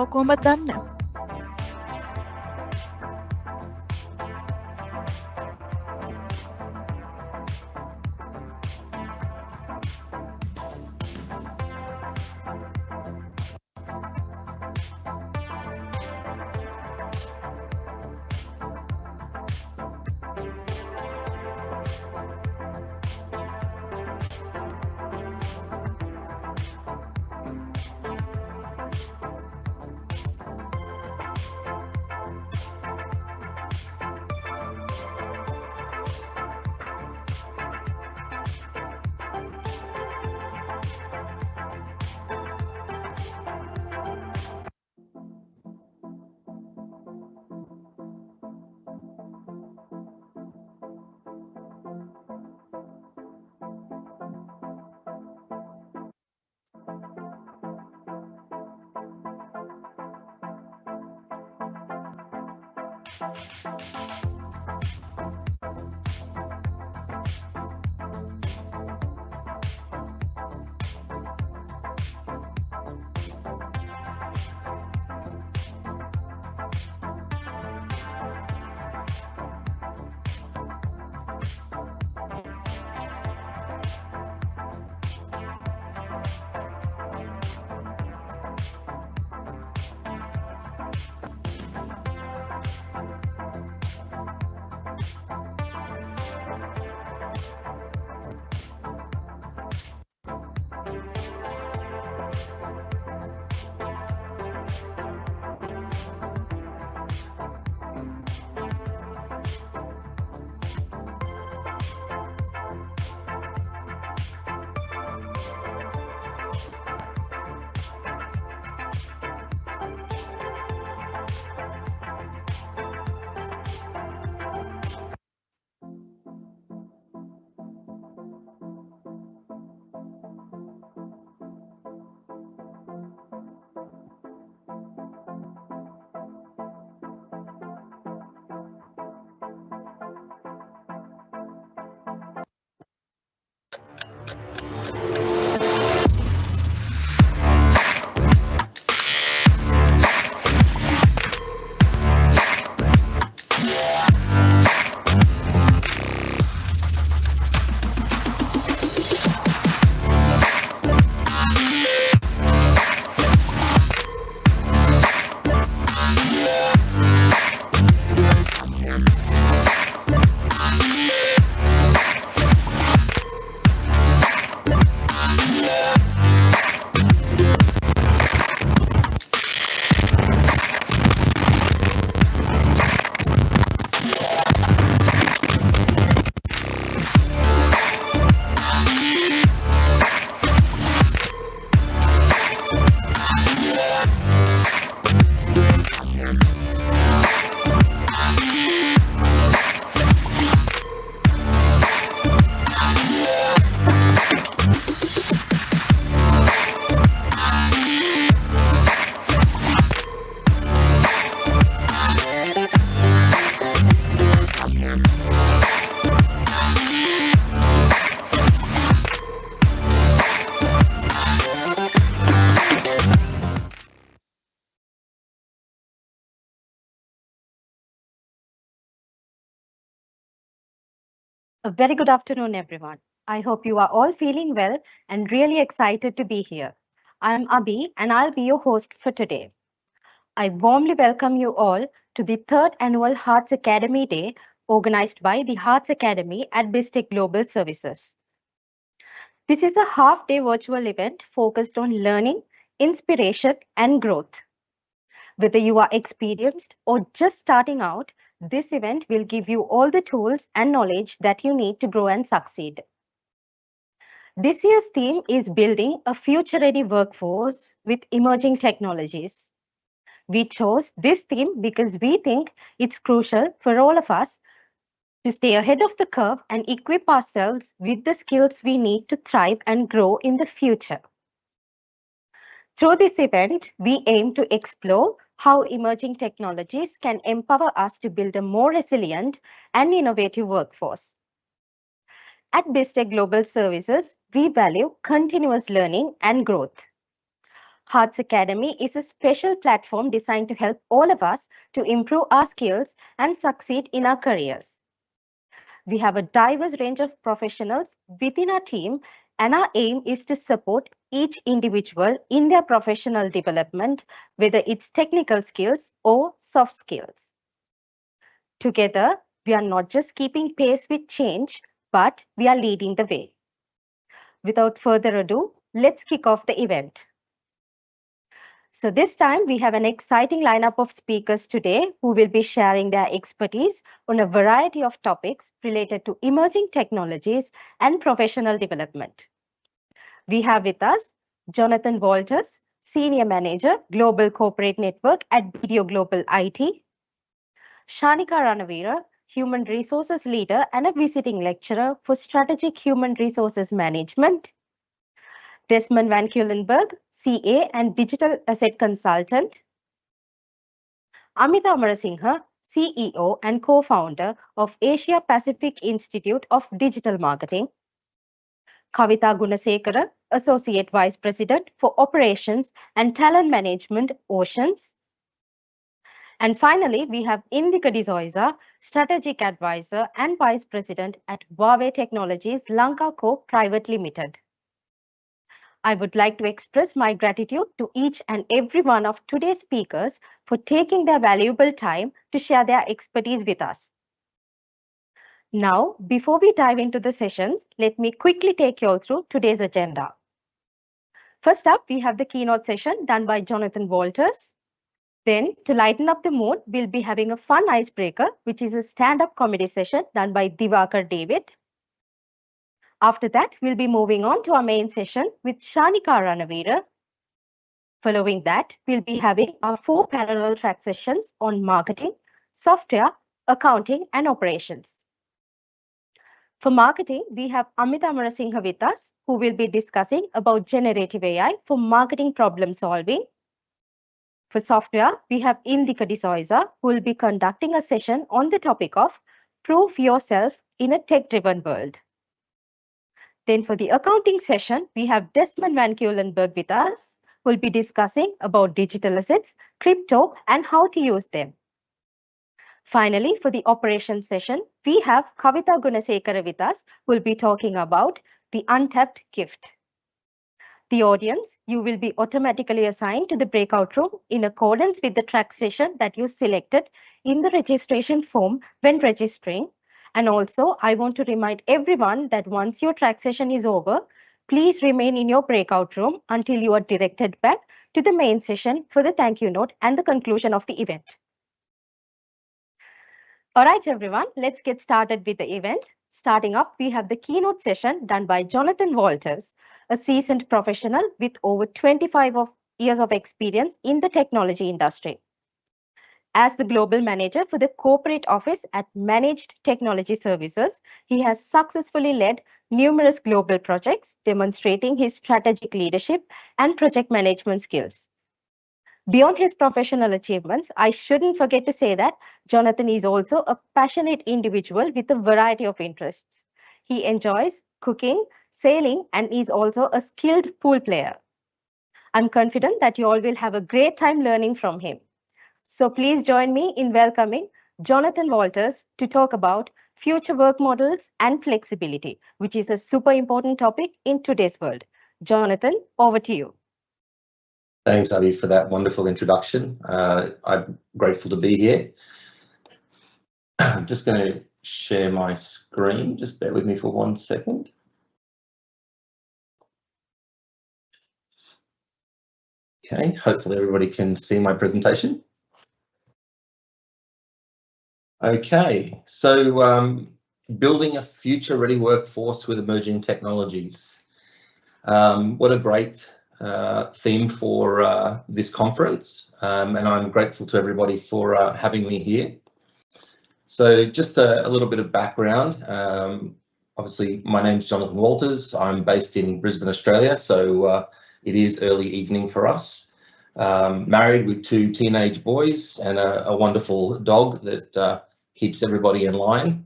O කොහොමද දන්නේ? A very good afternoon, everyone. I hope you are all feeling well and really excited to be here. I'm Abhi and I'll be your host for today. I warmly welcome you all to the third annual Hearts Academy Day organized by the Hearts Academy at BISTEC Global Services. This is a half-day virtual event focused on learning, inspiration, and growth. Whether you are experienced or just starting out, this event will give you all the tools and knowledge that you need to grow and succeed. This year's theme is building a future-ready workforce with emerging technologies. We chose this theme because we think it's crucial for all of us to stay ahead of the curve and equip ourselves with the skills we need to thrive and grow in the future. Through this event, we aim to explore how emerging technologies can empower us to build a more resilient and innovative workforce. At BISTEC Global Services, we value continuous learning and growth. Hearts Academy is a special platform designed to help all of us to improve our skills and succeed in our careers. We have a diverse range of professionals within our team, and our aim is to support each individual in their professional development, whether it's technical skills or soft skills. Together, we are not just keeping pace with change, but we are leading the way. Without further ado, let's kick off the event. So this time we have an exciting lineup of speakers today who will be sharing their expertise on a variety of topics related to emerging technologies and professional development. We have with us Jonathan Walters, Senior Manager, Global Corporate Network at BDO Global IT, Shanika Ranaweera, Human Resources Leader and a visiting lecturer for Strategic Human Resources Management, Desmond Vancuylenberg, CA and Digital Asset Consultant, Amitha, CEO and co-founder of Asia Pacific Institute of Digital Marketing, Kavitha Gunasekara, Associate Vice President for Operations and Talent Management, Oceans. And finally, we have Indika Zoysa, Strategic Advisor and Vice President at Huawei Technologies Lanka Co. Private Limited. I would like to express my gratitude to each and every one of today's speakers for taking their valuable time to share their expertise with us. Now, before we dive into the sessions, let me quickly take you all through today's agenda. First up, we have the keynote session done by Jonathan Walters. Then, to lighten up the mood, we'll be having a fun icebreaker, which is a stand-up comedy session done by Divakar David. After that, we'll be moving on to our main session with Shanika Ranaweera. Following that, we'll be having our 4 parallel track sessions on marketing, software, accounting, and operations. For marketing, we have Amitha with us, who will be discussing about generative AI for marketing problem solving. For software, we have Indika Zoysa, who will be conducting a session on the topic of prove yourself in a tech-driven world. Then for the accounting session, we have Desmond Vancuylenberg with us, who will be discussing about digital assets, crypto, and how to use them. Finally, for the operations session, we have Kavitha Gunasekara with us, who will be talking about the Untapped gift. The audience, you will be automatically assigned to the breakout room in accordance with the track session that you selected in the registration form when registering. And also, I want to remind everyone that once your track session is over, please remain in your breakout room until you are directed back to the main session for the thank you note and the conclusion of the event. All right, everyone, let's get started with the event. Starting up, we have the keynote session done by Jonathan Walters, a seasoned professional with over 25 years of experience in the technology industry. As the global manager for the corporate office at Managed Technology Services, he has successfully led numerous global projects, demonstrating his strategic leadership and project management skills. Beyond his professional achievements, I shouldn't forget to say that Jonathan is also a passionate individual with a variety of interests. He enjoys cooking, sailing, and is also a skilled pool player. I'm confident that you all will have a great time learning from him. So please join me in welcoming Jonathan Walters to talk about future work models and flexibility, which is a super important topic in today's world. Jonathan, over to you. Thanks, Abby, for that wonderful introduction. I'm grateful to be here. I'm just going to share my screen. Just bear with me for 1 second. Okay, hopefully everybody can see my presentation. Okay, so building a future-ready workforce with emerging technologies. What a great theme for this conference, and I'm grateful to everybody for having me here. So just a little bit of background. Obviously, my name's Jonathan Walters. I'm based in Brisbane, Australia, so it is early evening for us. Married with 2 teenage boys and a wonderful dog that keeps everybody in line.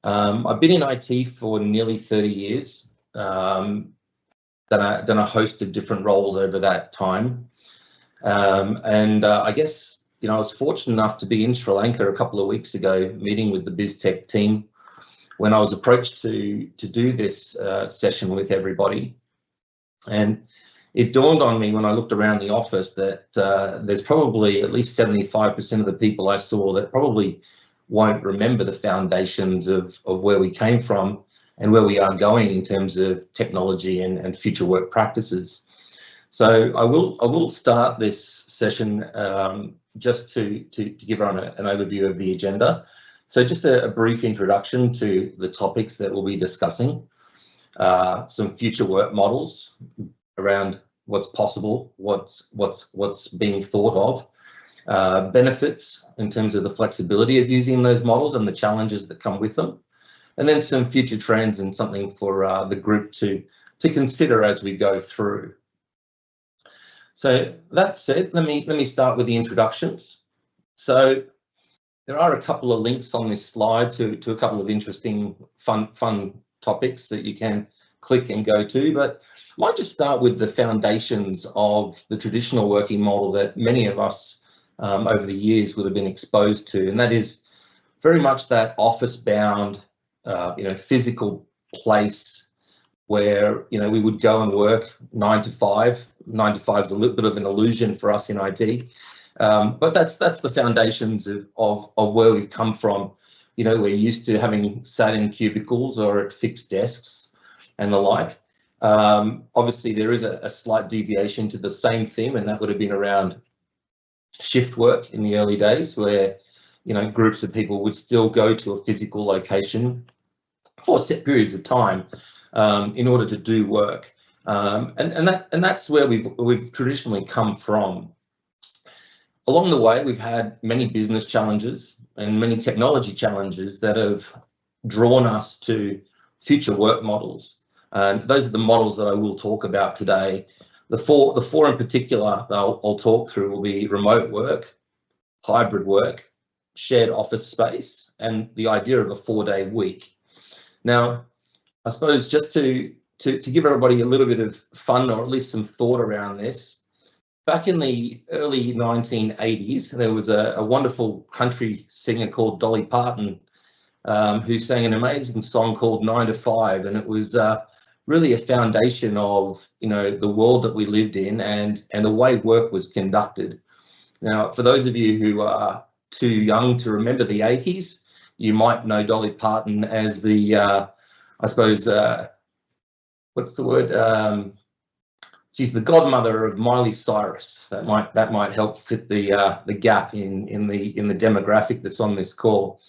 I've been in IT for nearly 30 years. Done a host of different roles over that time. I guess, I was fortunate enough to be in Sri Lanka a couple of weeks ago, meeting with the BISTEC team, when I was approached to do this session with everybody. And it dawned on me when I looked around the office that there's probably at least 75% of the people I saw that probably won't remember the foundations of where we came from and where we are going in terms of technology and future work practices. So I will start this session just to give everyone an overview of the agenda. So just a brief introduction to the topics that we'll be discussing, some future work models around what's possible, what's being thought of, benefits in terms of the flexibility of using those models and the challenges that come with them, and then some future trends and something for the group to consider as we go through. So that said, let me start with the introductions. So there are a couple of links on this slide to a couple of interesting fun topics that you can click and go to, but I might just start with the foundations of the traditional working model that many of us over the years would have been exposed to, and that is very much that office-bound, physical place where we would go and work 9 to 5. 9 to 5 is a little bit of an illusion for us in IT, but that's the foundations of where we've come from. We're used to having sat in cubicles or at fixed desks and the like. Obviously, there is a slight deviation to the same theme, and that would have been around shift work in the early days, where groups of people would still go to a physical location for set periods of time in order to do work, and that's where we've traditionally come from. Along the way, we've had many business challenges and many technology challenges that have drawn us to future work models. And those are the models that I will talk about today. The four in particular that I'll talk through will be remote work, hybrid work, shared office space, and the idea of a 4-day week. Now, I suppose just to give everybody a little bit of fun, or at least some thought around this, back in the early 1980s, there was a wonderful country singer called Dolly Parton who sang an amazing song called 9 to 5, and it was really a foundation of the world that we lived in and the way work was conducted. Now, for those of you who are too young to remember the 80s, you might know Dolly Parton as the I suppose what's the word? She's the godmother of Miley Cyrus. That might help fit the gap in the demographic that's on this call.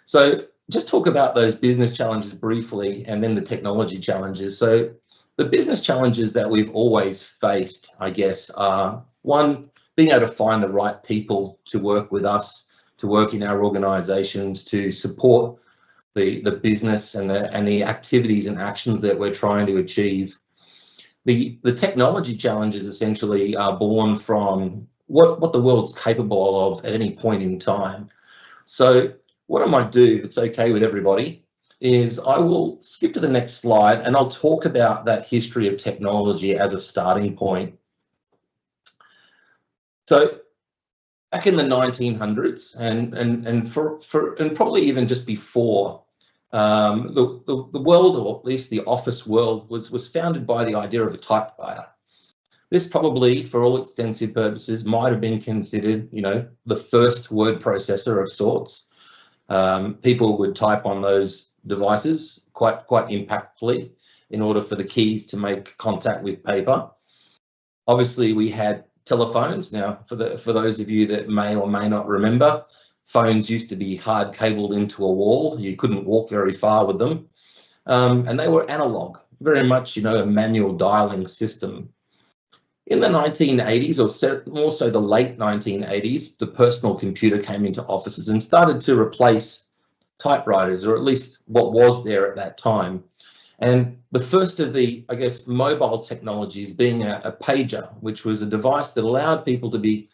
So just talk about those business challenges briefly, and then the technology challenges. So the business challenges that we've always faced, I guess, are one, being able to find the right people to work with us, to work in our organizations, to support the business and the activities and actions that we're trying to achieve. The technology challenges essentially are born from what the world's capable of at any point in time. So what I might do, if it's okay with everybody, is I will skip to the next slide and I'll talk about that history of technology as a starting point. So back in the 1900s and probably even just before, the world, or at least the office world, was founded by the idea of a typewriter. This probably, for all extensive purposes, might have been considered, the first word processor of sorts. People would type on those devices quite impactfully in order for the keys to make contact with paper. Obviously, we had telephones. Now, for those of you that may or may not remember, phones used to be hard cabled into a wall. You couldn't walk very far with them, and they were analog, very much, a manual dialing system. In the 1980s, or more so the late 1980s, the personal computer came into offices and started to replace typewriters, or at least what was there at that time. And the first of the, I guess, mobile technologies being a pager, which was a device that allowed people to be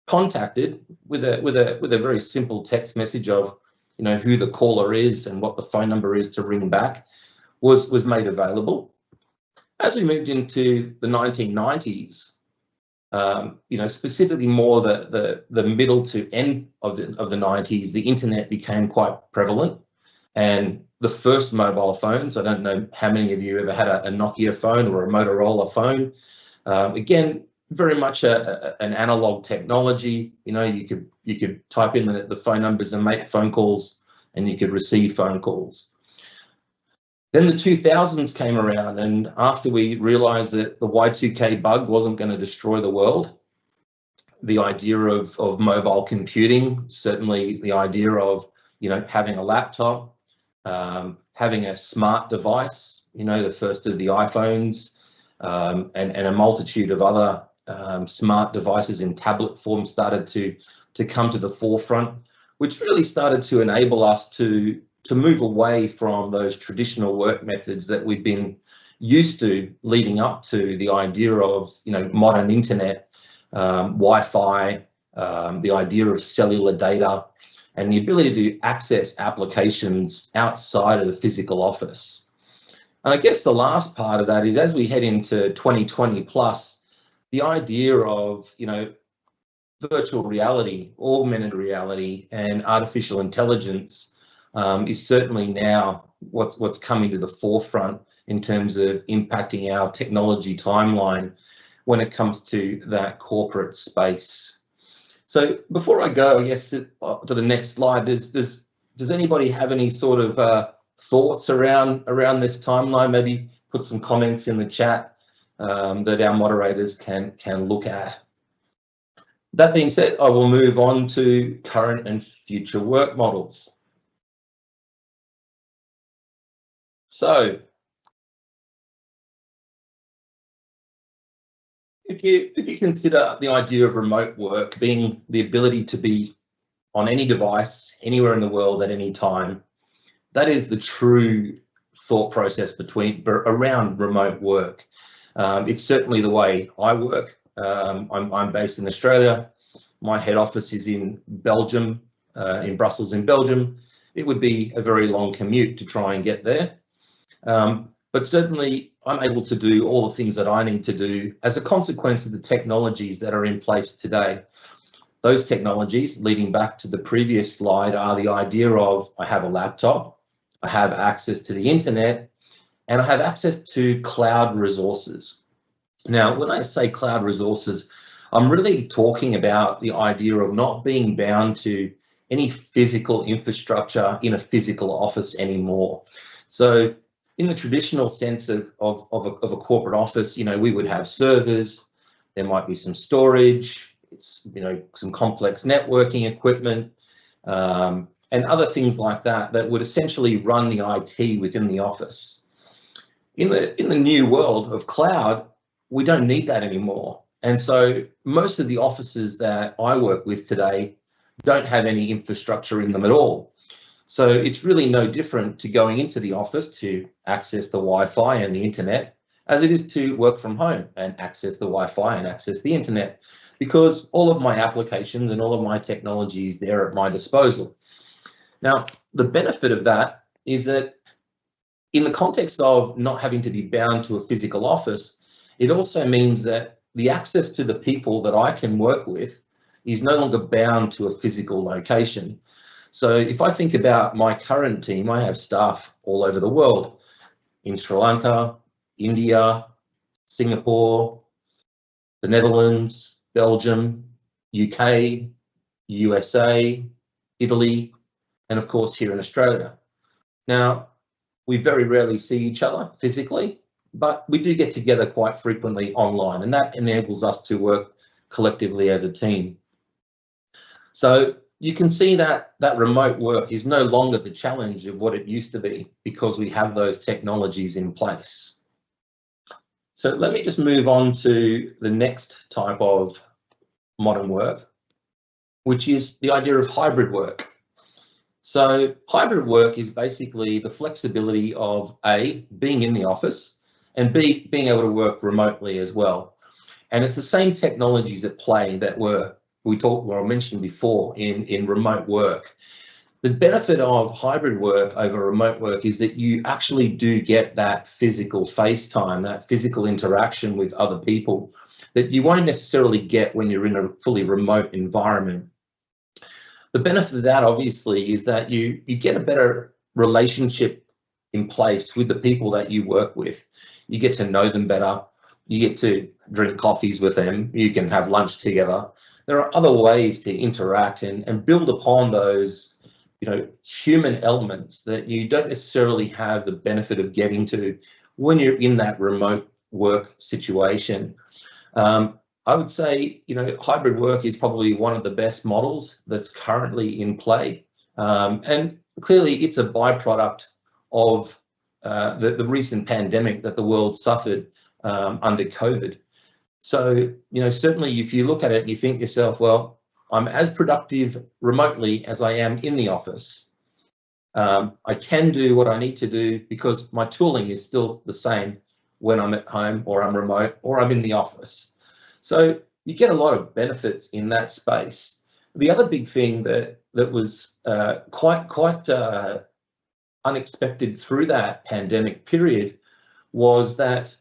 contacted with a very simple text message of, you know, who the caller is and what the phone number is to ring back, was made available. As we moved into the 1990s, you know, specifically more the middle to end of the 90s, the internet became quite prevalent. And the first mobile phones, I don't know how many of you ever had a Nokia phone or a Motorola phone. Again, very much an analog technology. You know, you could type in the phone numbers and make phone calls, and you could receive phone calls. Then the 2000s came around, and after we realized that the Y2K bug wasn't going to destroy the world, the idea of mobile computing, certainly the idea of, you know, having a laptop, having a smart device, you know, the first of the iPhones, and a multitude of other smart devices in tablet form started to come to the forefront, which really started to enable us to move away from those traditional work methods that we've been used to leading up to the idea of, you know, modern internet, Wi-Fi, the idea of cellular data, and the ability to access applications outside of the physical office. And I guess the last part of that is, as we head into 2020 plus, the idea of, you know, virtual reality, augmented reality, and artificial intelligence is certainly now what's coming to the forefront in terms of impacting our technology timeline when it comes to that corporate space. So before I go, I guess, to the next slide, does anybody have any sort of thoughts around this timeline? Maybe put some comments in the chat that our moderators can look at. That being said, I will move on to current and future work models. So if you consider the idea of remote work being the ability to be on any device, anywhere in the world at any time, that is the true thought process around remote work. It's certainly the way I work. I'm based in Australia. My head office is in Belgium, in Brussels, in Belgium. It would be a very long commute to try and get there. But certainly I'm able to do all the things that I need to do as a consequence of the technologies that are in place today. Those technologies, leading back to the previous slide, are the idea of I have a laptop, I have access to the internet, and I have access to cloud resources. Now, when I say cloud resources, I'm really talking about the idea of not being bound to any physical infrastructure in a physical office anymore. So in the traditional sense of a corporate office, you know, we would have servers, there might be some storage, you know, some complex networking equipment, and other things like that that would essentially run the IT within the office. In the new world of cloud, we don't need that anymore. And so most of the offices that I work with today don't have any infrastructure in them at all. So it's really no different to going into the office to access the Wi-Fi and the internet as it is to work from home and access the Wi-Fi and access the internet, because all of my applications and all of my technology is there at my disposal. Now, the benefit of that is that in the context of not having to be bound to a physical office, it also means that the access to the people that I can work with is no longer bound to a physical location. So if I think about my current team, I have staff all over the world, in Sri Lanka, India, Singapore, the Netherlands, Belgium, UK, USA, Italy, and of course here in Australia. Now, we very rarely see each other physically, but we do get together quite frequently online, and that enables us to work collectively as a team. So you can see that remote work is no longer the challenge of what it used to be, because we have those technologies in place. So let me just move on to the next type of modern work, which is the idea of hybrid work. So hybrid work is basically the flexibility of A, being in the office, and B, being able to work remotely as well. And it's the same technologies at play that I mentioned before in remote work. The benefit of hybrid work over remote work is that you actually do get that physical face time, that physical interaction with other people that you won't necessarily get when you're in a fully remote environment. The benefit of that, obviously, is that you get a better relationship in place with the people that you work with. You get to know them better. You get to drink coffees with them. You can have lunch together. There are other ways to interact and build upon those, human elements that you don't necessarily have the benefit of getting to when you're in that remote work situation. I would say, hybrid work is probably one of the best models that's currently in play. And clearly it's a byproduct of the recent pandemic that the world suffered under COVID. So, certainly if you look at it and you think to yourself, well, I'm as productive remotely as I am in the office. I can do what I need to do because my tooling is still the same when I'm at home or I'm remote or I'm in the office. So you get a lot of benefits in that space. The other big thing that was quite unexpected through that pandemic period was that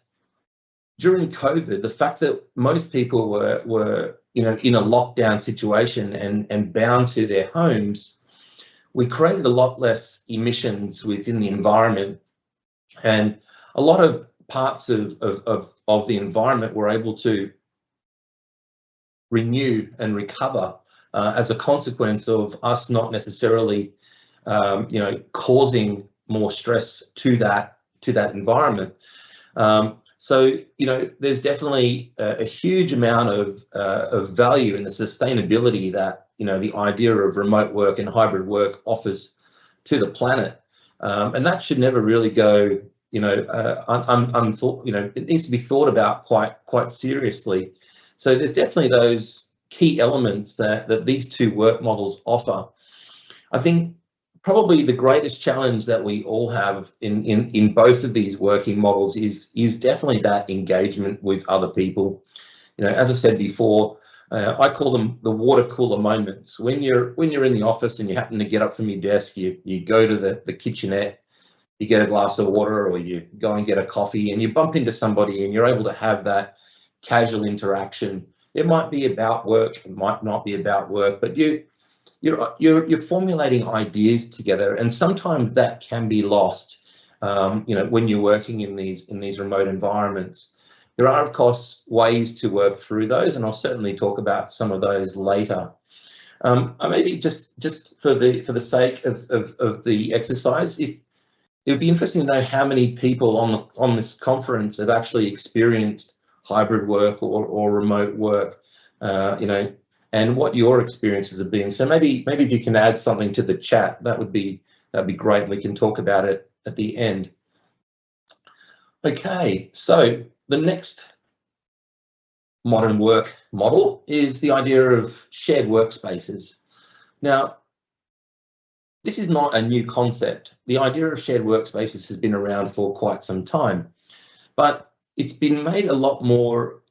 during COVID, the fact that most people were in a lockdown situation and bound to their homes, we created a lot less emissions within the environment, and a lot of parts of the environment were able to renew and recover as a consequence of us not necessarily, causing more stress to that environment. So, there's definitely a huge amount of value in the sustainability that, the idea of remote work and hybrid work offers to the planet. And that should never really go, unthought, it needs to be thought about quite seriously. So there's definitely those key elements that these two work models offer. I think probably the greatest challenge that we all have in both of these working models is definitely that engagement with other people. As I said before, I call them the water cooler moments. When you're in the office and you happen to get up from your desk, you go to the kitchenette, you get a glass of water, or you go and get a coffee, and you bump into somebody and you're able to have that casual interaction. It might be about work, it might not be about work, but you're formulating ideas together, and sometimes that can be lost. When you're working in these remote environments. There are, of course, ways to work through those, and I'll certainly talk about some of those later. Maybe just for the sake of the exercise, it would be interesting to know how many people on this conference have actually experienced hybrid work or remote work, and what your experiences have been. So maybe if you can add something to the chat, that'd be great, and we can talk about it at the end. Okay, so the next modern work model is the idea of shared workspaces. Now, this is not a new concept. The idea of shared workspaces has been around for quite some time, but it's been made a lot more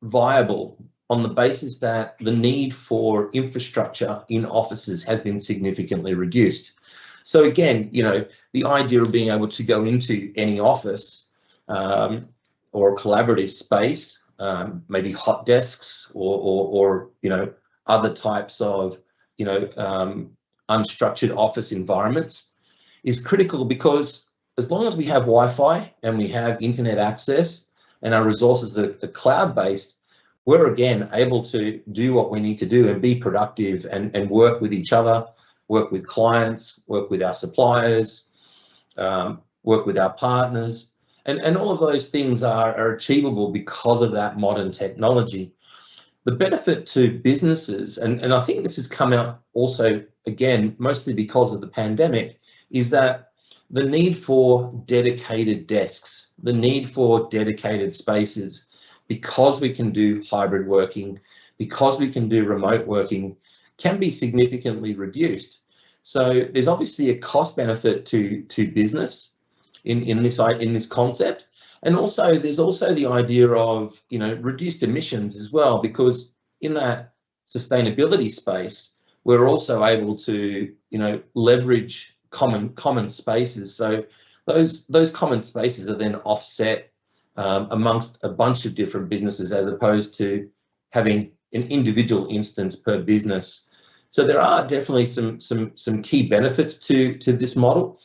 viable on the basis that the need for infrastructure in offices has been significantly reduced. So again, the idea of being able to go into any office or a collaborative space, maybe hot desks or other types of unstructured office environments is critical, because as long as we have Wi-Fi and we have internet access and our resources are cloud-based, we're again able to do what we need to do and be productive and work with each other, work with clients, work with our suppliers, work with our partners. And all of those things are achievable because of that modern technology. The benefit to businesses, and I think this has come out also, again, mostly because of the pandemic, is that the need for dedicated desks, the need for dedicated spaces, because we can do hybrid working, because we can do remote working, can be significantly reduced. So there's obviously a cost benefit to business in this concept, and also there's also the idea of, you know, reduced emissions as well, because in that sustainability space we're also able to, you know, leverage common spaces. So those common spaces are then offset amongst a bunch of different businesses, as opposed to having an individual instance per business. So there are definitely some key benefits to this model.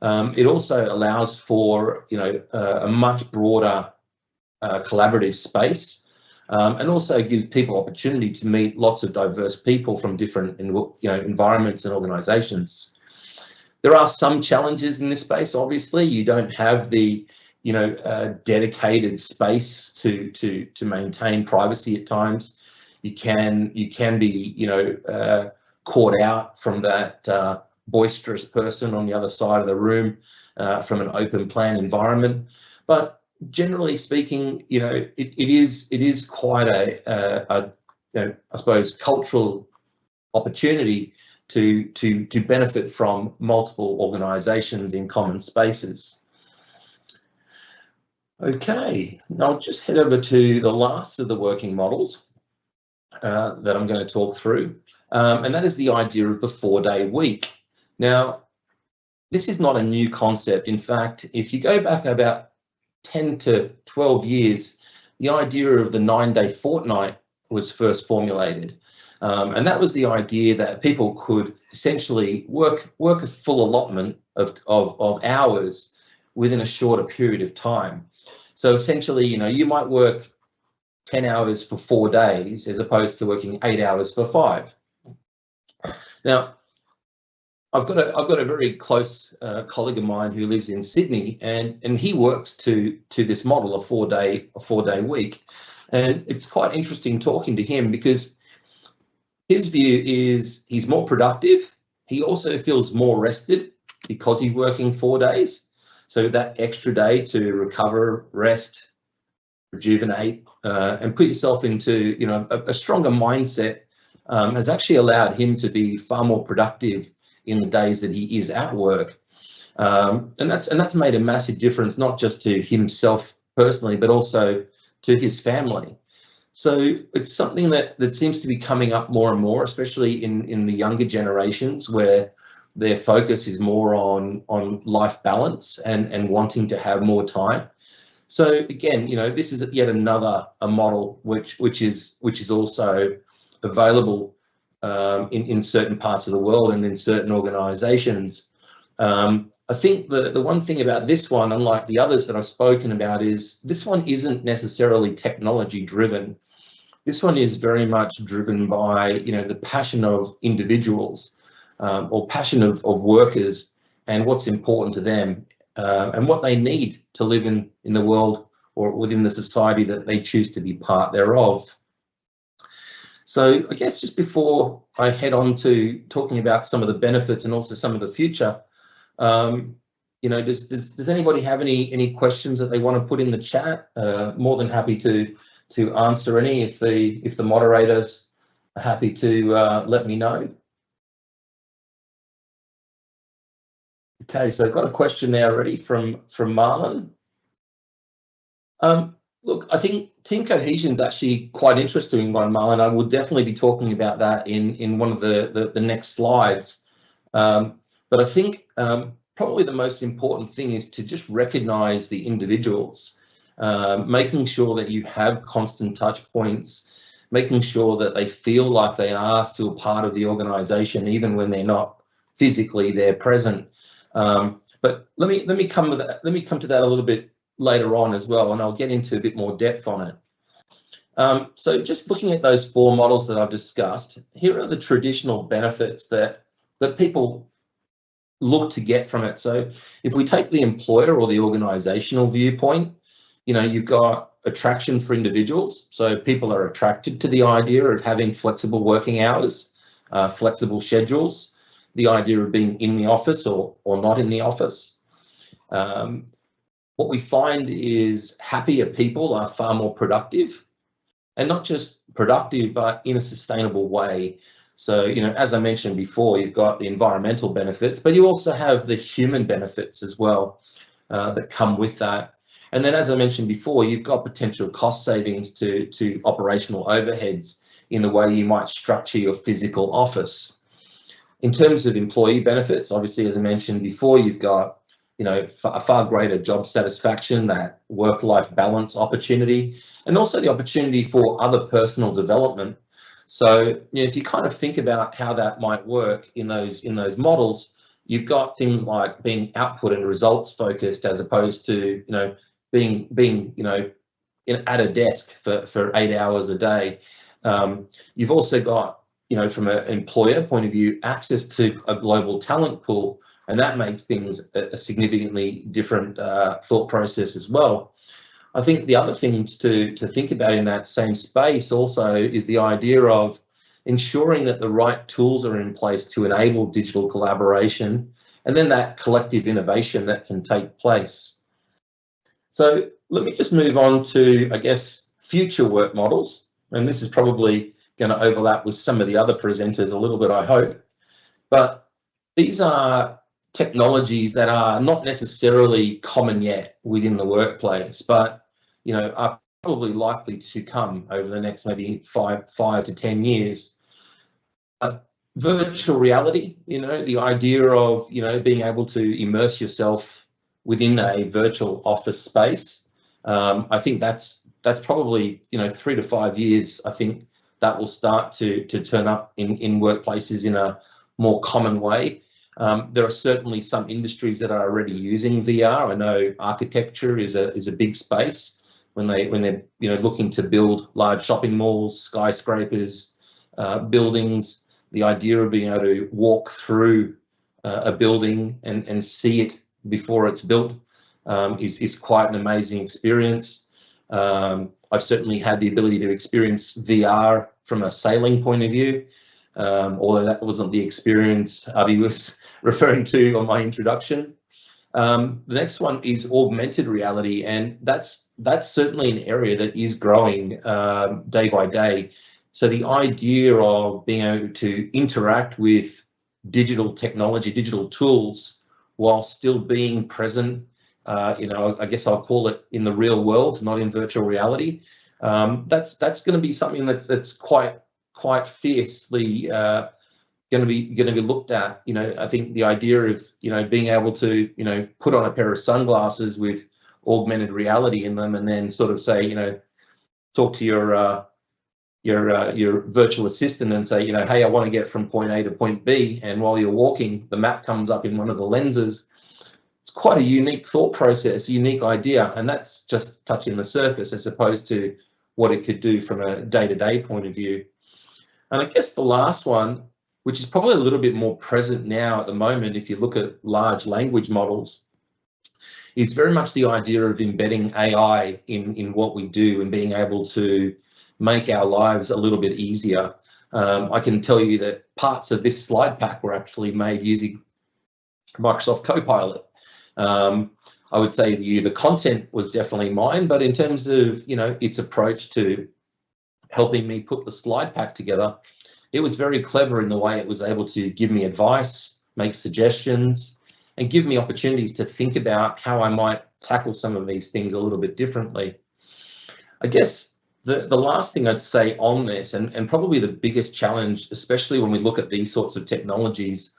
It also allows for, you know, a much broader collaborative space, and also gives people opportunity to meet lots of diverse people from different, you know, environments and organisations. There are some challenges in this space. Obviously, you don't have the, you know, dedicated space to maintain privacy at times. You can be, you know, caught out from that boisterous person on the other side of the room from an open plan environment. But generally speaking, you know, it is quite a you know, I suppose, cultural opportunity to benefit from multiple organisations in common spaces. Okay, now I'll just head over to the last of the working models that I'm going to talk through, and that is the idea of the 4-day week. Now, this is not a new concept. In fact, if you go back about 10 to 12 years, the idea of the 9-day fortnight was first formulated. And that was the idea that people could essentially work a full allotment of hours within a shorter period of time. So essentially, you know, you might work 10 hours for 4 days as opposed to working 8 hours for 5. Now, I've got a very close colleague of mine who lives in Sydney, and he works to this model, a 4-day week. And it's quite interesting talking to him, because his view is he's more productive. He also feels more rested because he's working 4 days. So that extra day to recover, rest, rejuvenate, and put yourself into, you know, a stronger mindset has actually allowed him to be far more productive in the days that he is at work. And that's made a massive difference, not just to himself personally, but also to his family. So it's something that seems to be coming up more and more, especially in the younger generations, where their focus is more on life balance and wanting to have more time. So again, you know, this is yet another model which is also available in certain parts of the world and in certain organisations. I think the one thing about this one, unlike the others that I've spoken about, is this one isn't necessarily technology driven. This one is very much driven by, you know, the passion of individuals, or passion of workers, and what's important to them, and what they need to live in the world or within the society that they choose to be part thereof. So I guess just before I head on to talking about some of the benefits and also some of the future, you know, does anybody have any questions that they want to put in the chat? More than happy to answer any if the moderators are happy to let me know. Okay, so I've got a question there already from Marlon. Look, I think team cohesion is actually quite interesting one, Marlon. I will definitely be talking about that in one of the next slides. But I think probably the most important thing is to just recognise the individuals, making sure that you have constant touch points, making sure that they feel like they are still part of the organisation, even when they're not physically there present. But let me come to that a little bit later on as well, and I'll get into a bit more depth on it. So just looking at those 4 models that I've discussed, here are the traditional benefits that people look to get from it. So if we take the employer or the organisational viewpoint, you know, you've got attraction for individuals. So people are attracted to the idea of having flexible working hours, flexible schedules, the idea of being in the office or not in the office. What we find is happier people are far more productive, and not just productive, but in a sustainable way. So, as I mentioned before, you've got the environmental benefits, but you also have the human benefits as well that come with that. And then, as I mentioned before, you've got potential cost savings to operational overheads in the way you might structure your physical office. In terms of employee benefits, obviously, as I mentioned before, you've got a far greater job satisfaction, that work-life balance opportunity, and also the opportunity for other personal development. So, if you kind of think about how that might work in those models, you've got things like being output and results focused, as opposed to being at a desk for 8 hours a day. You've also got from an employer point of view, access to a global talent pool, and that makes things a significantly different thought process as well. I think the other things to think about in that same space also is the idea of ensuring that the right tools are in place to enable digital collaboration, and then that collective innovation that can take place. So let me just move on to, I guess, future work models, and this is probably going to overlap with some of the other presenters a little bit, I hope, but these are technologies that are not necessarily common yet within the workplace, but are probably likely to come over the next maybe 5 to 10 years. Virtual reality, the idea of being able to immerse yourself within a virtual office space. I think that's probably 3 to 5 years. I think that will start to turn up in workplaces in a more common way. There are certainly some industries that are already using VR. I know architecture is a big space when they're looking to build large shopping malls, skyscrapers, buildings. The idea of being able to walk through a building and see it before it's built is quite an amazing experience. I've certainly had the ability to experience VR from a sailing point of view, although that wasn't the experience Abhi was referring to on my introduction. The next one is augmented reality, and that's certainly an area that is growing day by day. So the idea of being able to interact with digital technology, digital tools, while still being present, I guess I'll call it in the real world, not in virtual reality. That's going to be something that's quite fiercely going to be looked at. I think the idea of being able to put on a pair of sunglasses with augmented reality in them, and then sort of say talk to your virtual assistant and say hey, I want to get from point A to point B, and while you're walking, the map comes up in one of the lenses. It's quite a unique thought process, a unique idea, and that's just touching the surface as opposed to what it could do from a day-to-day point of view. And I guess the last one, which is probably a little bit more present now at the moment if you look at large language models, is very much the idea of embedding AI in what we do and being able to make our lives a little bit easier. I can tell you that parts of this slide pack were actually made using Microsoft Copilot. I would say to you the content was definitely mine, but in terms of its approach to helping me put the slide pack together, it was very clever in the way it was able to give me advice, make suggestions, and give me opportunities to think about how I might tackle some of these things a little bit differently. I guess the last thing I'd say on this, and probably the biggest challenge, especially when we look at these sorts of technologies,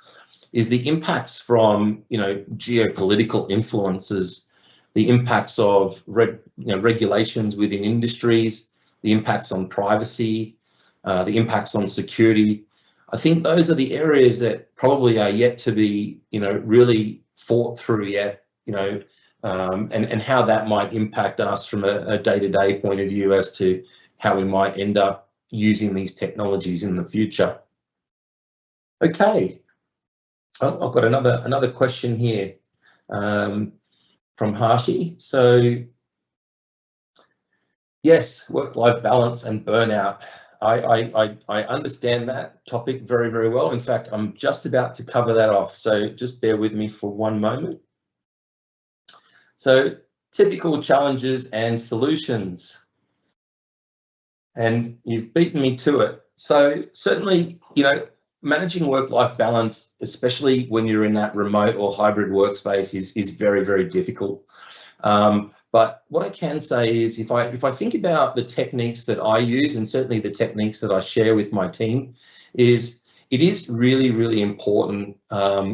is the impacts from geopolitical influences, the impacts of regulations within industries, the impacts on privacy, the impacts on security. I think those are the areas that probably are yet to be really thought through yet, and how that might impact us from a day-to-day point of view as to how we might end up using these technologies in the future. Okay. Oh, I've got another question here from Harshi. So yes, work-life balance and burnout. I understand that topic very, very well. In fact, I'm just about to cover that off, so just bear with me for one moment. So typical challenges and solutions. And you've beaten me to it. So certainly, managing work-life balance, especially when you're in that remote or hybrid workspace, is very, very difficult. But what I can say is, if I think about the techniques that I use, and certainly the techniques that I share with my team, it is really, really important,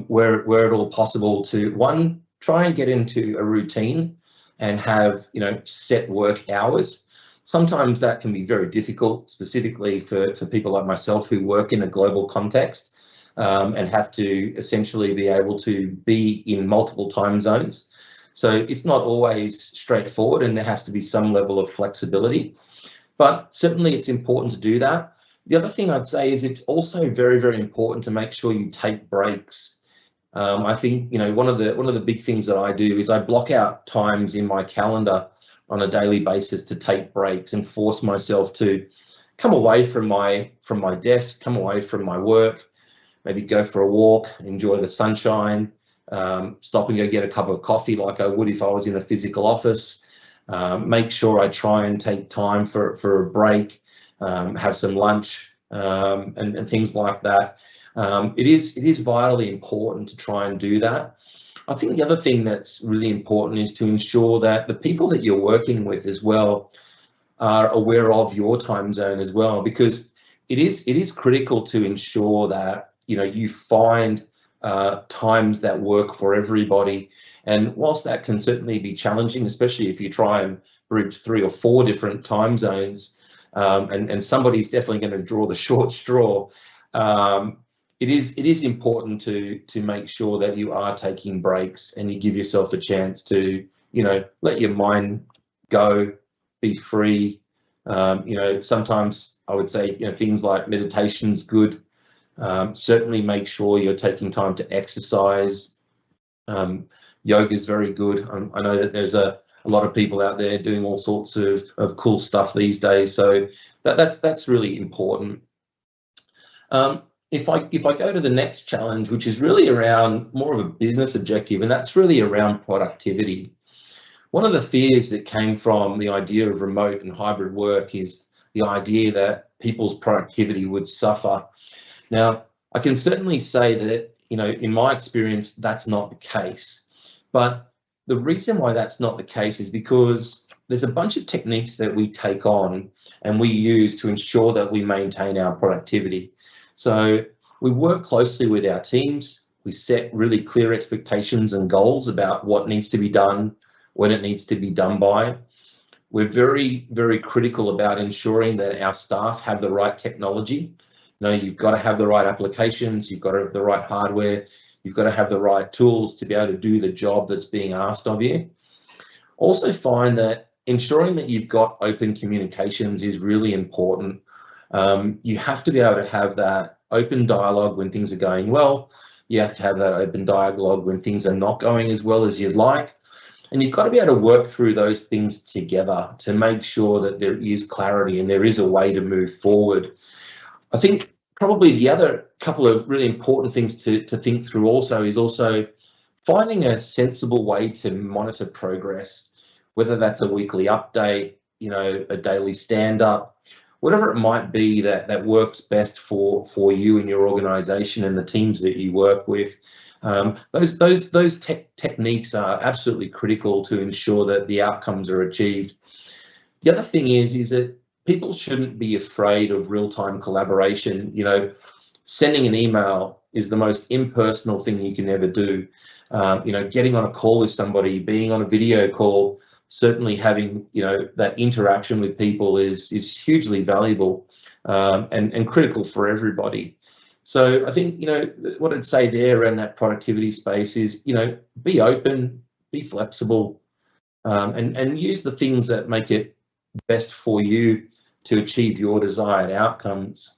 where at all possible, to one, try and get into a routine and have set work hours. Sometimes that can be very difficult, specifically for people like myself who work in a global context, and have to essentially be able to be in multiple time zones. So it's not always straightforward, and there has to be some level of flexibility, but certainly it's important to do that. The other thing I'd say is it's also very, very important to make sure you take breaks. I think one of the big things that I do is I block out times in my calendar on a daily basis to take breaks and force myself to come away from my desk, come away from my work, maybe go for a walk, enjoy the sunshine, stop and go get a cup of coffee like I would if I was in a physical office. Make sure I try and take time for a break, have some lunch, and things like that. It is vitally important to try and do that. I think the other thing that's really important is to ensure that the people that you're working with as well are aware of your time zone as well, because it is critical to ensure that you find times that work for everybody. And whilst that can certainly be challenging, especially if you try and bridge 3 or 4 different time zones, and somebody's definitely going to draw the short straw, it is important to make sure that you are taking breaks and you give yourself a chance to let your mind go, be free. Sometimes I would say things like meditation's good. Certainly make sure you're taking time to exercise. Yoga is very good. I know that there's a lot of people out there doing all sorts of cool stuff these days, so that's really important. If I go to the next challenge, which is really around more of a business objective, and that's really around productivity. One of the fears that came from the idea of remote and hybrid work is the idea that people's productivity would suffer. Now, I can certainly say that, in my experience, that's not the case. But the reason why that's not the case is because there's a bunch of techniques that we take on and we use to ensure that we maintain our productivity. So we work closely with our teams. We set really clear expectations and goals about what needs to be done, when it needs to be done by. We're very, very critical about ensuring that our staff have the right technology. You've got to have the right applications, you've got to have the right hardware, you've got to have the right tools to be able to do the job that's being asked of you. Also find that ensuring that you've got open communications is really important. You have to be able to have that open dialogue when things are going well. You have to have that open dialogue when things are not going as well as you'd like. And you've got to be able to work through those things together to make sure that there is clarity and there is a way to move forward. I think probably the other couple of really important things to think through also is finding a sensible way to monitor progress, whether that's a weekly update, a daily stand-up, whatever it might be that works best for you and your organization and the teams that you work with. Those techniques are absolutely critical to ensure that the outcomes are achieved. The other thing is that people shouldn't be afraid of real-time collaboration. Sending an email is the most impersonal thing you can ever do. Getting on a call with somebody, being on a video call, certainly having that interaction with people is hugely valuable, and critical for everybody. So I think what I'd say there around that productivity space is be open, be flexible, and use the things that make it best for you to achieve your desired outcomes.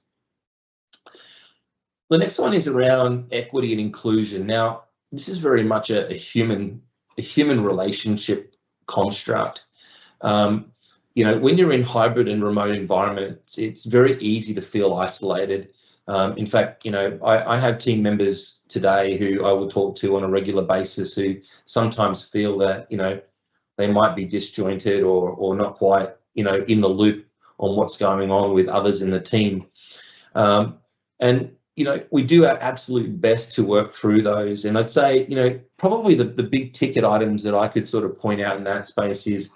The next one is around equity and inclusion. Now, this is very much a human relationship construct. When you're in hybrid and remote environments, it's very easy to feel isolated. In fact, I have team members today who I will talk to on a regular basis who sometimes feel that they might be disjointed or not quite in the loop on what's going on with others in the team. And we do our absolute best to work through those. And I'd say, probably the big ticket items that I could sort of point out in that space is,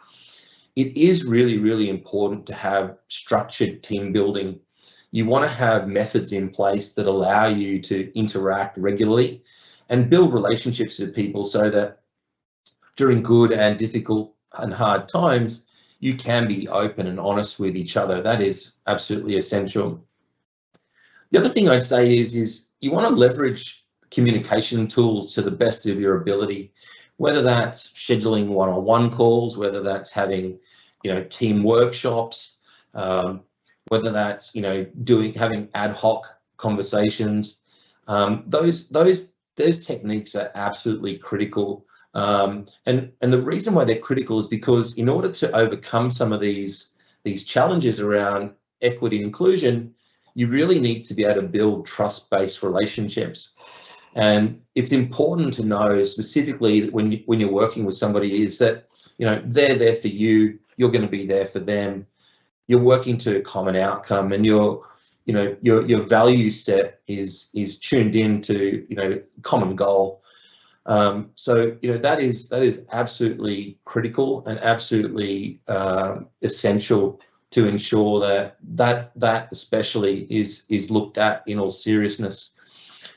it is really, really important to have structured team building. You want to have methods in place that allow you to interact regularly and build relationships with people so that during good and difficult and hard times, you can be open and honest with each other. That is absolutely essential. The other thing I'd say is you want to leverage communication tools to the best of your ability, whether that's scheduling one-on-one calls, whether that's having, team workshops, whether that's, having ad hoc conversations. Those techniques are absolutely critical. And the reason why they're critical is because in order to overcome some of these challenges around equity and inclusion, you really need to be able to build trust-based relationships. And it's important to know specifically that when you're working with somebody is that, they're there for you, you're going to be there for them, you're working to a common outcome, and your value set is tuned into, common goal. So, that is absolutely critical and absolutely essential to ensure that especially is looked at in all seriousness.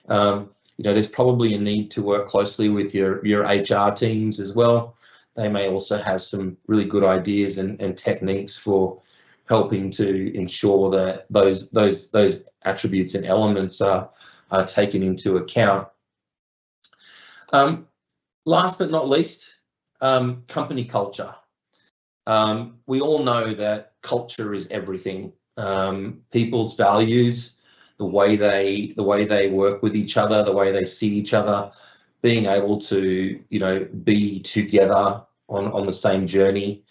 There's probably a need to work closely with your HR teams as well. They may also have some really good ideas and techniques for helping to ensure that those attributes and elements are taken into account. Last but not least, company culture. We all know that culture is everything. People's values, the way they work with each other, the way they see each other, being able to be together on the same journey,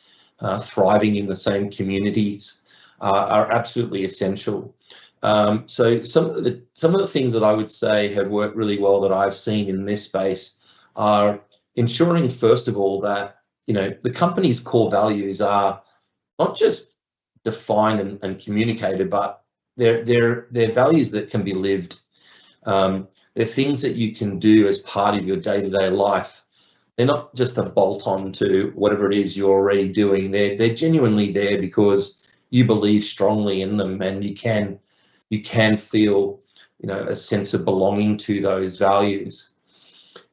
thriving in the same communities, are absolutely essential. So some of the things that I would say have worked really well that I've seen in this space are ensuring, first of all, that the company's core values are not just defined and communicated, but they're values that can be lived. They're things that you can do as part of your day-to-day life. They're not just a bolt-on to whatever it is you're already doing. They're genuinely there because you believe strongly in them, and you can feel a sense of belonging to those values.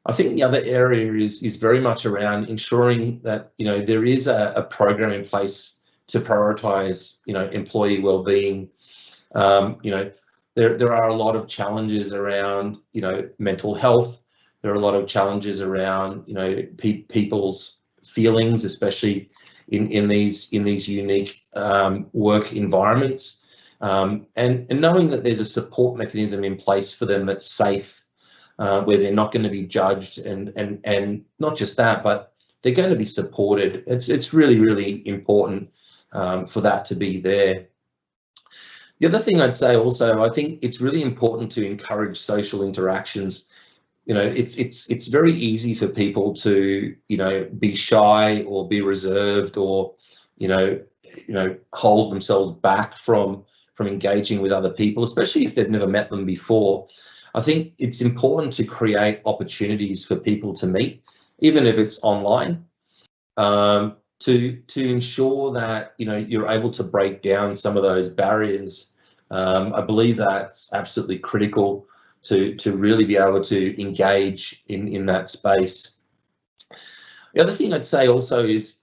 I think the other area is very much around ensuring that there is a program in place to prioritise employee well-being. There are a lot of challenges around mental health. There are a lot of challenges around people's feelings, especially in these unique work environments, and knowing that there's a support mechanism in place for them that's safe, where they're not going to be judged, and not just that, but they're going to be supported. It's really, really important for that to be there. The other thing I'd say also, I think it's really important to encourage social interactions. It's very easy for people to be shy or be reserved or hold themselves back from engaging with other people, especially if they've never met them before. I think it's important to create opportunities for people to meet, even if it's online, to ensure that you're able to break down some of those barriers. I believe that's absolutely critical to really be able to engage in that space. The other thing I'd say also is,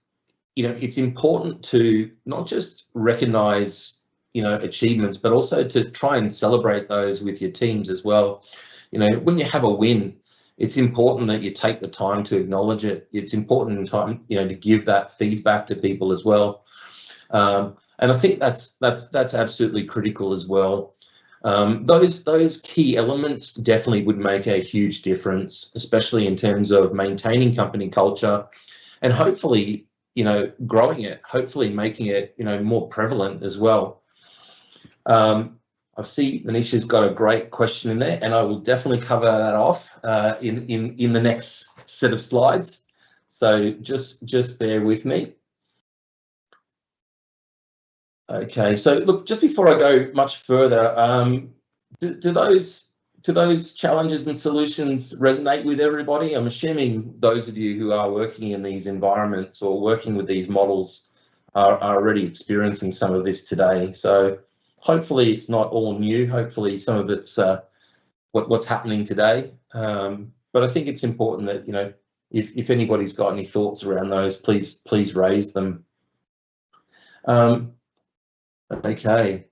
it's important to not just recognise achievements, but also to try and celebrate those with your teams as well. When you have a win, it's important that you take the time to acknowledge it. It's important in time, to give that feedback to people as well. And I think that's absolutely critical as well. Those key elements definitely would make a huge difference, especially in terms of maintaining company culture and hopefully, growing it, hopefully making it, more prevalent as well. I see Manisha's got a great question in there, and I will definitely cover that off in the next set of slides. So just bear with me. Okay, so look, just before I go much further, do those challenges and solutions resonate with everybody? I'm assuming those of you who are working in these environments or working with these models are already experiencing some of this today. So hopefully it's not all new. Hopefully some of it's what's happening today. But I think it's important that, you know, if anybody's got any thoughts around those, please raise them. Okay,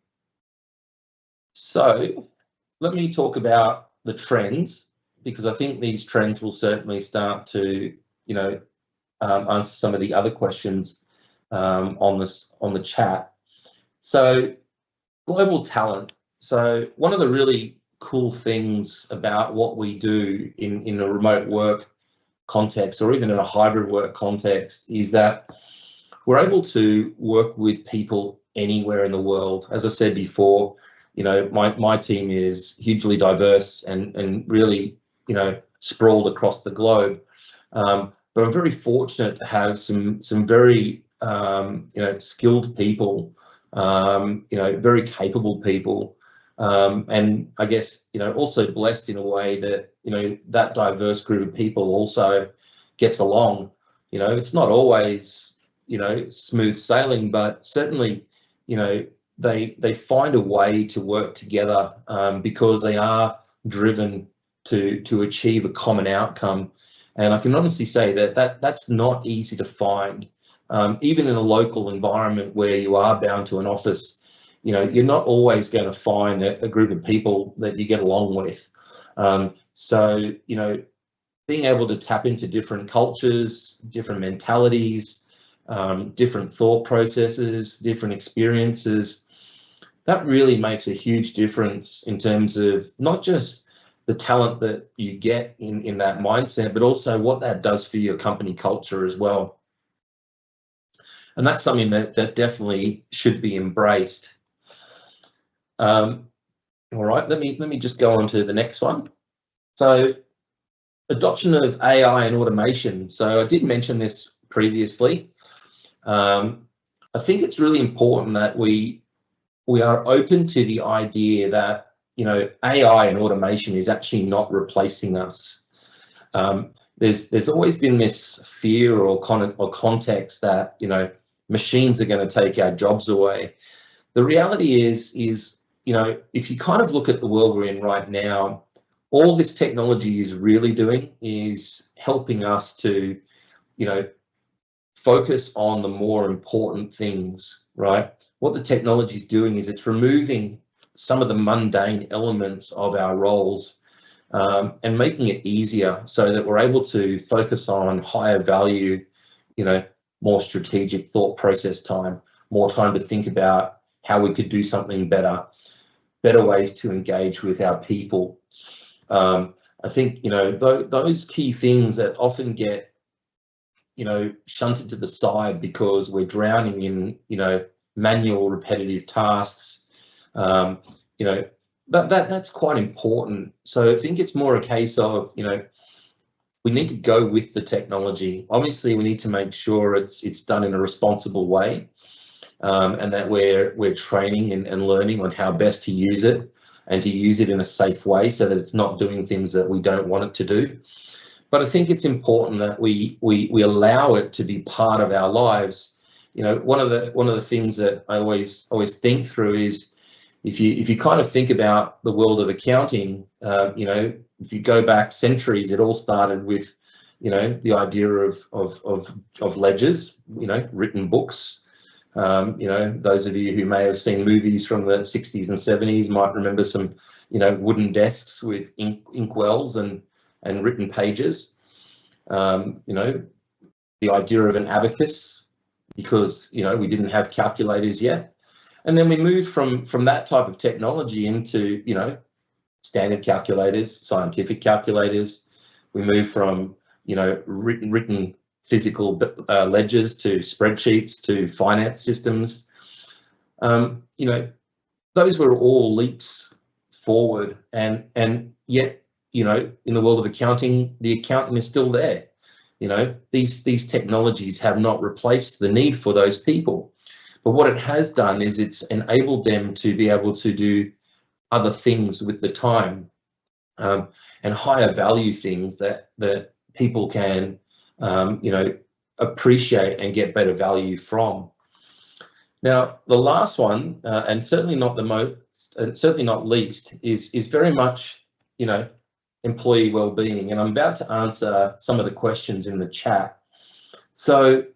so let me talk about the trends, because I think these trends will certainly start to, you know, answer some of the other questions on the chat. So global talent. So one of the really cool things about what we do in a remote work context, or even in a hybrid work context, is that we're able to work with people anywhere in the world. As I said before, you know, my team is hugely diverse and really, you know, sprawled across the globe. But I'm very fortunate to have some very you know, skilled people, you know, very capable people, and I guess, you know, also blessed in a way that, you know, that diverse group of people also gets along. You know, it's not always, you know, smooth sailing, but certainly, you know, they find a way to work together because they are driven to achieve a common outcome. And I can honestly say that that's not easy to find, even in a local environment where you are bound to an office. You know, you're not always going to find a group of people that you get along with. So, you know, being able to tap into different cultures, different mentalities, different thought processes, different experiences, that really makes a huge difference in terms of not just the talent that you get in that mindset, but also what that does for your company culture as well. And that's something that definitely should be embraced. All right, let me just go on to the next one. So adoption of AI and automation. So I did mention this previously. I think it's really important that we are open to the idea that, you know, AI and automation is actually not replacing us. There's always been this fear or context that, you know, machines are going to take our jobs away. The reality is, you know, if you kind of look at the world we're in right now, all this technology is really doing is helping us to, you know, focus on the more important things, right? What the technology is doing is it's removing some of the mundane elements of our roles and making it easier so that we're able to focus on higher value, you know, more strategic thought process time, more time to think about how we could do something better ways to engage with our people. I think, you know, those key things that often get, you know, shunted to the side because we're drowning in, you know, manual repetitive tasks, you know, that's quite important. So I think it's more a case of, you know, we need to go with the technology. Obviously, we need to make sure it's done in a responsible way, and that we're training and learning on how best to use it, and to use it in a safe way so that it's not doing things that we don't want it to do. But I think it's important that we allow it to be part of our lives. You know, one of the things that I always think through is, if you kind of think about the world of accounting, you know, if you go back centuries, it all started with, you know, the idea of ledgers, you know, written books. You know, those of you who may have seen movies from the 60s and 70s might remember some, you know, wooden desks with inkwells and written pages. You know, the idea of an abacus, because, you know, we didn't have calculators yet. And then we moved from that type of technology into, you know, standard calculators, scientific calculators. We moved from, you know, written physical ledgers to spreadsheets to finance systems. You know, those were all leaps forward, and yet, you know, in the world of accounting, the accountant is still there. You know, these technologies have not replaced the need for those people. But what it has done is it's enabled them to be able to do other things with the time, and higher value things that people can, appreciate and get better value from. Now, the last one, and certainly not the most, and certainly not least, is very much, employee well-being. And I'm about to answer some of the questions in the chat. So,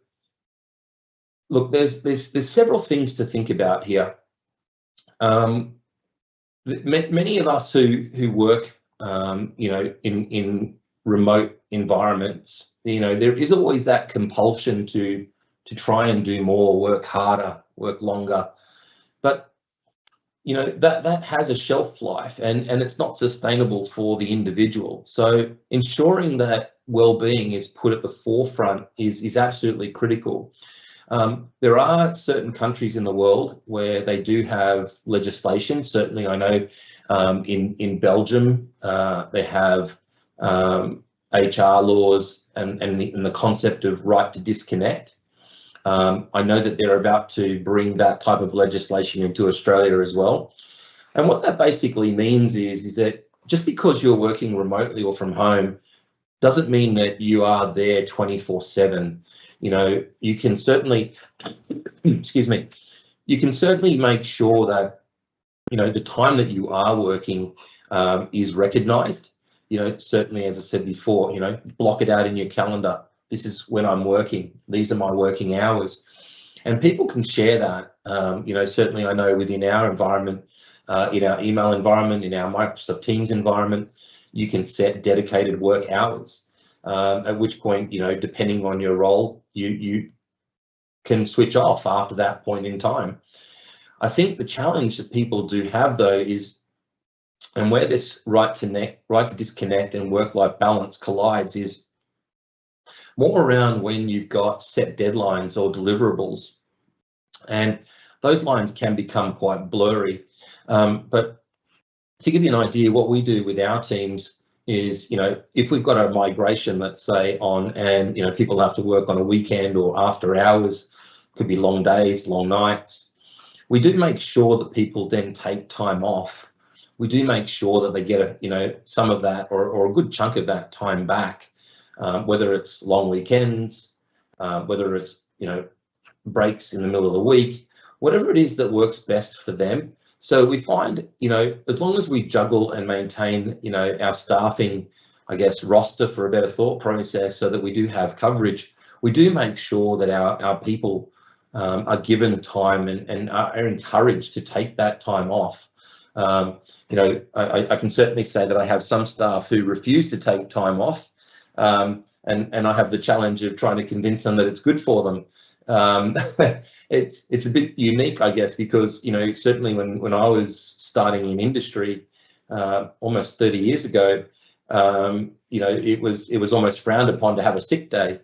look, there's several things to think about here. Many of us who work, in remote environments, there is always that compulsion to try and do more, work harder, work longer, but that has a shelf life, and it's not sustainable for the individual. So ensuring that well-being is put at the forefront is absolutely critical. There are certain countries in the world where they do have legislation. Certainly, I know in Belgium they have HR laws and the concept of right to disconnect. I know that they're about to bring that type of legislation into Australia as well. And what that basically means is that just because you're working remotely or from home doesn't mean that you are there 24/7. You can certainly, excuse me, you can certainly make sure that, the time that you are working is recognised. Certainly, as I said before, block it out in your calendar. This is when I'm working. These are my working hours. And people can share that. Certainly I know within our environment, in our email environment, in our Microsoft Teams environment, you can set dedicated work hours, at which point, depending on your role, you can switch off after that point in time. I think the challenge that people do have, though, is, and where this right to disconnect and work-life balance collides, is more around when you've got set deadlines or deliverables, and those lines can become quite blurry. But to give you an idea, what we do with our teams is, if we've got a migration, let's say, on, and people have to work on a weekend or after hours, could be long days, long nights, we do make sure that people then take time off. We do make sure that they get some of that or a good chunk of that time back, whether it's long weekends, whether it's breaks in the middle of the week, whatever it is that works best for them. So we find, as long as we juggle and maintain, our staffing, I guess, roster, for a better thought process, so that we do have coverage, we do make sure that our people are given time and are encouraged to take that time off. I can certainly say that I have some staff who refuse to take time off, and I have the challenge of trying to convince them that it's good for them. It's a bit unique, I guess, because certainly when I was starting in industry almost 30 years ago, it was almost frowned upon to have a sick day.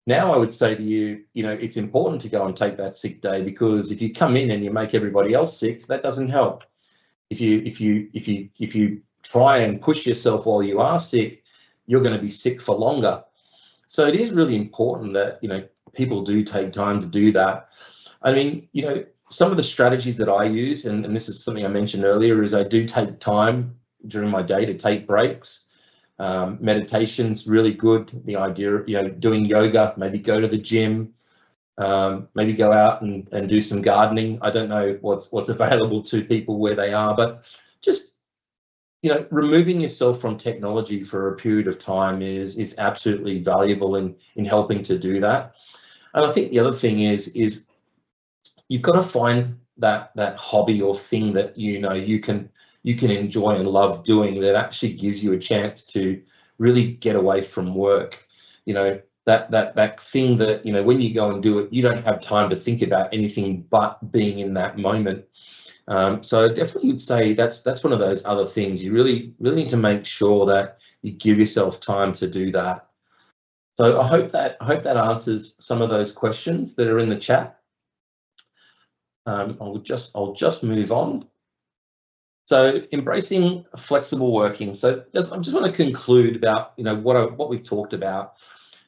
Now I would say to you, it's important to go and take that sick day, because if you come in and you make everybody else sick, that doesn't help. If you try and push yourself while you are sick, you're going to be sick for longer. So it is really important that people do take time to do that. I mean, some of the strategies that I use, and this is something I mentioned earlier, is I do take time during my day to take breaks. Meditation's really good. The idea of doing yoga, maybe go to the gym, maybe go out and do some gardening. I don't know what's available to people where they are, but just removing yourself from technology for a period of time is absolutely valuable in helping to do that. And I think the other thing is you've got to find that hobby or thing that you can enjoy and love doing, that actually gives you a chance to really get away from work. That thing that when you go and do it, you don't have time to think about anything but being in that moment. So I definitely would say that's one of those other things. You really need to make sure that you give yourself time to do that. So I hope that answers some of those questions that are in the chat. I'll just move on. So embracing flexible working. So I just want to conclude about what we've talked about,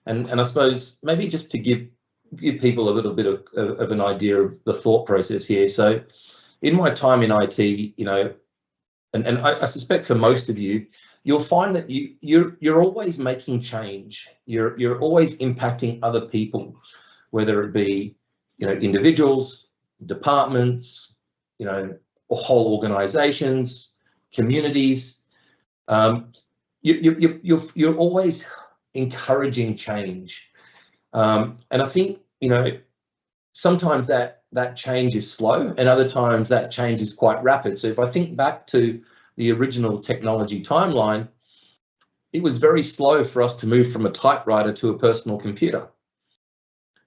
and I suppose maybe just to give give people a little bit of an idea of the thought process here. So in my time in IT, you know, and I suspect for most of you, you'll find that you're always making change. You're always impacting other people, whether it be, you know, individuals, departments, you know, or whole organizations, communities. You're always encouraging change. And I think, you know, sometimes that change is slow and other times that change is quite rapid. So if I think back to the original technology timeline, it was very slow for us to move from a typewriter to a personal computer.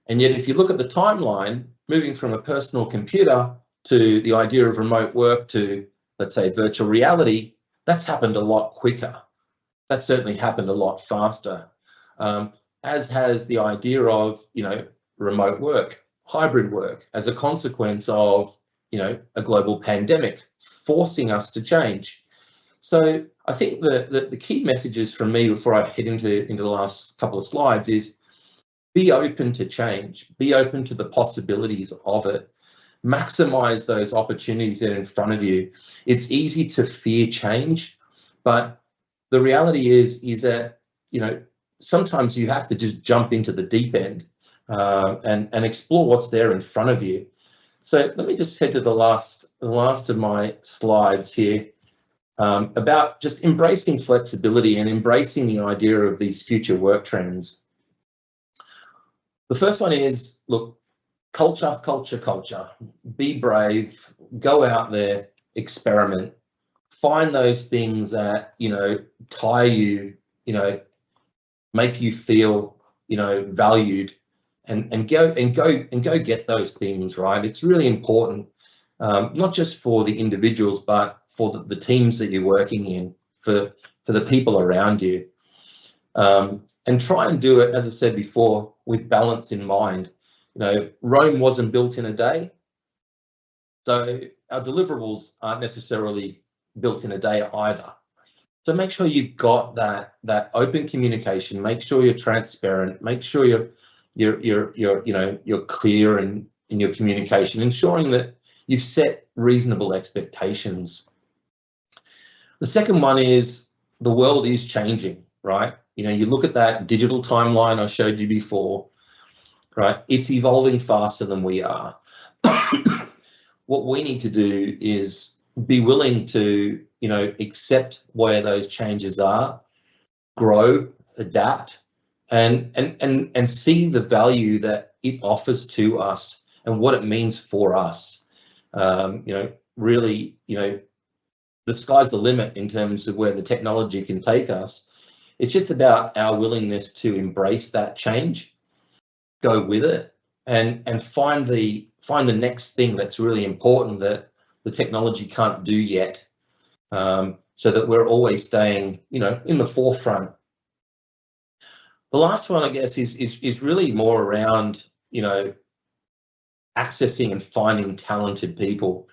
And yet if you look at the timeline, moving from a personal computer to the idea of remote work to, let's say, virtual reality, that's happened a lot quicker. That's certainly happened a lot faster, as has the idea of, you know, remote work, hybrid work, as a consequence of, you know, a global pandemic forcing us to change. So I think the key messages from me before I head into the last couple of slides is be open to change, be open to the possibilities of it, maximize those opportunities that are in front of you. It's easy to fear change, but the reality is that, you know, sometimes you have to just jump into the deep end and explore what's there in front of you. So let me just head to the last of my slides here about just embracing flexibility and embracing the idea of these future work trends. The first one is, look, culture. Be brave, go out there, experiment, find those things that, you know, tie you, you know, make you feel, you know, valued, and go get those things, right? It's really important, not just for the individuals, but for the teams that you're working in, for the people around you. And try and do it, as I said before, with balance in mind. You know, Rome wasn't built in a day, so our deliverables aren't necessarily built in a day either. So make sure you've got that open communication. Make sure you're transparent. Make sure you're clear in your communication, ensuring that you've set reasonable expectations. The second one is the world is changing, right? You know, you look at that digital timeline I showed you before, right? It's evolving faster than we are. What we need to do is be willing to, you know, accept where those changes are, grow, adapt, and see the value that it offers to us and what it means for us. You know, really, you know, the sky's the limit in terms of where the technology can take us. It's just about our willingness to embrace that change, go with it, and find the next thing that's really important that the technology can't do yet, so that we're always staying, you know, in the forefront. The last one, I guess, is really more around, you know, accessing and finding talented people.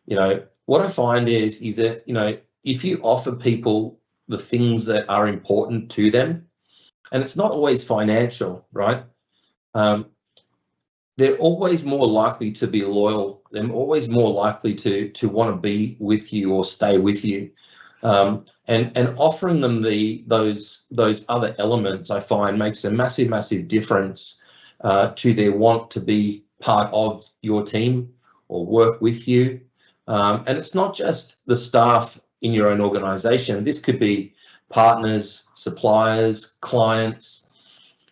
You know, what I find is that, you know, if you offer people the things that are important to them, and it's not always financial, right? They're always more likely to be loyal. They're always more likely to want to be with you or stay with you. And offering them those other elements, I find, makes a massive difference to their want to be part of your team or work with you. And it's not just the staff in your own organization. This could be partners, suppliers, clients.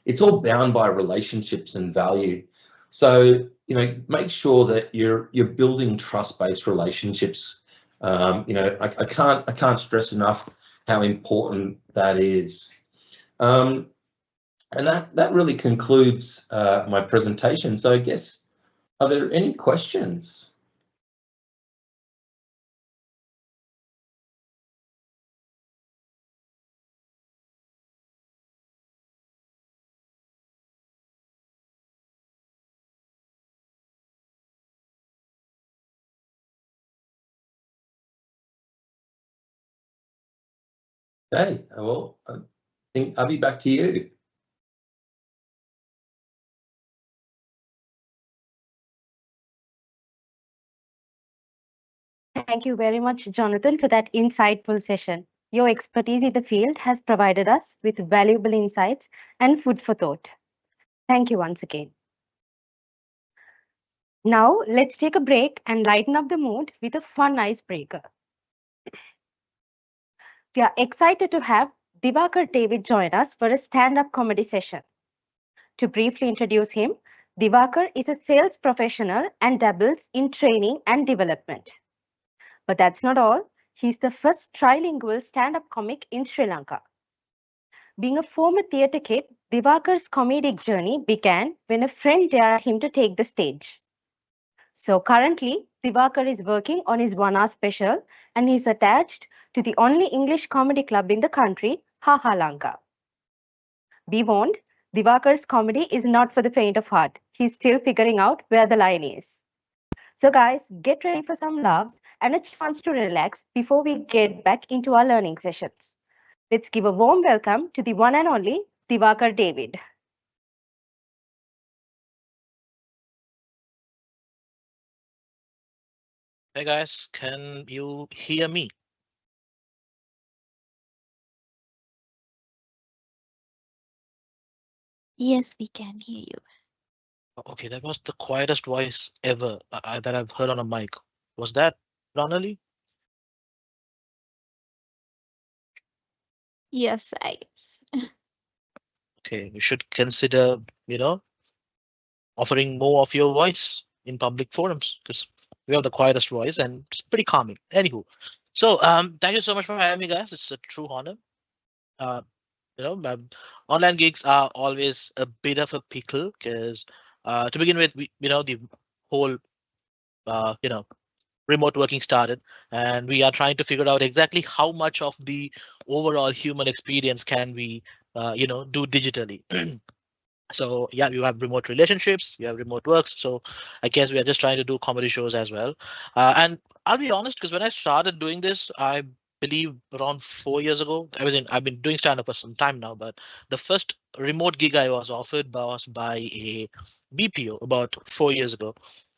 It's all bound by relationships and value. So, you know, make sure that you're building trust-based relationships. You know, I can't stress enough how important that is. And that really concludes my presentation. So I guess, are there any questions? Okay, well, I think I'll be back to you. Thank you very much, Jonathan, for that insightful session. Your expertise in the field has provided us with valuable insights and food for thought. Thank you once again. Now, let's take a break and lighten up the mood with a fun icebreaker. We are excited to have Divakar David join us for a stand-up comedy session. To briefly introduce him, Divakar is a sales professional and dabbles in training and development. But that's not all. He's the first trilingual stand-up comic in Sri Lanka. Being a former theatre kid, Divakar's comedic journey began when a friend dared him to take the stage. So currently, Divakar is working on his 1 hour special and he's attached to the only English comedy club in the country, Haha Lanka. Be warned, Divakar's comedy is not for the faint of heart. He's still figuring out where the line is. So guys, get ready for some laughs and a chance to relax before we get back into our learning sessions. Let's give a warm welcome to the one and only Divakar David. Hey guys, can you hear me? Yes, we can hear you. Okay, that was the quietest voice ever that I've heard on a mic. Was that Ronali? Yes, I guess. Okay, you should consider, offering more of your voice in public forums because we have the quietest voice and it's pretty calming. Anywho, so thank you so much for having me, guys. It's a true honor. Uh, Online gigs are always a bit of a pickle because to begin with, the whole uh, you know remote working started, and we are trying to figure out exactly how much of the overall human experience can we do digitally. So yeah, you have remote relationships, you have remote works. So I guess we are just trying to do comedy shows as well. And I'll be honest, because when I started doing this, I believe around 4 years ago, I've been doing stand-up for some time now, but the first remote gig I was offered was by a BPO about 4 years ago.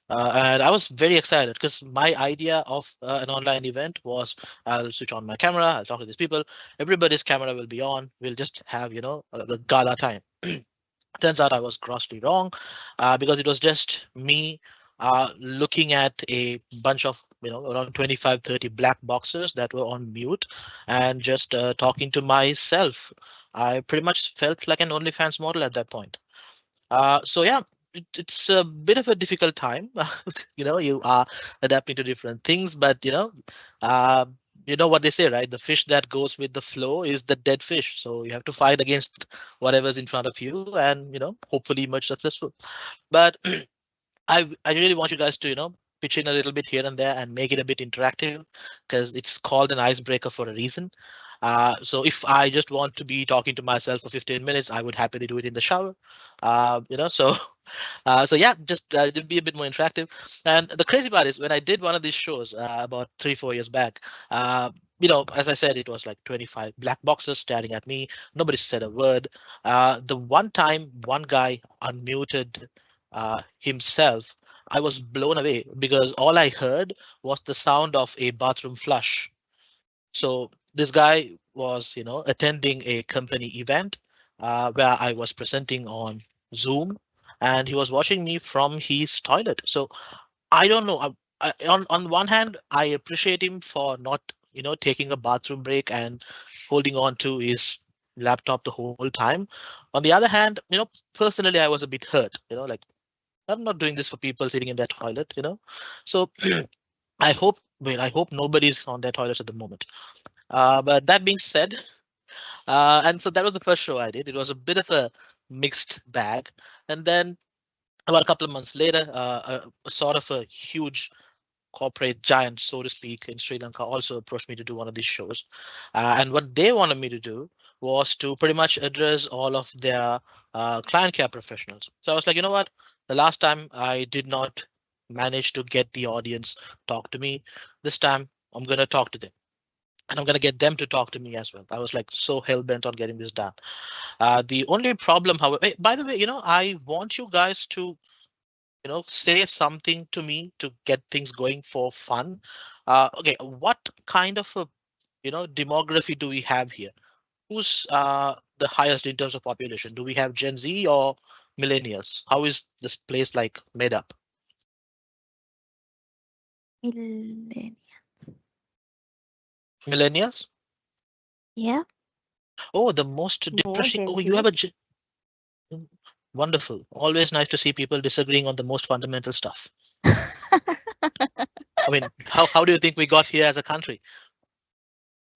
And I was very excited because my idea of an online event was I'll switch on my camera, I'll talk to these people, everybody's camera will be on, we'll just have, a gala time. Turns out I was grossly wrong because it was just me looking at a bunch of, around 25, 30 black boxes that were on mute and just talking to myself. I pretty much felt like an OnlyFans model at that point. So yeah, it's a bit of a difficult time. You are adapting to different things, but uh, you know what they say, right? The fish that goes with the flow is the dead fish. So you have to fight against whatever's in front of you, and hopefully emerge successful. But I really want you guys to pitch in a little bit here and there and make it a bit interactive because it's called an icebreaker for a reason. So if I just want to be talking to myself for 15 minutes, I would happily do it in the shower. So so yeah, just it'll be a bit more interactive. And the crazy part is when I did one of these shows about 3-4 years back, as I said, it was like 25 black boxes staring at me. Nobody said a word. The one time one guy unmuted himself, I was blown away because all I heard was the sound of a bathroom flush. So this guy was, attending a company event where I was presenting on Zoom, and he was watching me from his toilet. So I don't know. On one hand, I appreciate him for not, taking a bathroom break and holding on to his laptop the whole time. On the other hand, personally, I was a bit hurt. Like I'm not doing this for people sitting in their toilet. So I hope nobody's on their toilets at the moment. But that being said, and so that was the first show I did. It was a bit of a mixed bag. And then about a couple of months later, a sort of a huge corporate giant, so to speak, in Sri Lanka also approached me to do one of these shows. And what they wanted me to do was to pretty much address all of their client care professionals. So I was like, you know what? The last time I did not manage to get the audience talk to me. This time I'm going to talk to them. And I'm going to get them to talk to me as well. I was like so hell bent on getting this done. The only problem, however, by the way, I want you guys to say something to me to get things going for fun. Okay, what kind of a demography do we have here? Who's the highest in terms of population? Do we have Gen Z or millennials? How is this place like made up? Millennial. Millennials? Yeah. Oh, the most No, depressing. Gen Oh, you have a Zs. wonderful. Always nice to see people disagreeing on the most fundamental stuff. I mean, how do you think we got here as a country?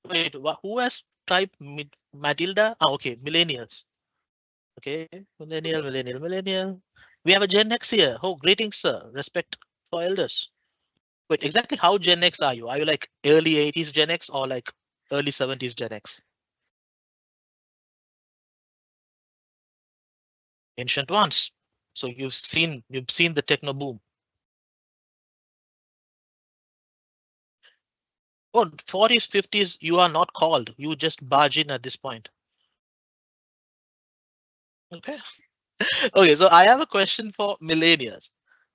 Wait, who has typed Matilda? Ah, okay, millennials. Okay, millennial. We have a Gen X here. Oh, greetings, sir. Respect for elders. Wait, exactly how Gen X are you? Are you like early 80s Gen X or like early 70s Gen X? Ancient ones. So you've seen the techno boom. Oh, 40s, 50s, you are not called. You just barge in at this point. Okay. Okay, so I have a question for millennials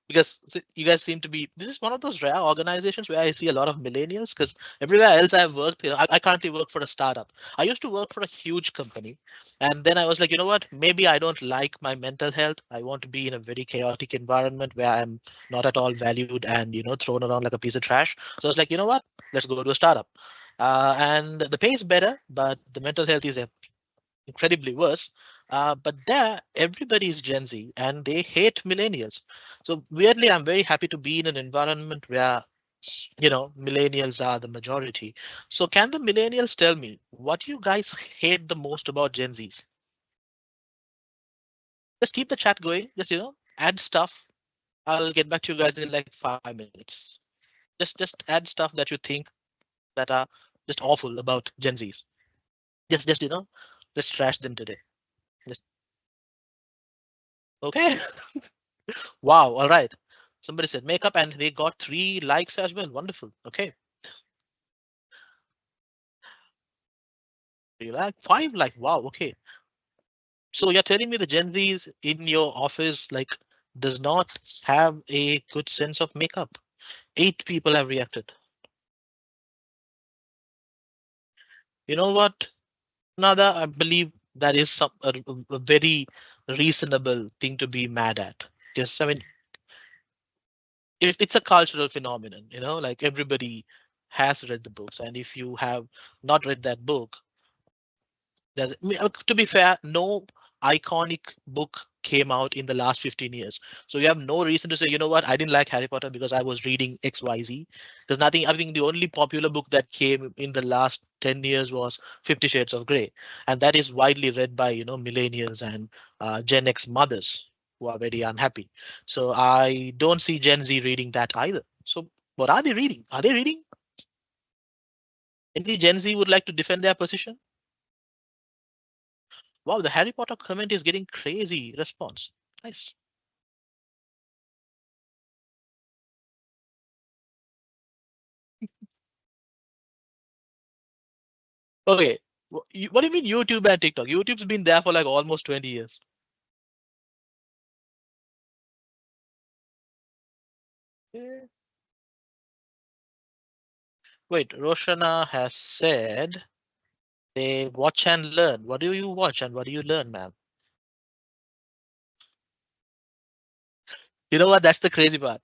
because you guys seem to be, this is one of those rare organizations where I see a lot of millennials because everywhere else I've worked, I currently work for a startup. I used to work for a huge company and then I was like, you know what, maybe I don't like my mental health. I want to be in a very chaotic environment where I'm not at all valued and thrown around like a piece of trash. So I was like, you know what, let's go to a startup. And the pay is better, but the mental health is incredibly worse. But there, everybody is Gen Z and they hate millennials. So weirdly, I'm very happy to be in an environment where millennials are the majority. So can the millennials tell me what you guys hate the most about Gen Zs? Just keep the chat going. Just add stuff. I'll get back to you guys in like 5 minutes. Just add stuff that you think that are just awful about Gen Zs. Just let's trash them today. Just okay. Wow, all right. Somebody said makeup and they got 3 likes as well. Wonderful. Okay. 3 like, 5 like. Wow, okay. So you're telling me the Gen Zs in your office like does not have a good sense of makeup. 8 people have reacted. You know what? Another, I believe that is a very reasonable thing to be mad at. Because I mean, if it's a cultural phenomenon, like everybody has read the books, and if you have not read that book, to be fair, no iconic book came out in the last 15 years. So you have no reason to say, you know what, I didn't like Harry Potter because I was reading XYZ. Because nothing, I think the only popular book that came in the last 10 years was 50 Shades of Grey. And that is widely read by, millennials and Gen X mothers who are very unhappy. So I don't see Gen Z reading that either. So what are they reading? Are they reading? Any Gen Z would like to defend their position? Wow, the Harry Potter comment is getting crazy response. Nice. Okay, what do you mean YouTube and TikTok? YouTube's been there for like almost 20 years. Eh. Wait, Roshana has said they watch and learn. What do you watch and what do you learn, ma'am? You know what? That's the crazy part.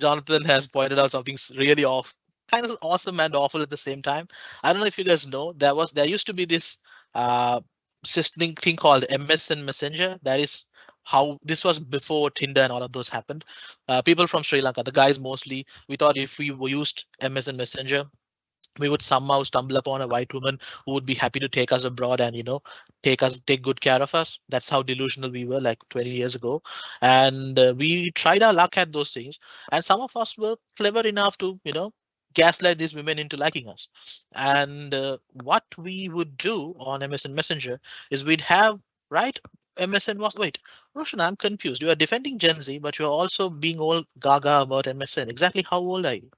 Jonathan has pointed out something really off, kind of awesome and awful at the same time. I don't know if you guys know there used to be this uh system thing called MSN Messenger. That is how this was before Tinder and all of those happened. People from Sri Lanka, the guys mostly, we thought if we used MSN Messenger, we would somehow stumble upon a white woman who would be happy to take us abroad and take good care of us. That's how delusional we were like 20 years ago. And we tried our luck at those things, and some of us were clever enough to gaslight these women into liking us. And what we would do on MSN Messenger is we'd have, right, MSN was, wait, Roshan, I'm confused. You are defending Gen Z, but you're also being all gaga about MSN. Exactly how old are you?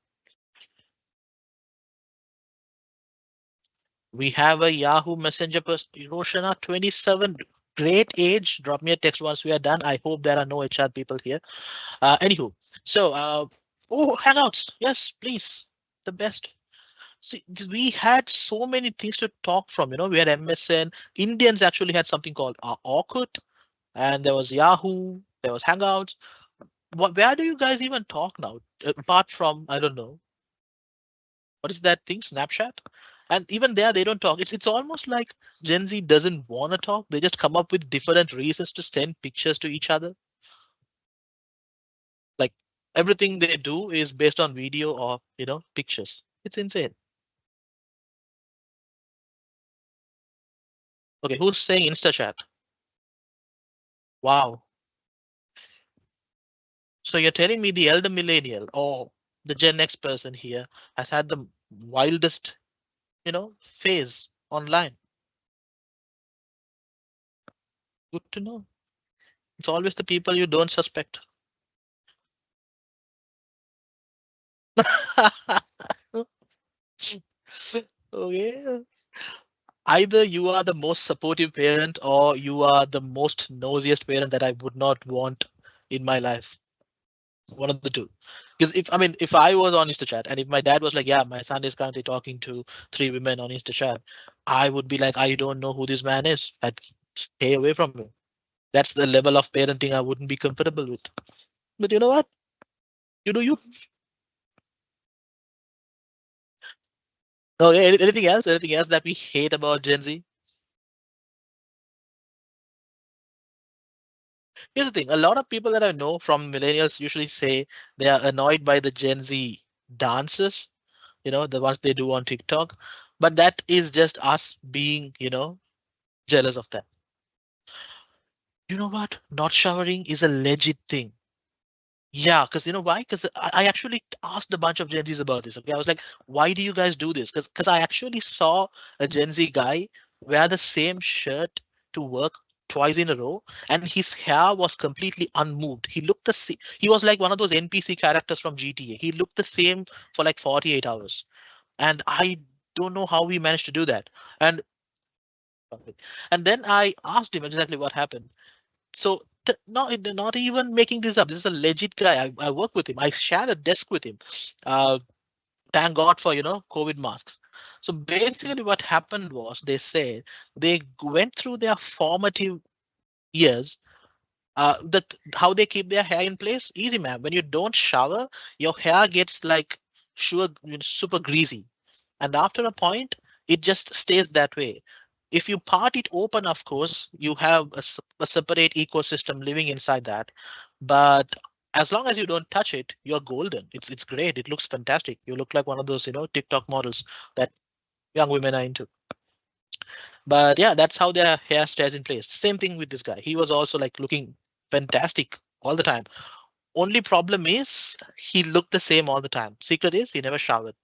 We have a Yahoo Messenger person, Roshana 27. great age. Drop me a text once we are done. I hope there are no HR people here. Anywho, so oh, Hangouts. Yes, please. The best. See, we had so many things to talk from. We had MSN. Indians actually had something called Orkut, and there was Yahoo. There was Hangouts. Where do you guys even talk now? Apart from, I don't know, what is that thing? Snapchat? And even there, they don't talk. It's almost like Gen Z doesn't want to talk. They just come up with different reasons to send pictures to each other. Like everything they do is based on video or pictures. It's insane. Okay, who's saying InstaChat? Wow. So you're telling me the elder millennial or the Gen X person here has had the wildest, phase online. Good to know. It's always the people you don't suspect. Okay. Either you are the most supportive parent or you are the most nosiest parent that I would not want in my life. One of the two. Because if I was on InstaChat and if my dad was like, yeah, my son is currently talking to 3 women on InstaChat, I would be like, I don't know who this man is. I'd stay away from him. That's the level of parenting I wouldn't be comfortable with. But you know what? You do you. Okay, anything else? Anything else that we hate about Gen Z? Here's the thing, a lot of people that I know from millennials usually say they are annoyed by the Gen Z dances, the ones they do on TikTok. But that is just us being, jealous of that. You know what? Not showering is a legit thing. Yeah, because you know why? Because I actually asked a bunch of Gen Zs about this. Okay, I was like, why do you guys do this? Because I actually saw a Gen Z guy wear the same shirt to work twice in a row, and his hair was completely unmoved. He looked the same. He was like one of those NPC characters from GTA. He looked the same for like 48 hours, and I don't know how we managed to do that. And then I asked him exactly what happened. So not even making this up. This is a legit guy. I work with him. I share a desk with him. Thank God for COVID masks. So basically, what happened was they said they went through their formative years. How they keep their hair in place? Easy, man. When you don't shower, your hair gets like super greasy, and after a point, it just stays that way. If you part it open, of course, you have a separate ecosystem living inside that. But as long as you don't touch it, you're golden. It's great. It looks fantastic. You look like one of those, TikTok models that young women are into. But yeah, that's how their hair stays in place. Same thing with this guy. He was also like looking fantastic all the time. Only problem is he looked the same all the time. Secret is he never showered.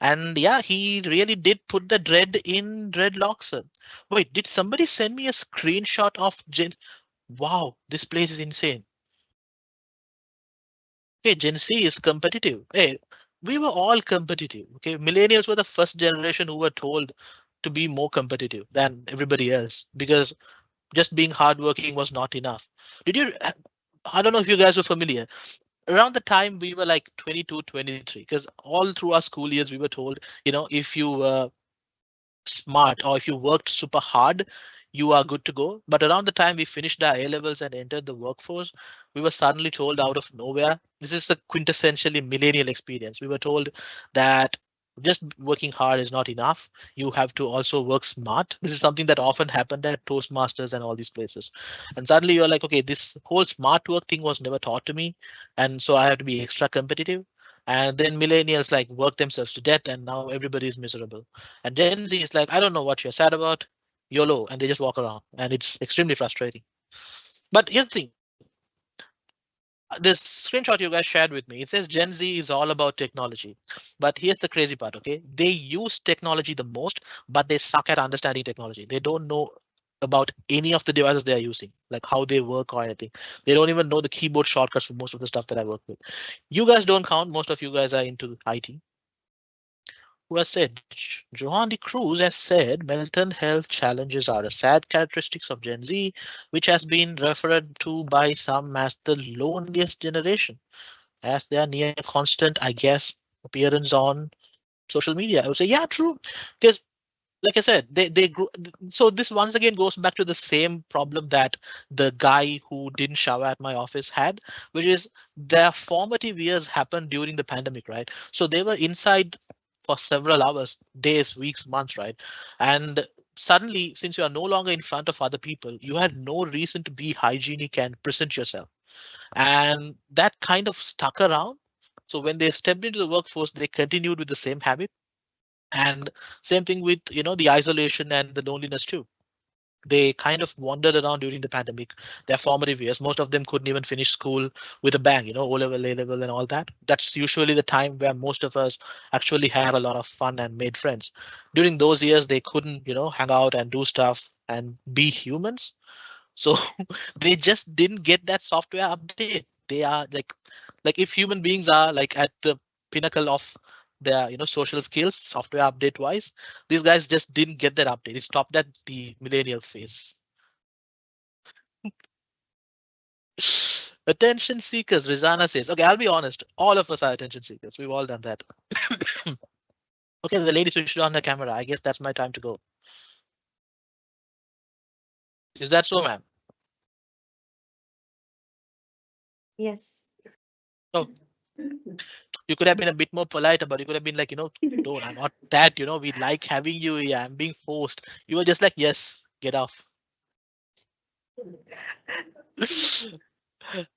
And yeah, he really did put the dread in dreadlocks. Wait, did somebody send me a screenshot of Gen? Wow, this place is insane. Okay, Gen Z is competitive. Hey, we were all competitive. Okay, millennials were the first generation who were told to be more competitive than everybody else because just being hardworking was not enough. Did you? I don't know if you guys were familiar. Around the time we were like 22, 23, because all through our school years we were told, if you were smart or if you worked super hard, you are good to go. But around the time we finished our A levels and entered the workforce, we were suddenly told out of nowhere. This is a quintessentially millennial experience. We were told that just working hard is not enough. You have to also work smart. This is something that often happened at Toastmasters and all these places. And suddenly you're like, okay, this whole smart work thing was never taught to me. And so I have to be extra competitive. And then millennials like work themselves to death and now everybody is miserable. And Gen Z is like, I don't know what you're sad about, YOLO, and they just walk around and it's extremely frustrating. But here's the thing. This screenshot you guys shared with me, it says Gen Z is all about technology. But here's the crazy part, okay? They use technology the most, but they suck at understanding technology. They don't know about any of the devices they are using, like how they work or anything. They don't even know the keyboard shortcuts for most of the stuff that I work with. You guys don't count. Most of you guys are into IT. who has said, Johan de Cruz has said, mental health challenges are a sad characteristics of Gen Z, which has been referred to by some as the loneliest generation, as they are near constant, I guess, appearance on social media. I would say, yeah, true. Because like I said, they grew. So this once again goes back to the same problem that the guy who didn't shower at my office had, which is their formative years happened during the pandemic, right? So they were inside for several hours, days, weeks, months, right? And suddenly, since you are no longer in front of other people, you had no reason to be hygienic and present yourself. And that kind of stuck around. So when they stepped into the workforce, they continued with the same habit. And same thing with, the isolation and the loneliness too. They kind of wandered around during the pandemic, their formative years. Most of them couldn't even finish school with a bang, O-level, A-level and all that. That's usually the time where most of us actually had a lot of fun and made friends. During those years, they couldn't, hang out and do stuff and be humans. So they just didn't get that software update. They are like if human beings are like at the pinnacle of their social skills, software update wise, these guys just didn't get that update. It stopped at the millennial phase. Attention seekers, Rizana says. Okay, I'll be honest. All of us are attention seekers. We've all done that. Okay, the lady switched on her camera. I guess that's my time to go. Is that so, ma'am? Yes. Oh, you could have been a bit more polite about it. You could have been like, don't, I'm not that, we like having you here. I'm being forced. You were just like, yes, get off.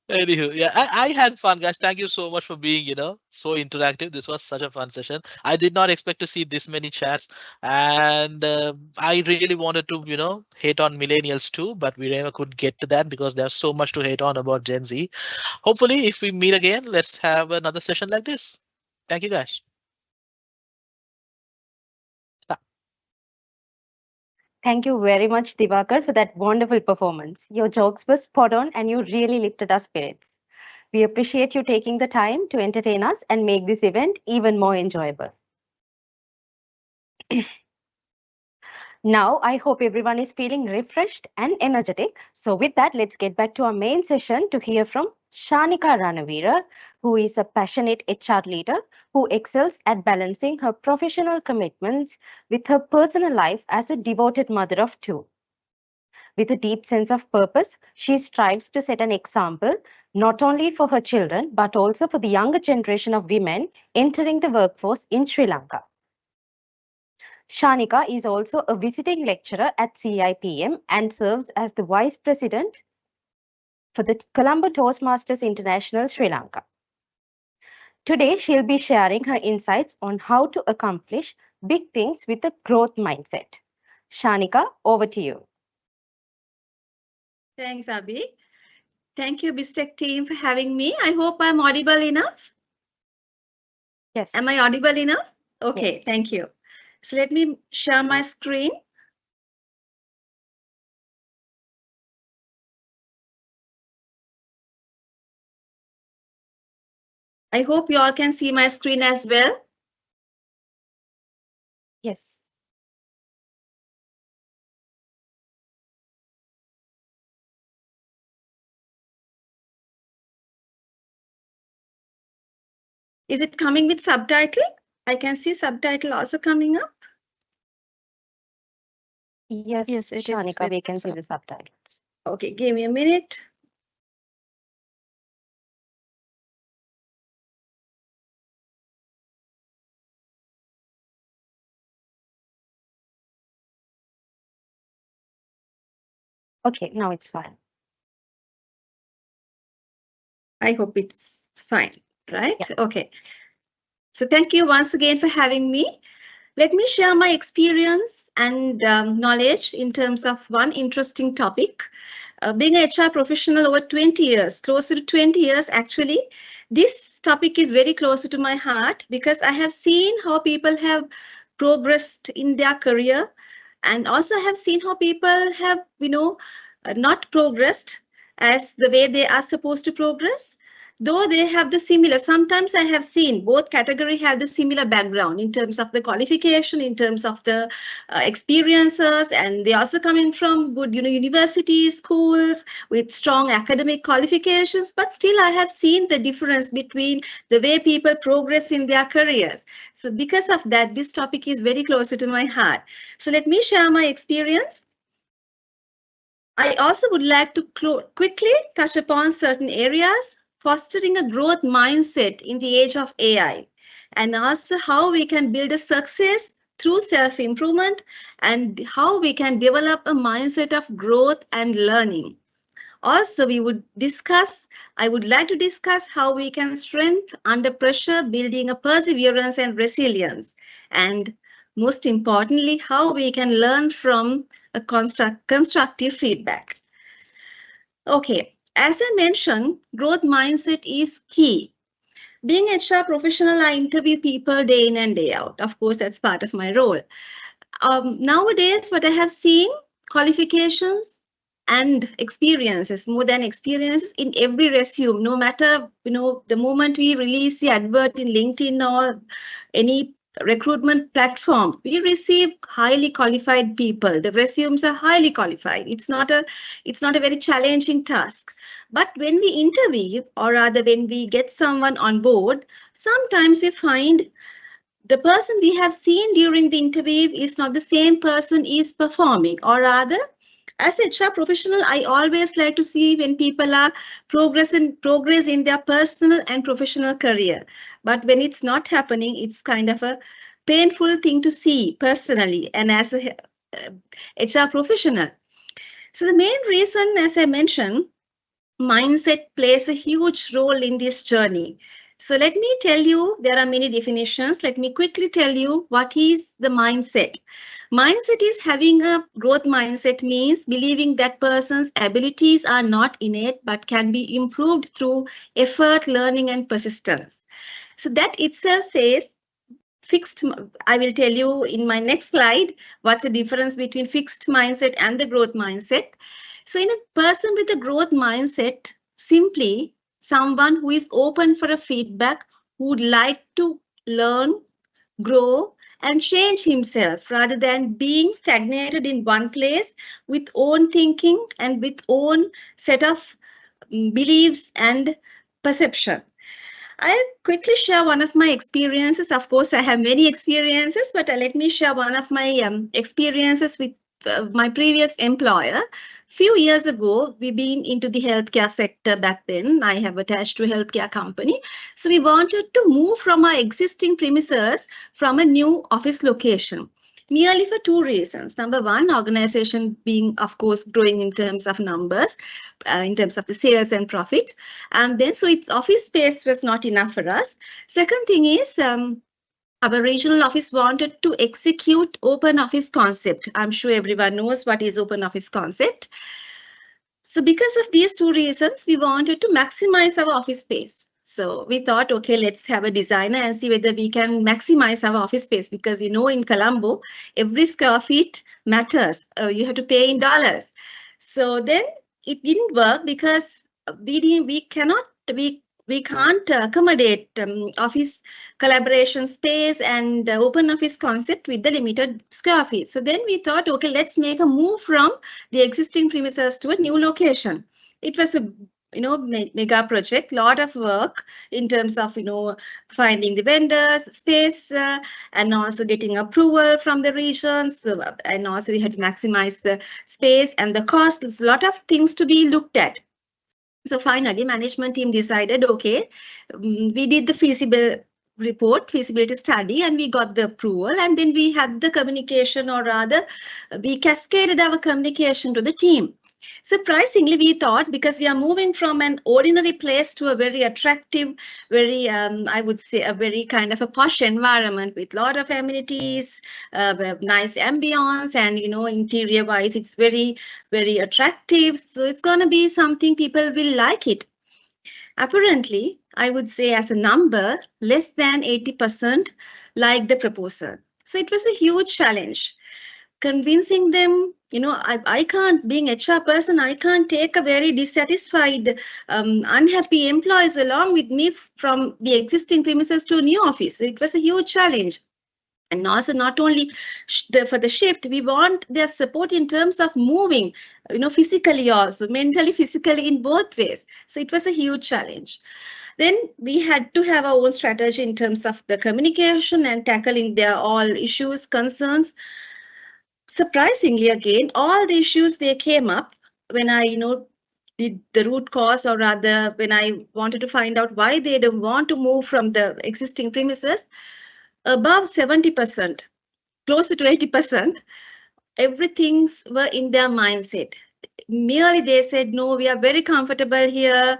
Anywho, yeah, I had fun, guys. Thank you so much for being, so interactive. This was such a fun session. I did not expect to see this many chats, and I really wanted to, hate on millennials too, but we never could get to that because there's so much to hate on about Gen Z. Hopefully, if we meet again, let's have another session like this. Thank you, guys. Thank you very much, Divakar, for that wonderful performance. Your jokes were spot on and you really lifted our spirits. We appreciate you taking the time to entertain us and make this event even more enjoyable. Now, I hope everyone is feeling refreshed and energetic. So with that, let's get back to our main session to hear from Shanika Ranaweera, who is a passionate HR leader who excels at balancing her professional commitments with her personal life as a devoted mother of two. With a deep sense of purpose, she strives to set an example not only for her children, but also for the younger generation of women entering the workforce in Sri Lanka. Shanika is also a visiting lecturer at CIPM and serves as the Vice President for the Colombo Toastmasters International Sri Lanka. Today, she'll be sharing her insights on how to accomplish big things with a growth mindset. Shanika, over to you. Thanks, Abhi. Thank you, BISTEC team, for having me. I hope I'm audible enough. Yes. Am I audible enough? Okay, yes. Thank you. So let me share my screen. I hope you all can see my screen as well. Yes. Is it coming with subtitle? I can see subtitle also coming up. Yes, it Shanika, we can see the subtitles. Okay, give me a minute. Okay, now it's fine. I hope it's fine, right? Yeah. Okay. So thank you once again for having me. Let me share my experience and knowledge in terms of one interesting topic. Being an HR professional over 20 years, closer to 20 years actually, this topic is very close to my heart because I have seen how people have progressed in their career and also have seen how people have, not progressed as the way they are supposed to progress. though they have the similar, sometimes I have seen both category have the similar background in terms of the qualification, in terms of the experiences, and they also coming from good, universities, schools with strong academic qualifications. But still, I have seen the difference between the way people progress in their careers. So because of that, this topic is very closer to my heart. So let me share my experience. I also would like to quickly touch upon certain areas, fostering a growth mindset in the age of AI, and also how we can build a success through self-improvement and how we can develop a mindset of growth and learning. Also, I would like to discuss how we can strengthen under pressure, building a perseverance and resilience. And most importantly, how we can learn from a constructive feedback. Okay, as I mentioned, growth mindset is key. Being an HR professional, I interview people day in and day out. Of course, that's part of my role. Nowadays, what I have seen, qualifications and experiences, more than experiences in every resume, no matter, the moment we release the advert in LinkedIn or any recruitment platform, we receive highly qualified people. The resumes are highly qualified. It's not a very challenging task. But when we interview, or rather when we get someone on board, sometimes we find the person we have seen during the interview is not the same person is performing, or rather, as a HR professional, I always like to see when people are progress in their personal and professional career. But when it's not happening, it's kind of a painful thing to see personally and as a HR professional. So the main reason, as I mentioned, mindset plays a huge role in this journey. So let me tell you, there are many definitions. Let me quickly tell you what is the mindset. Mindset is having a growth mindset means believing that person's abilities are not innate but can be improved through effort, learning, and persistence. So that itself says fixed. I will tell you in my next slide what's the difference between fixed mindset and the growth mindset. So in a person with a growth mindset, simply someone who is open for a feedback, who would like to learn, grow, and change himself rather than being stagnated in one place with own thinking and with own set of beliefs and perception. I'll quickly share one of my experiences. Of course, I have many experiences, but let me share one of my experiences with my previous employer. Few years ago, we've been into the healthcare sector back then. I have attached to a healthcare company. So we wanted to move from our existing premises from a new office location, merely for two reasons. Number one, organization being, of course, growing in terms of numbers, in terms of the sales and profit. And then, so its office space was not enough for us. Second thing is, our regional office wanted to execute open office concept. I'm sure everyone knows what is open office concept. So because of these two reasons, we wanted to maximize our office space. So we thought, okay, let's have a designer and see whether we can maximize our office space, because in Colombo, every square feet matters. You have to pay in dollars. So then it didn't work because we can't accommodate office collaboration space and open office concept with the limited square feet. So then we thought, okay, let's make a move from the existing premises to a new location. It was a mega project, lot of work in terms of finding the vendors, space, and also getting approval from the regions, and also we had to maximize the space and the cost. There's a lot of things to be looked at. So finally, management team decided, okay, we did the feasibility study, and we got the approval, and then we had the communication, or rather, we cascaded our communication to the team. Surprisingly, we thought, because we are moving from an ordinary place to a very attractive, very, I would say, a very kind of a posh environment with a lot of amenities, nice ambience, and, interior wise, it's very, very attractive. So it's going to be something people will like it. Apparently, I would say as a number, less than 80% like the proposal. So it was a huge challenge. convincing them, I can't, being HR person, I can't take a very dissatisfied, unhappy employees along with me from the existing premises to a new office. It was a huge challenge. And also not only for the shift, we want their support in terms of moving, physically also, mentally, physically, in both ways. So it was a huge challenge. Then we had to have our own strategy in terms of the communication and tackling their all issues, concerns. Surprisingly, again, all the issues, they came up when I, did the root cause, or rather when I wanted to find out why they don't want to move from the existing premises. Above 70%, close to 80%, everything's were in their mindset. Merely they said, no, we are very comfortable here.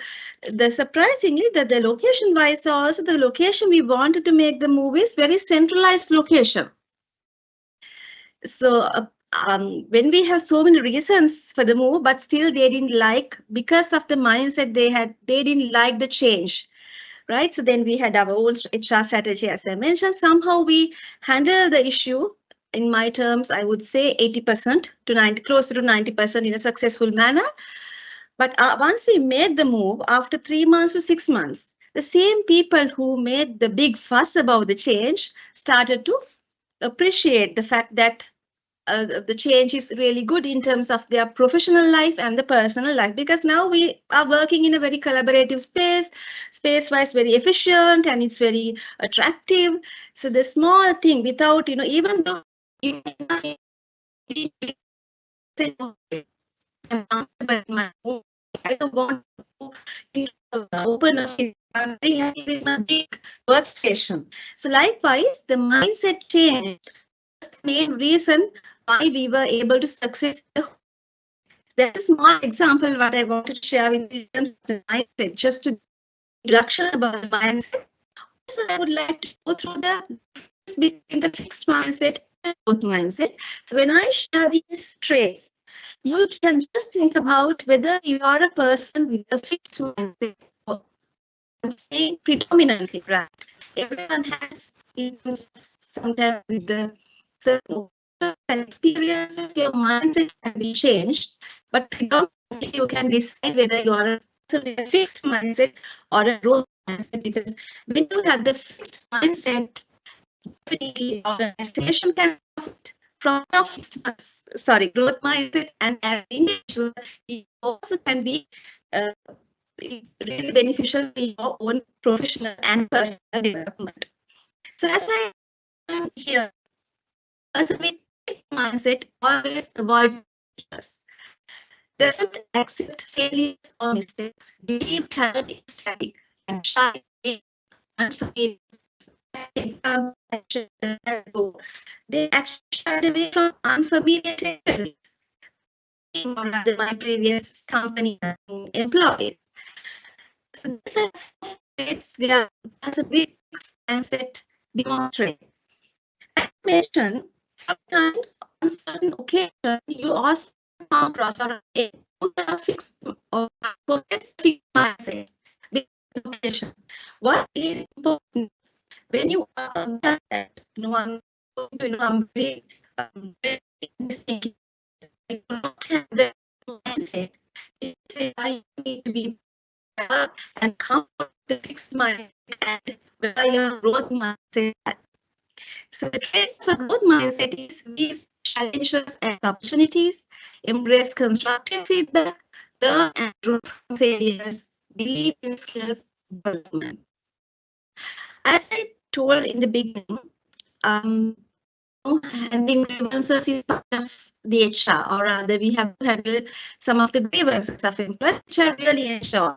Surprisingly, that the location wise also, the location we wanted to make the move is very centralized location. So when we have so many reasons for the move, but still they didn't like, because of the mindset they had, they didn't like the change. Right, so then we had our own HR strategy, as I mentioned. Somehow we handled the issue, in my terms, I would say 80% to 90, closer to 90% in a successful manner. But once we made the move, after 3 months to 6 months, the same people who made the big fuss about the change started to appreciate the fact that the change is really good in terms of their professional life and the personal life, because now we are working in a very collaborative space-wise, very efficient, and it's very attractive. So the small thing, without, even though I don't want to open office, I'm very happy with my big workstation. So likewise, the mindset changed. The main reason why we were able to succeed. That's a small example what I wanted to share with you in terms of the mindset, just to introduction about the mindset. So I would like to go through the difference between the fixed mindset and growth mindset. So when I share these traits, you can just think about whether you are a person with a fixed mindset, or I'm saying predominantly, right? Everyone has sometimes with the certain experiences, your mindset can be changed, but predominantly you can decide whether you are a person with a fixed mindset or a growth mindset, because when you have the fixed mindset, definitely organization can profit from your growth mindset, and as an individual, it also can be it's really beneficial in your own professional and personal development. So as I am here, as a mindset, always avoid failures. Doesn't accept failures or mistakes. Believe talent is static and shy, unfamiliar. Example, they actually shied away from unfamiliar territories. One of my previous company employees. So this is where as a big mindset demonstrate. I mentioned sometimes on certain occasions you also come across or a fixed or fixed mindset. What is important when you are that? I'm very thinking. I do not have the mindset. I need to be and come with the fixed mindset and whether your growth mindset. So the traits of a growth mindset is views challenges and opportunities, embrace constructive feedback, learn and grow from failures, believe in skills development. As I told in the beginning, handling grievances is part of the HR, or rather we have to handle some of the grievances of employees, which I really enjoy.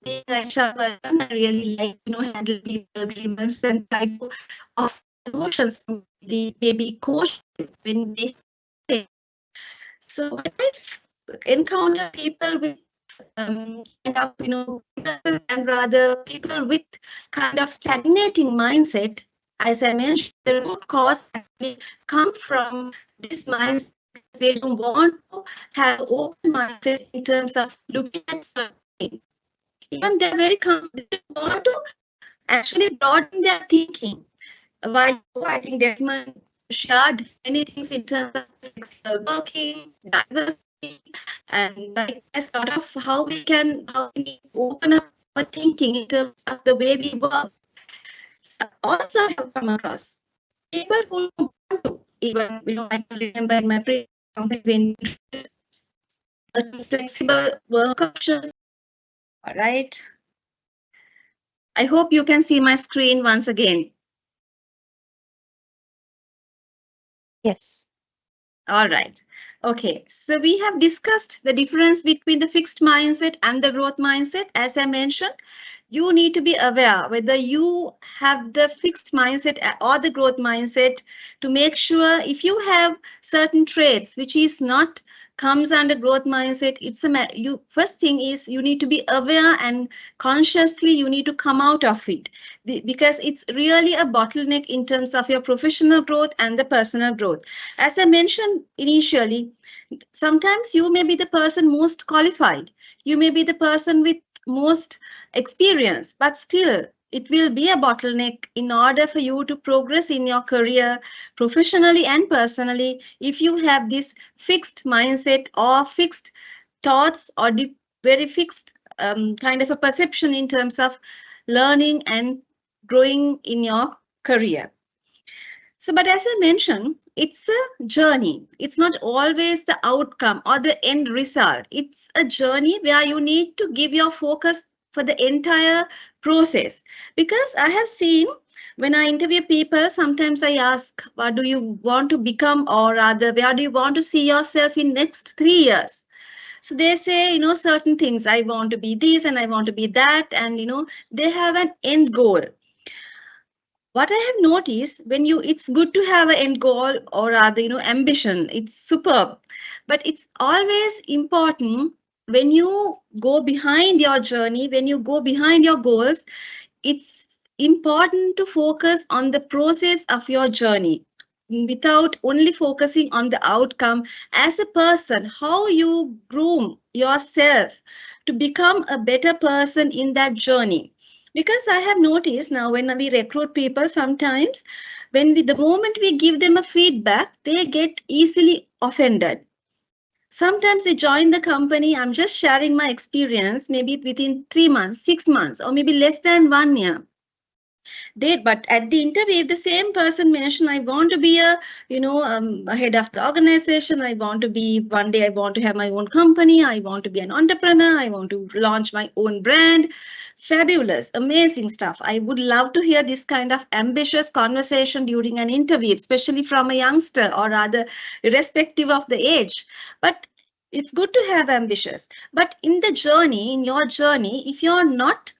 Being an HR person, I really like handle people grievances and try to offer solutions. The baby coach when they so when I encounter people with and rather people with kind of stagnating mindset, as I mentioned, the root cause actually come from this mindset. They don't want to have open mindset in terms of looking at certain things. Even they're very comfortable, they want to actually broaden their thinking. While I think Desmond shared many things in terms of flexible working, diversity, and likewise sort of how we need to open up our thinking in terms of the way we work. So also I have come across people who don't want to, even I can remember in my previous company when we introduced flexible work options. All right. I hope you can see my screen once again. Yes. All right. Okay, so we have discussed the difference between the fixed mindset and the growth mindset. As I mentioned, you need to be aware whether you have the fixed mindset or the growth mindset to make sure if you have certain traits which is not comes under growth mindset, first thing is you need to be aware and consciously you need to come out of it because it's really a bottleneck in terms of your professional growth and the personal growth. As I mentioned initially, sometimes you may be the person most qualified, you may be the person with most experience, but still it will be a bottleneck in order for you to progress in your career professionally and personally if you have this fixed mindset or fixed thoughts or very fixed kind of a perception in terms of learning and growing in your career. So, but as I mentioned, it's a journey. It's not always the outcome or the end result. It's a journey where you need to give your focus for the entire process. Because I have seen when I interview people, sometimes I ask, what do you want to become, or rather, where do you want to see yourself in next 3 years? So they say, certain things. I want to be this and I want to be that. And, they have an end goal. What I have noticed it's good to have an end goal or rather, ambition. It's superb, but it's always important when you go behind your journey, when you go behind your goals, it's important to focus on the process of your journey without only focusing on the outcome. As a person, how you groom yourself to become a better person in that journey. Because I have noticed now when we recruit people, sometimes the moment we give them a feedback, they get easily offended. Sometimes they join the company, I'm just sharing my experience, maybe within 3 months, 6 months, or maybe less than 1 year. But at the interview, if the same person mentioned, I want to be a head of the organization, one day I want to have my own company, I want to be an entrepreneur, I want to launch my own brand. Fabulous, amazing stuff. I would love to hear this kind of ambitious conversation during an interview, especially from a youngster or rather irrespective of the age. But it's good to have ambitious. But in your journey, if you're not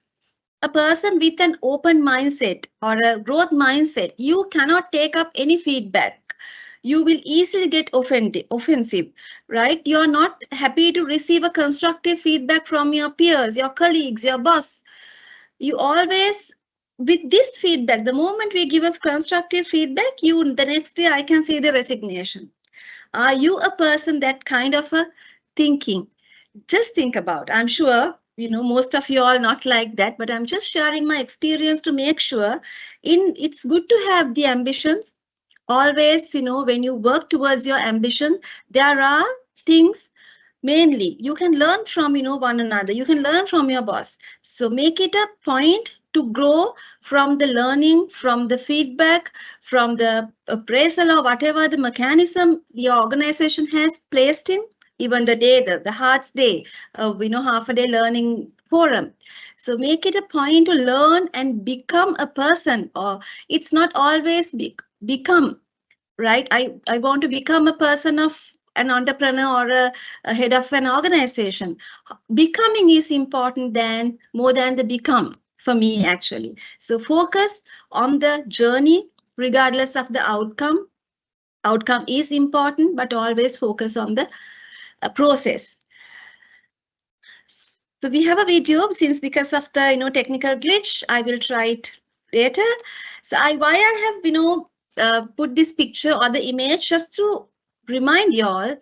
a person with an open mindset or a growth mindset, you cannot take up any feedback. You will easily get offensive, right? You're not happy to receive a constructive feedback from your peers, your colleagues, your boss. You always, with this feedback, the moment we give a constructive feedback, the next day I can see the resignation. Are you a person that kind of a thinking? Just think about, I'm sure most of you are not like that, but I'm just sharing my experience to make sure it's good to have the ambitions. Always, when you work towards your ambition, there are things mainly you can learn from, one another. You can learn from your boss. So make it a point to grow from the learning, from the feedback, from the appraisal or whatever the mechanism your organization has placed in. Even the day, the Hearts Day, half a day learning forum. So make it a point to learn and become a person, or it's not always become, right? I want to become a person of an entrepreneur or a head of an organization. Becoming is important more than the become for me, actually. So focus on the journey, regardless of the outcome. Outcome is important, but always focus on the process. So we have a video, since because of the technical glitch, I will try it later. So why I have put this picture or the image just to remind you all,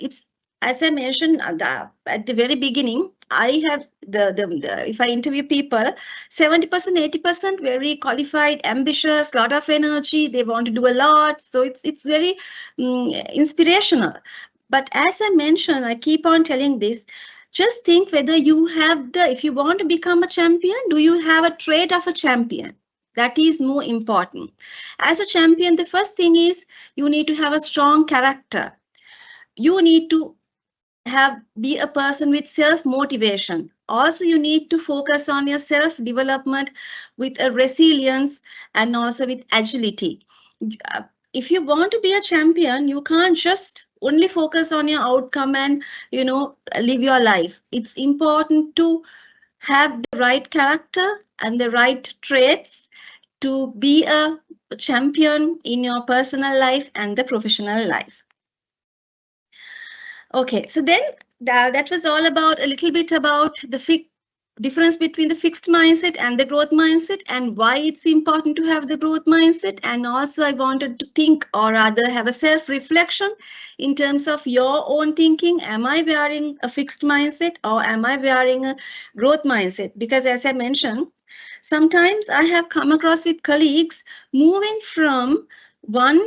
as I mentioned at the very beginning, I have if I interview people, 70%, 80% very qualified, ambitious, lot of energy. They want to do a lot. So it's very inspirational. But as I mentioned, I keep on telling this. Just think whether you have if you want to become a champion, do you have a trait of a champion? That is more important. As a champion, the first thing is you need to have a strong character. You need to be a person with self-motivation. Also, you need to focus on your self-development with a resilience and also with agility. If you want to be a champion, you can't just only focus on your outcome and live your life. It's important to have the right character and the right traits to be a champion in your personal life and the professional life. Okay, so then that was all about a little bit about the difference between the fixed mindset and the growth mindset and why it's important to have the growth mindset. And also I wanted to think, or rather have a self-reflection in terms of your own thinking. Am I wearing a fixed mindset or am I wearing a growth mindset? Because as I mentioned, sometimes I have come across with colleagues moving from one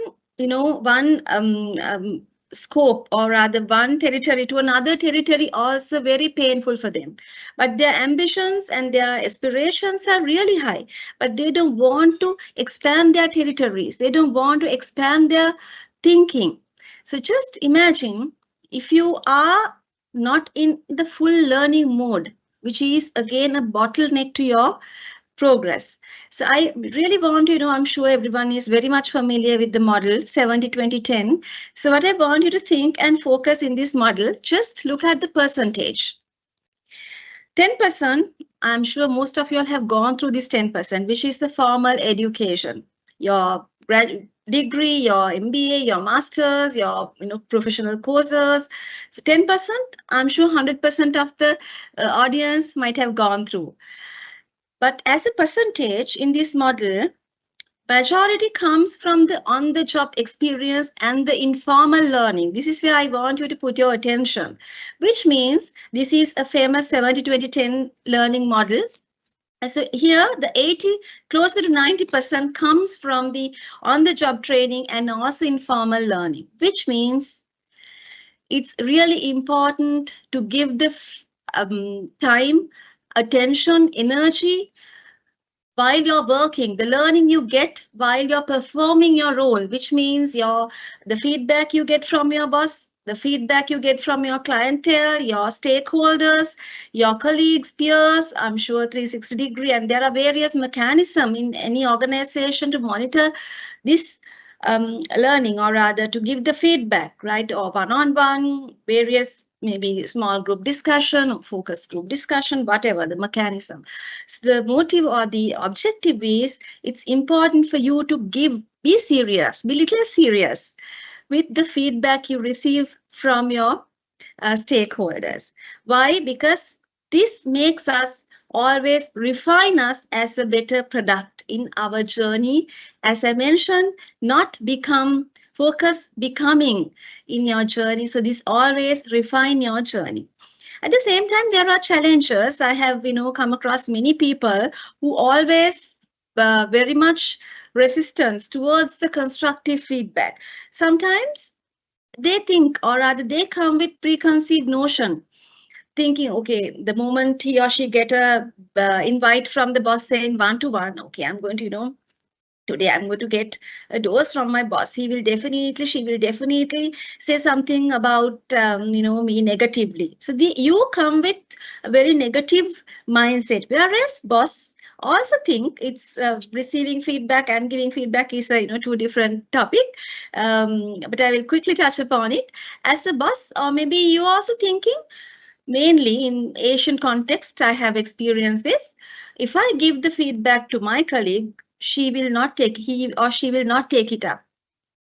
scope, or rather one territory to another territory, also very painful for them. But their ambitions and their aspirations are really high, but they don't want to expand their territories. They don't want to expand their thinking. So just imagine if you are not in the full learning mode, which is again a bottleneck to your progress. So I really want to I'm sure everyone is very much familiar with the model 70-20-10. So what I want you to think and focus in this model, just look at the percentage. 10%, I'm sure most of you all have gone through this 10%, which is the formal education. Your degree, your MBA, your masters, your professional courses. So 10%, I'm sure 100% of the audience might have gone through. But as a percentage in this model, majority comes from the on-the-job experience and the informal learning. This is where I want you to put your attention, which means this is a famous 70-20-10 learning model. So here the 80, closer to 90% comes from the on-the-job training and also informal learning, which means it's really important to give the time, attention, energy while you're working, the learning you get while you're performing your role, which means the feedback you get from your boss, the feedback you get from your clientele, your stakeholders, your colleagues, peers, I'm sure 360-degree, and there are various mechanisms in any organization to monitor this learning, or rather to give the feedback, right? Or one-on-one, various maybe small group discussion or focus group discussion, whatever the mechanism. So the motive or the objective is it's important for you to be serious, be little serious with the feedback you receive from your stakeholders. Why? Because this makes us always refine us as a better product in our journey. As I mentioned, not become focus, becoming in your journey. So this always refine your journey. At the same time, there are challenges. I have come across many people who always very much resistance towards the constructive feedback. Sometimes they think, or rather they come with preconceived notion, thinking, okay, the moment he or she get a invite from the boss saying one-to-one, okay, I'm going to, today I'm going to get a dose from my boss. She will definitely say something about, me negatively. So you come with a very negative mindset, whereas boss also think it's receiving feedback and giving feedback is a two different topic, but I will quickly touch upon it. As a boss, or maybe you also thinking, mainly in Asian context, I have experienced this. If I give the feedback to my colleague, he or she will not take it up.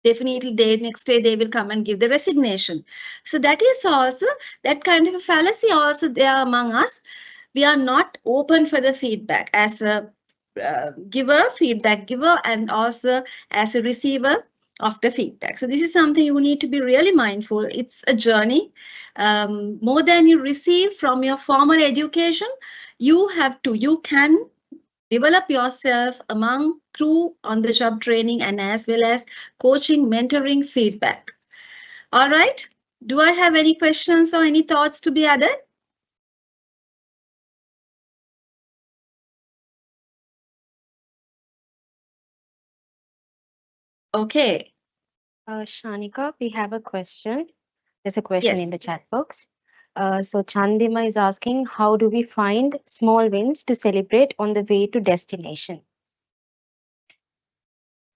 Definitely next day they will come and give the resignation. So that is also that kind of a fallacy also there among us. We are not open for the feedback as a feedback giver, and also as a receiver. of the feedback. So this is something you need to be really mindful. It's a journey. More than you receive from your formal education, you can develop yourself through on-the-job training and as well as coaching, mentoring, feedback. All right. Do I have any questions or any thoughts to be added? Okay. Shanika, we have a question. There's a question Yes. in the chat box. So Chandima is asking, how do we find small wins to celebrate on the way to destination?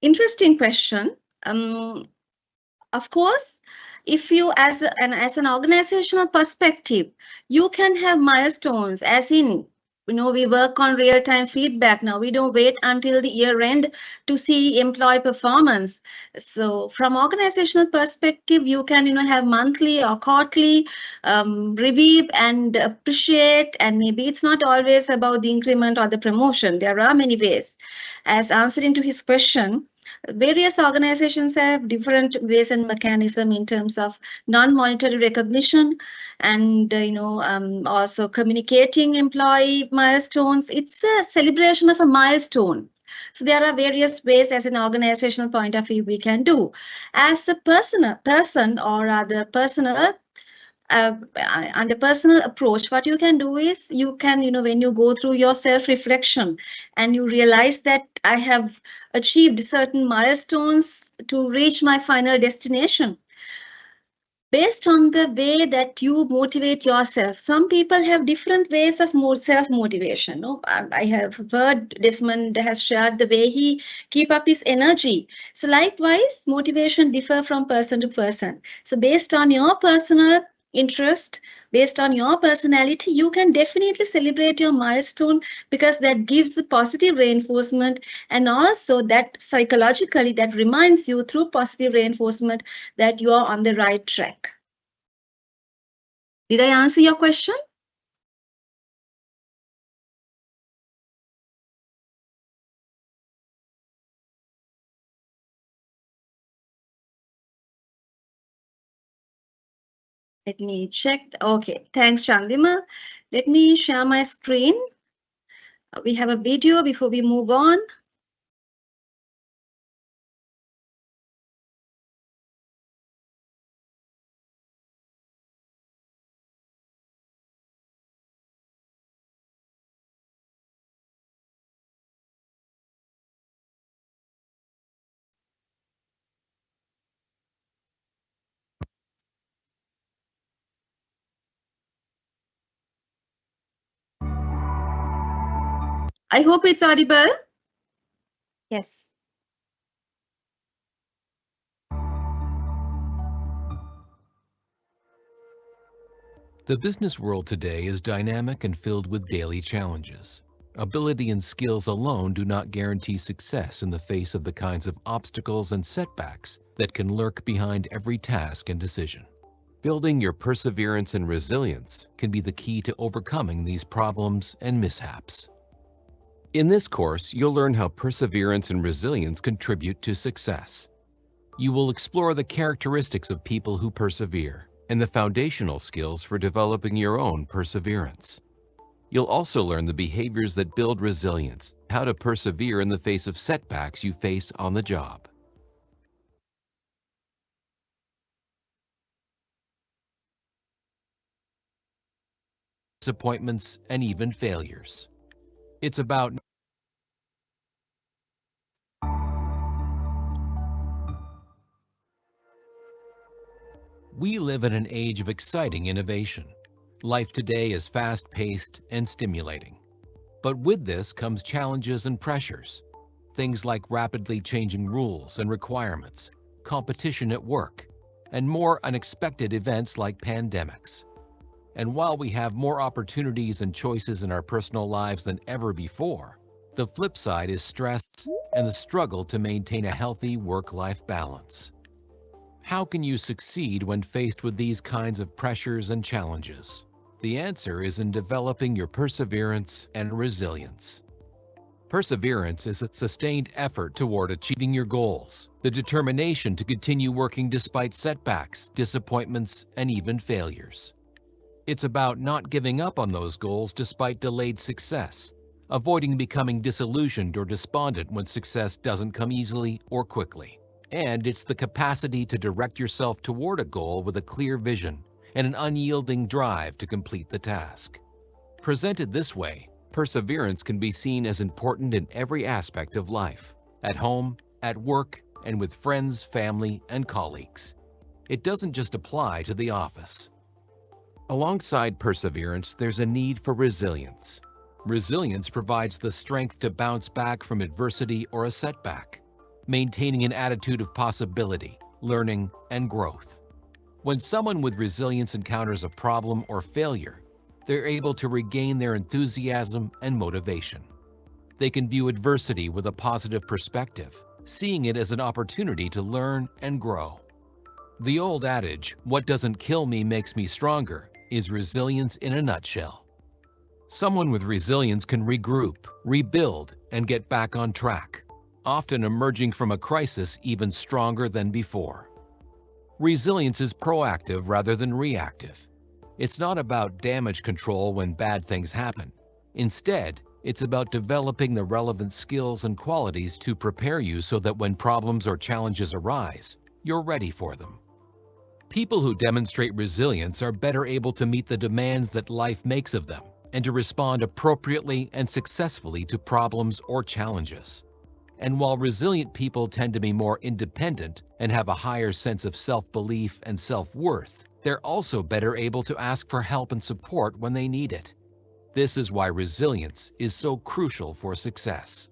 Interesting question. Of course, if you as an organizational perspective, you can have milestones, as in, we work on real-time feedback now. We don't wait until the year end to see employee performance. So from organizational perspective, you can have monthly or quarterly review and appreciate, and maybe it's not always about the increment or the promotion. There are many ways. As answering to his question, various organizations have different ways and mechanism in terms of non-monetary recognition and also communicating employee milestones. It's a celebration of a milestone. So there are various ways as an organizational point of view we can do. As a person or other personal under personal approach, what you can do is you can, when you go through your self-reflection and you realize that I have achieved certain milestones to reach my final destination, based on the way that you motivate yourself. Some people have different ways of self-motivation. No? I have heard Desmond has shared the way he keep up his energy. So likewise, motivation differ from person to person. So based on your personal interest, based on your personality, you can definitely celebrate your milestone, because that gives the positive reinforcement, and also that psychologically that reminds you through positive reinforcement that you are on the right track. Did I answer your question? Let me check. Okay, thanks, Chandima. Let me share my screen. We have a video before we move on. I hope it's audible. Yes. The business world today is dynamic and filled with daily challenges. Ability and skills alone do not guarantee success in the face of the kinds of obstacles and setbacks that can lurk behind every task and decision. Building your perseverance and resilience can be the key to overcoming these problems and mishaps. In this course, you'll learn how perseverance and resilience contribute to success. You will explore the characteristics of people who persevere and the foundational skills for developing your own perseverance. You'll also learn the behaviors that build resilience, how to persevere in the face of setbacks you face on the job. Disappointments and even failures. It's about We live in an age of exciting innovation. Life today is fast-paced and stimulating. But with this comes challenges and pressures. Things like rapidly changing rules and requirements, competition at work, and more unexpected events like pandemics. And while we have more opportunities and choices in our personal lives than ever before, the flip side is stress and the struggle to maintain a healthy work-life balance. How can you succeed when faced with these kinds of pressures and challenges? The answer is in developing your perseverance and resilience. Perseverance is a sustained effort toward achieving your goals, the determination to continue working despite setbacks, disappointments, and even failures. It's about not giving up on those goals despite delayed success, avoiding becoming disillusioned or despondent when success doesn't come easily or quickly. And it's the capacity to direct yourself toward a goal with a clear vision and an unyielding drive to complete the task. Presented this way, perseverance can be seen as important in every aspect of life, at home, at work, and with friends, family, and colleagues. It doesn't just apply to the office. Alongside perseverance, there's a need for resilience. Resilience provides the strength to bounce back from adversity or a setback, maintaining an attitude of possibility, learning, and growth. When someone with resilience encounters a problem or failure, they're able to regain their enthusiasm and motivation. They can view adversity with a positive perspective, seeing it as an opportunity to learn and grow. The old adage, "What doesn't kill me makes me stronger," is resilience in a nutshell. Someone with resilience can regroup, rebuild, and get back on track, often emerging from a crisis even stronger than before. Resilience is proactive rather than reactive. It's not about damage control when bad things happen. Instead, it's about developing the relevant skills and qualities to prepare you so that when problems or challenges arise, you're ready for them. People who demonstrate resilience are better able to meet the demands that life makes of them and to respond appropriately and successfully to problems or challenges. And while resilient people tend to be more independent and have a higher sense of self-belief and self-worth, they're also better able to ask for help and support when they need it. This is why resilience is so crucial for success.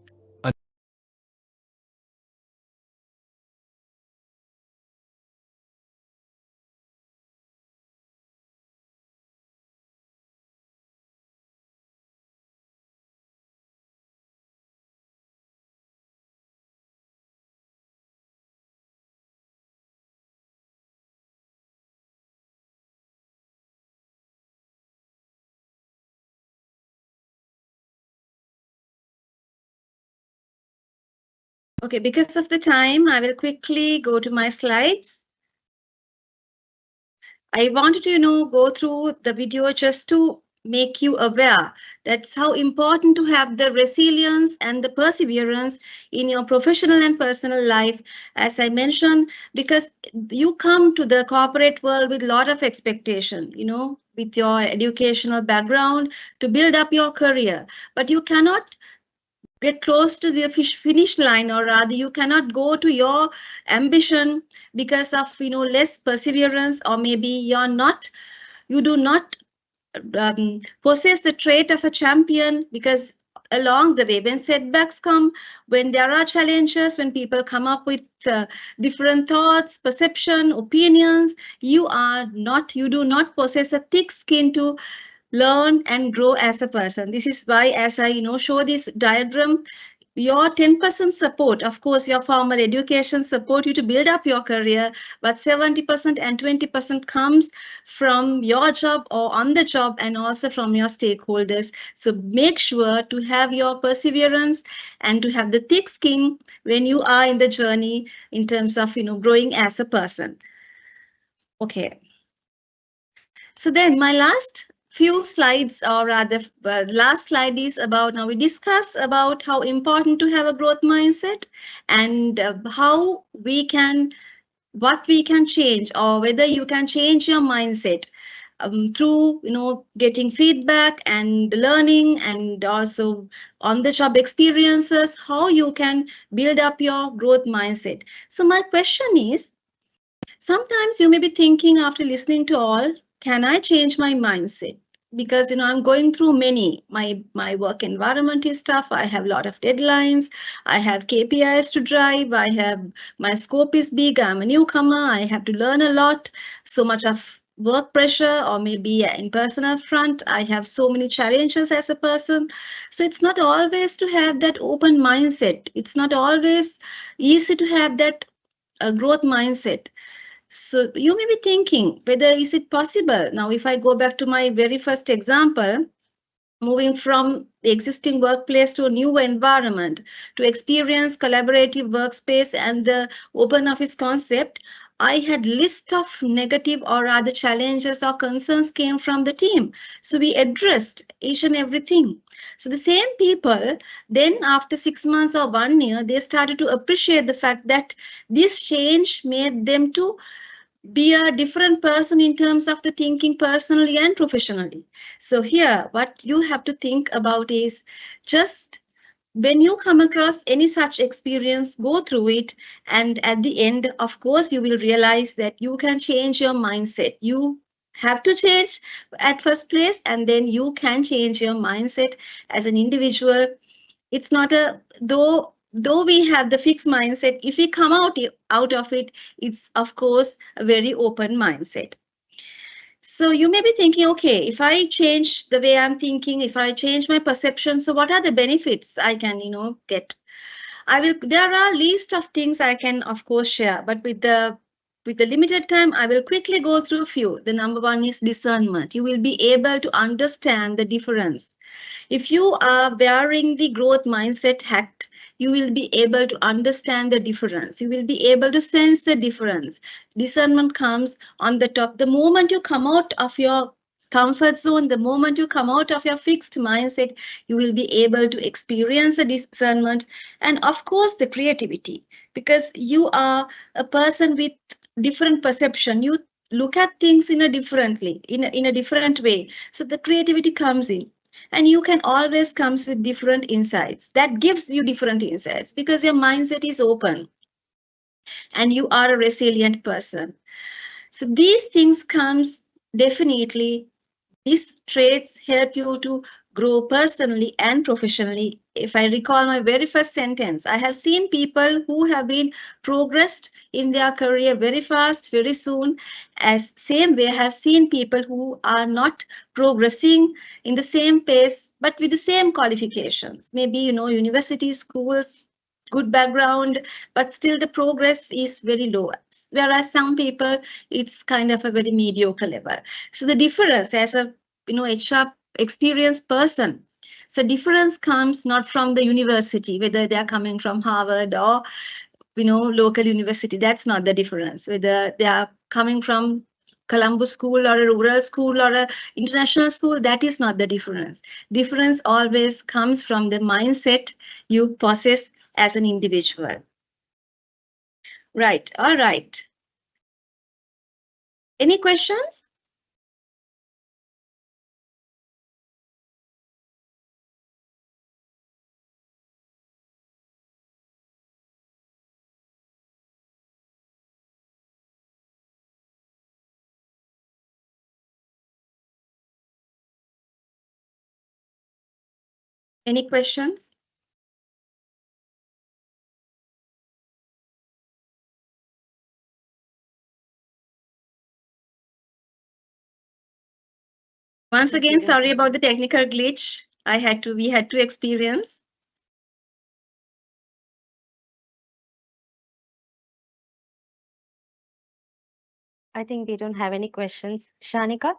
Okay, because of the time, I will quickly go to my slides. I wanted to, go through the video just to make you aware that's how important to have the resilience and the perseverance in your professional and personal life, as I mentioned, because you come to the corporate world with a lot of expectation, with your educational background to build up your career, but you cannot get close to the finish line, or rather you cannot go to your ambition because of less perseverance, or maybe you do not possess the trait of a champion, because along the way when setbacks come, when there are challenges, when people come up with different thoughts, perception, opinions, you do not possess a thick skin to learn and grow as a person. This is why, as I show this diagram, your 10% support, of course, your formal education support you to build up your career, but 70% and 20% comes from your job or on the job, and also from your stakeholders. So make sure to have your perseverance and to have the thick skin when you are in the journey in terms of growing as a person. Okay. So then my last few slides, or rather last slide, is about, now we discuss about how important to have a growth mindset, and how what we can change, or whether you can change your mindset through getting feedback and learning, and also on the job experiences, how you can build up your growth mindset. So my question is, sometimes you may be thinking after listening to all, can I change my mindset? Because I'm going through my work environment is tough. I have a lot of deadlines. I have KPIs to drive. My scope is big. I'm a newcomer. I have to learn a lot. So much of work pressure, or maybe in personal front, I have so many challenges as a person. So it's not always to have that open mindset. It's not always easy to have that growth mindset. So you may be thinking, whether is it possible? Now, if I go back to my very first example, moving from the existing workplace to a new environment, to experience collaborative workspace and the open office concept, I had list of negative or other challenges or concerns came from the team. So we addressed each and everything. So the same people, then after 6 months or 1 year, they started to appreciate the fact that this change made them to be a different person in terms of the thinking personally and professionally. So here, what you have to think about is just when you come across any such experience, go through it. And at the end, of course, you will realize that you can change your mindset. You have to change at first place, and then you can change your mindset as an individual. It's not a though we have the fixed mindset, if we come out of it, it's of course a very open mindset. So you may be thinking, okay, if I change the way I'm thinking, if I change my perception, so what are the benefits I can get? There are a list of things I can of course share, but with the limited time, I will quickly go through a few. The number one is discernment. You will be able to understand the difference. If you are wearing the growth mindset hat, you will be able to understand the difference. You will be able to sense the difference. Discernment comes on the top. The moment you come out of your comfort zone, the moment you come out of your fixed mindset, you will be able to experience the discernment and of course the creativity, because you are a person with different perception. You look at things in a different way. So the creativity comes in. And you can always comes with different insights. That gives you different insights because your mindset is open and you are a resilient person. So these things comes definitely. These traits help you to grow personally and professionally. If I recall my very first sentence, I have seen people who have been progressed in their career very fast, very soon. As same way, I have seen people who are not progressing in the same pace, but with the same qualifications. Maybe, university, schools, good background, but still the progress is very low. Whereas some people, it's kind of a very mediocre level. So the difference as a HR experienced person. So difference comes not from the university, whether they are coming from Harvard or local university. That's not the difference. Whether they are coming from Columbus school or a rural school or a international school, that is not the difference. Difference always comes from the mindset you possess as an individual. Right. All right. Any questions? Any questions? Once again, sorry about the technical glitch we had to experience. I think we don't have any questions. Shanika,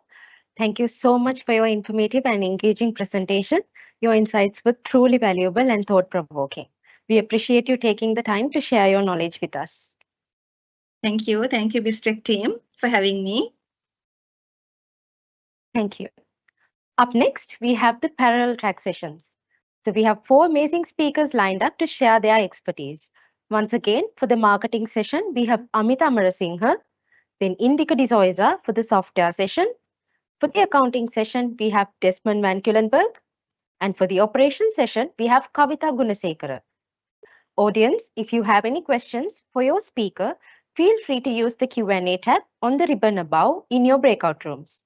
thank you so much for your informative and engaging presentation. Your insights were truly valuable and thought-provoking. We appreciate you taking the time to share your knowledge with us. Thank you. Thank you, BISTEC team, for having me. Thank you. Up next, we have the parallel track sessions. So we have 4 amazing speakers lined up to share their expertise. Once again, for the marketing session, we have Amitha Marasinghe, then Indika Zoysa for the software session. For the accounting session, we have Desmond Vancuylenberg. And for the operations session, we have Kavitha Gunasekara. Audience, if you have any questions for your speaker, feel free to use the Q&A tab on the ribbon above in your breakout rooms.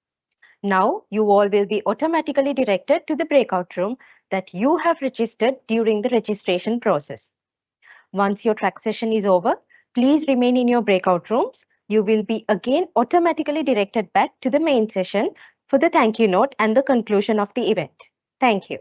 Now, you all will be automatically directed to the breakout room that you have registered during the registration process. Once your track session is over, please remain in your breakout rooms. You will be again automatically directed back to the main session for the thank you note and the conclusion of the event. Thank you.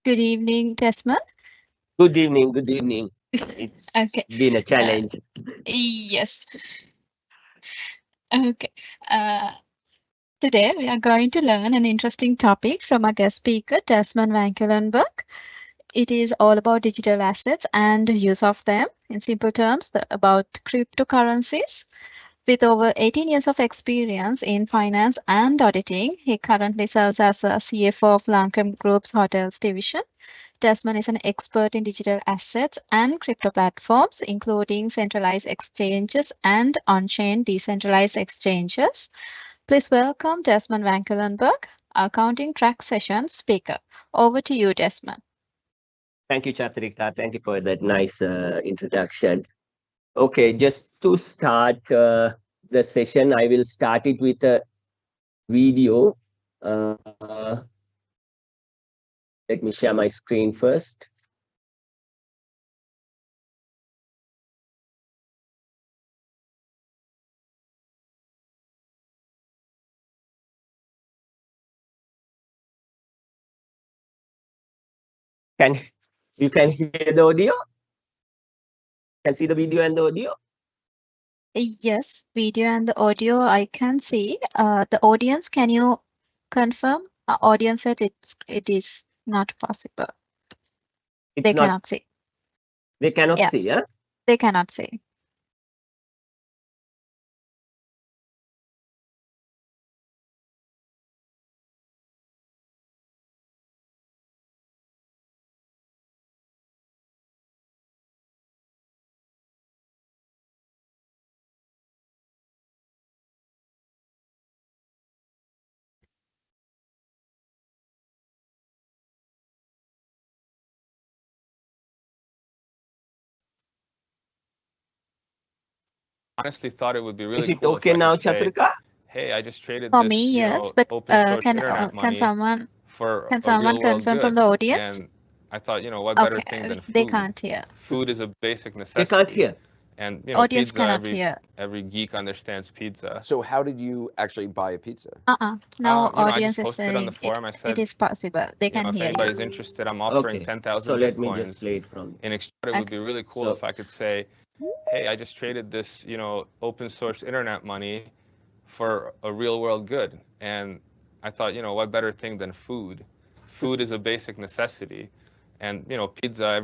Good evening, Desmond. Good evening. Good evening. It's Okay. been a challenge. Yes. Okay. Today we are going to learn an interesting topic from our guest speaker, Desmond Vancuylenberg. It is all about digital assets and use of them. In simple terms, about cryptocurrencies. With over 18 years of experience in finance and auditing, he currently serves as a CFO of Lancome Group's Hotels Division. Desmond is an expert in digital assets and crypto platforms, including centralized exchanges and on-chain decentralized exchanges. Please welcome Desmond Vancuylenberg, our Counting Track Session speaker. Over to you, Desmond. Thank you, Chatrika. Thank you for that nice introduction. Okay, just to start the session, I will start it with a video. Let me share my screen first. You can hear the audio? Can see the video and the audio? Yes, video and the audio I can see. The audience, can you confirm? Audience said it is not possible. They cannot see. They cannot Yeah. see, huh? They cannot see. honestly thought it would be really Is it cool okay if I now, could say, Chatrika? hey, I just traded For this, me, you yes, know, but open source can internet money someone for a real world confirm from good. the audience? And I thought, you know, what better Okay, thing than they food? can't hear. Food is a basic They necessity. can't hear. And you know, Audience pizza, cannot hear. every geek understands pizza. So how did you actually buy a pizza? Now You know, I audience just is posted on the saying forum. I it said, is possible. They you know, can if hear you. anybody's interested, I'm offering Okay. 10,000 So let me bitcoins. just play it from. In exchange, it would be really cool So- if I could say, hey, I just traded this, you know, open source internet money for a real world good. And I thought, you know, what better thing than food? Food is a basic necessity. And, you know, pizza,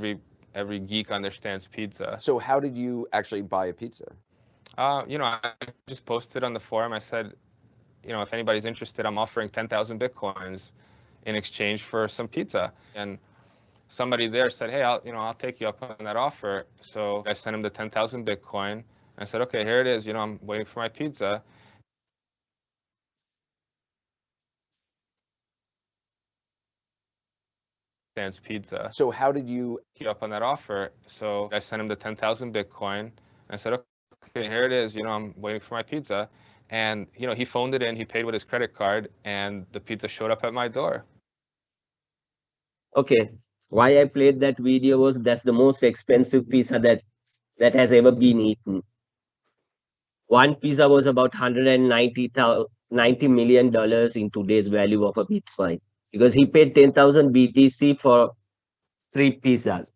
every geek understands pizza. So how did you actually buy a pizza? You know, I just posted on the forum. I said, you know, if anybody's interested, I'm offering 10,000 bitcoins in exchange for some pizza. And somebody there said, hey, I'll take you up on that offer. So I sent him the 10,000 bitcoin. I said, okay, here it is. You know, I'm waiting for my pizza. Stands pizza. So how did you Up on that offer? So I sent him the 10,000 bitcoin. I said, okay, here it is. You know, I'm waiting for my pizza. And, you know, he phoned it in, he paid with his credit card, and the pizza showed up at my door. Okay. Why I played that video was that's the most expensive pizza that has ever been eaten. One pizza was about $90 million in today's value of a Bitcoin because he paid 10,000 BTC for 3 pizzas.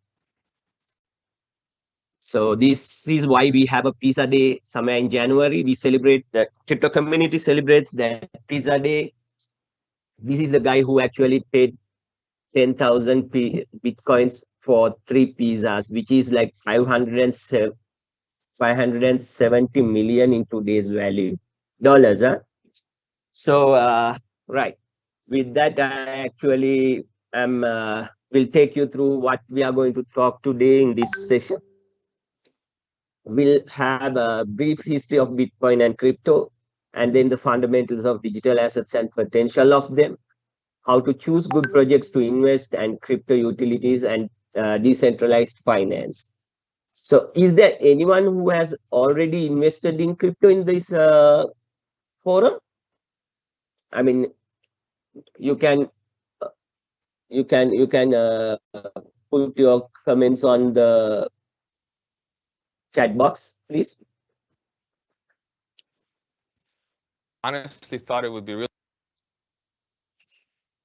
So this is why we have a pizza day somewhere in January. We celebrate the crypto community celebrates that pizza day. This is the guy who actually paid 10,000 Bitcoins for 3 pizzas, which is like 570 million in today's value, dollars. Huh? So, right. With that, I actually will take you through what we are going to talk today in this session. We'll have a brief history of Bitcoin and crypto, and then the fundamentals of digital assets and potential of them, how to choose good projects to invest, and crypto utilities and decentralized finance. So is there anyone who has already invested in crypto in this forum? I mean, you can put your comments on the chat box, please. Honestly thought it would be really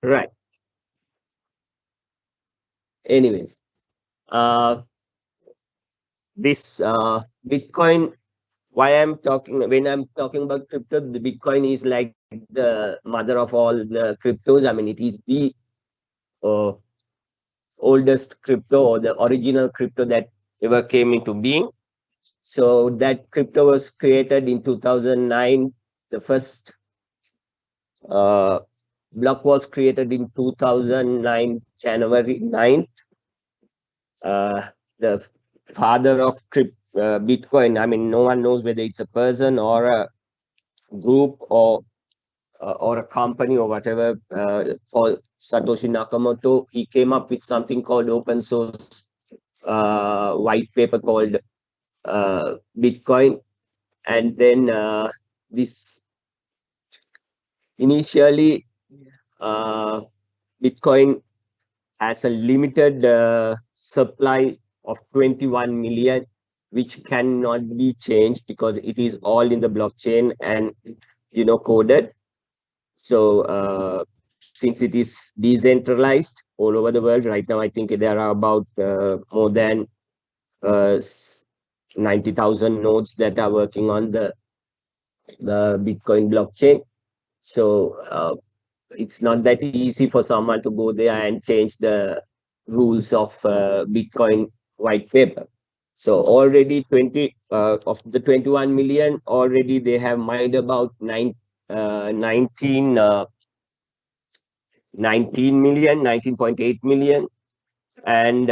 Right. Anyways, this Bitcoin, when I'm talking about crypto, the Bitcoin is like the mother of all the cryptos. I mean, it is the oldest crypto or the original crypto that ever came into being. So that crypto was created in 2009. The first block was created in 2009, January 9th. The father of Bitcoin, I mean, no one knows whether it's a person or a group or a company or whatever, for Satoshi Nakamoto. He came up with something called open source white paper called Bitcoin. And then this initially Bitcoin has a limited supply of 21 million, which cannot be changed because it is all in the blockchain and coded. So since it is decentralized all over the world right now, I think there are about more than 90,000 nodes that are working on the Bitcoin blockchain. So it's not that easy for someone to go there and change the rules of Bitcoin white paper. So already 20 of the 21 million, already they have mined about 19 million, 19.8 million. And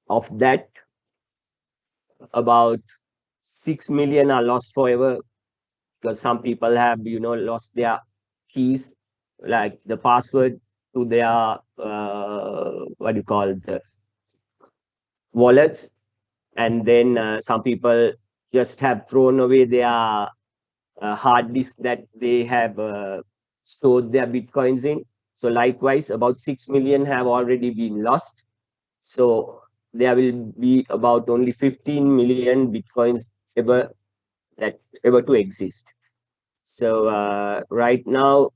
of that, about 6 million are lost forever because some people have, lost their keys, like the password to their, the wallets. And then some people just have thrown away their hard disk that they have stored their bitcoins in. So likewise, about 6 million have already been lost. So there will be about only 15 million bitcoins ever to exist. So right now,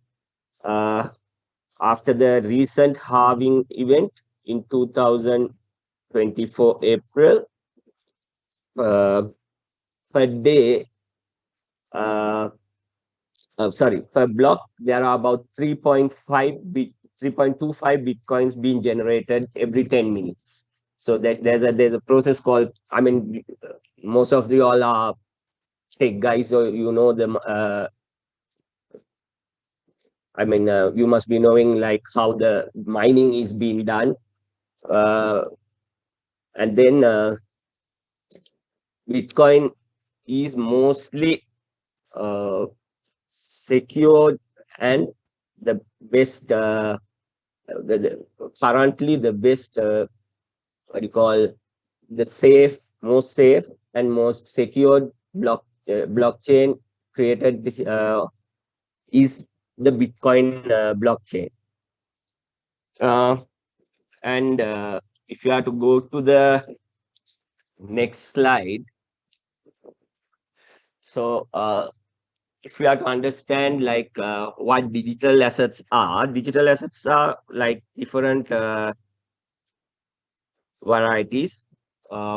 after the recent halving event in 2024 April, per day, per block, there are about 3.25 bitcoins being generated every 10 minutes. So that there's a process called, I mean, most of you all are tech guys, so you know them. I mean, you must be knowing like how the mining is being done. And then Bitcoin is mostly secured and the best, currently the best, what do you call, the most safe and most secured blockchain created is the Bitcoin blockchain. And if you have to go to the next slide, so if you have to understand like what digital assets are like different varieties.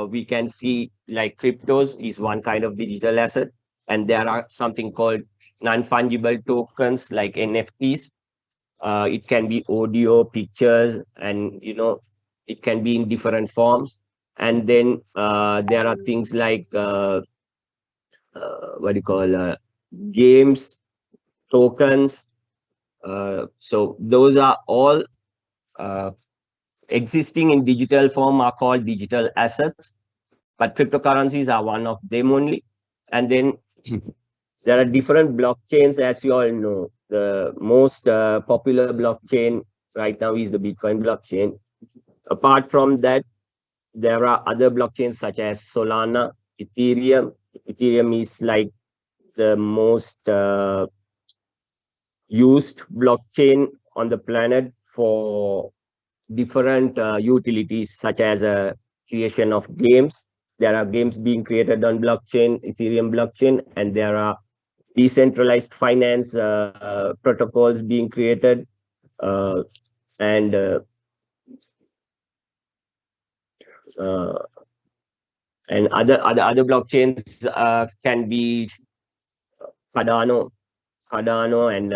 We can see like cryptos is one kind of digital asset, and there are something called non-fungible tokens like NFTs. It can be audio, pictures, and it can be in different forms. And then there are things like what do you call games, tokens. So those are all existing in digital form are called digital assets, but cryptocurrencies are one of them only. And then there are different blockchains, as you all know. The most popular blockchain right now is the Bitcoin blockchain. Apart from that, there are other blockchains such as Solana, Ethereum. Ethereum is like the most used blockchain on the planet for different utilities, such as creation of games. There are games being created on blockchain, Ethereum blockchain, and there are decentralized finance protocols being created, and other blockchains can be Cardano and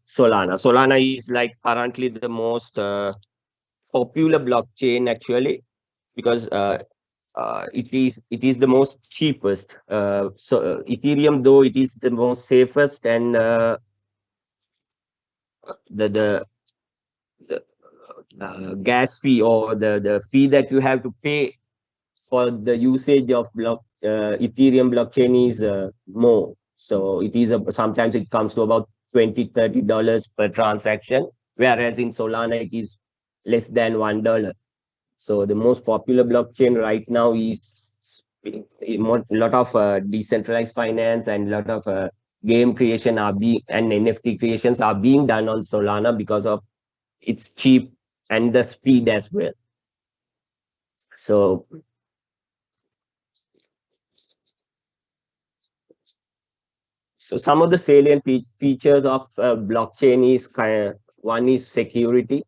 Solana. Solana is like currently the most popular blockchain actually, because it is the most cheapest. So Ethereum, though it is the most safest, and the gas fee, or the fee that you have to pay for the usage of Ethereum blockchain is more. So it is sometimes it comes to about $20-30 per transaction, whereas in Solana it is less than $1. So the most popular blockchain right now is a lot of decentralized finance, and a lot of game creation and NFT creations are being done on Solana because of its cheap and the speed as well. So some of the salient features of blockchain is one is security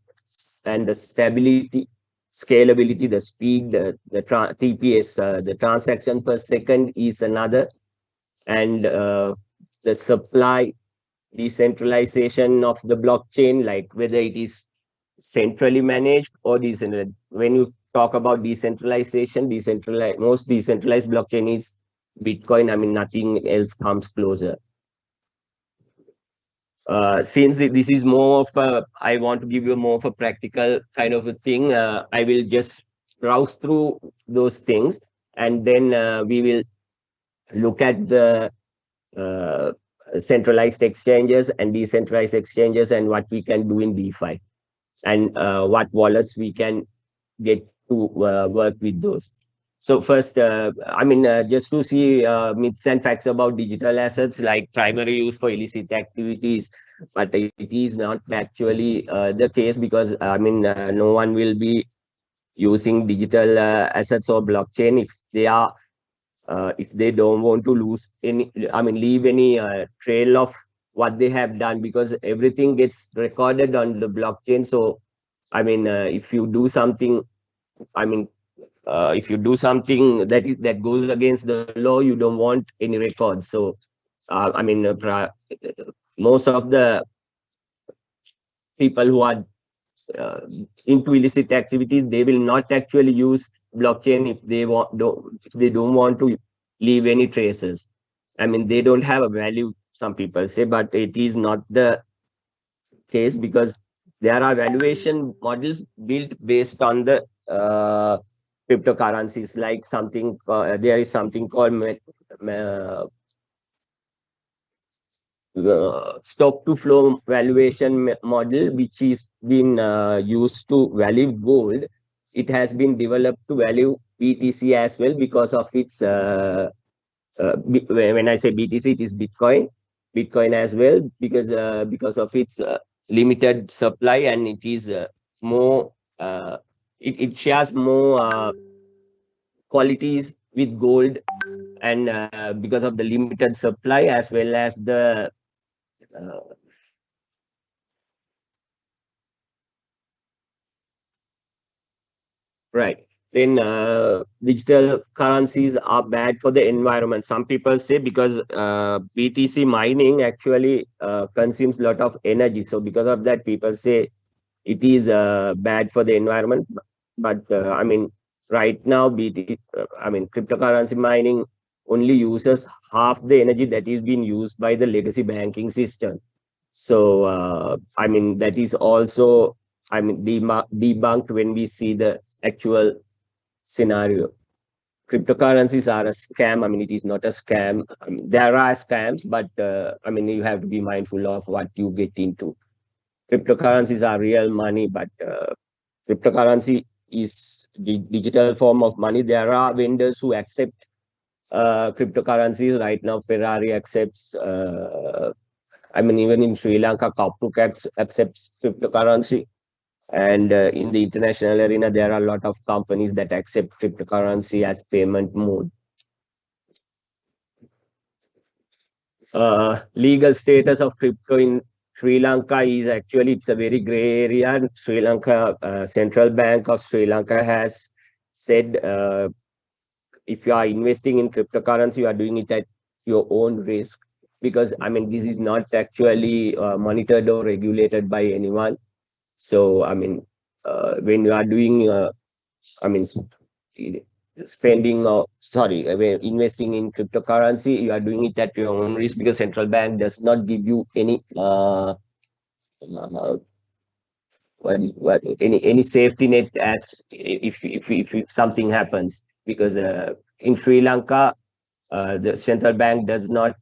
and the stability, scalability, the speed, the TPS, the transaction per second is another, and the supply, decentralization of the blockchain, like whether it is centrally managed or decentralized. When you talk about decentralization, most decentralized blockchain is Bitcoin. I mean, nothing else comes closer. Since this is more of a, I want to give you more of a practical kind of a thing, I will just browse through those things, and then we will look at the centralized exchanges and decentralized exchanges, and what we can do in DeFi, and what wallets we can get to work with those. So first, just to see myths and facts about digital assets, like primary use for illicit activities, but it is not actually the case, because no one will be using digital assets or blockchain if they don't want to leave any trail of what they have done, because everything gets recorded on the blockchain. So if you do something, if you do something that goes against the law, you don't want any records. So most of the people who are uh, into illicit activities, they will not actually use blockchain if they don't want to leave any traces. They don't have a value, some people say, but it is not the case, because there are valuation models built based on the cryptocurrencies, like there is something called stock to flow valuation model, which is been used to value gold. It has been developed to value BTC as well, because of its when I say BTC, it is Bitcoin as well, because of its limited supply, and it is more it shares more qualities with gold, and because of the limited supply, as well as the right. Then digital currencies are bad for the environment. Some people say, because BTC mining actually consumes a lot of energy. So because of that, people say it is bad for the environment. But right now, cryptocurrency mining only uses half the energy that is being used by the legacy banking system. So that is also debunked when we see the actual scenario. Cryptocurrencies are a scam. It is not a scam. There are scams, but you have to be mindful of what you get into. Cryptocurrencies are real money, but cryptocurrency is the digital form of money. There are vendors who accept cryptocurrencies. Right now, Ferrari accepts, even in Sri Lanka, Kapuk accepts cryptocurrency. And in the international arena, there are a lot of companies that accept cryptocurrency as payment mode. Legal status of crypto in Sri Lanka is actually, it's a very gray area. Sri Lanka, Central Bank of Sri Lanka has said, if you are investing in cryptocurrency, you are doing it at your own risk, because this is not actually monitored or regulated by anyone. So when you are doing investing in cryptocurrency, you are doing it at your own risk, because central bank does not give you any any safety net as if something happens, because in Sri Lanka, the central bank does not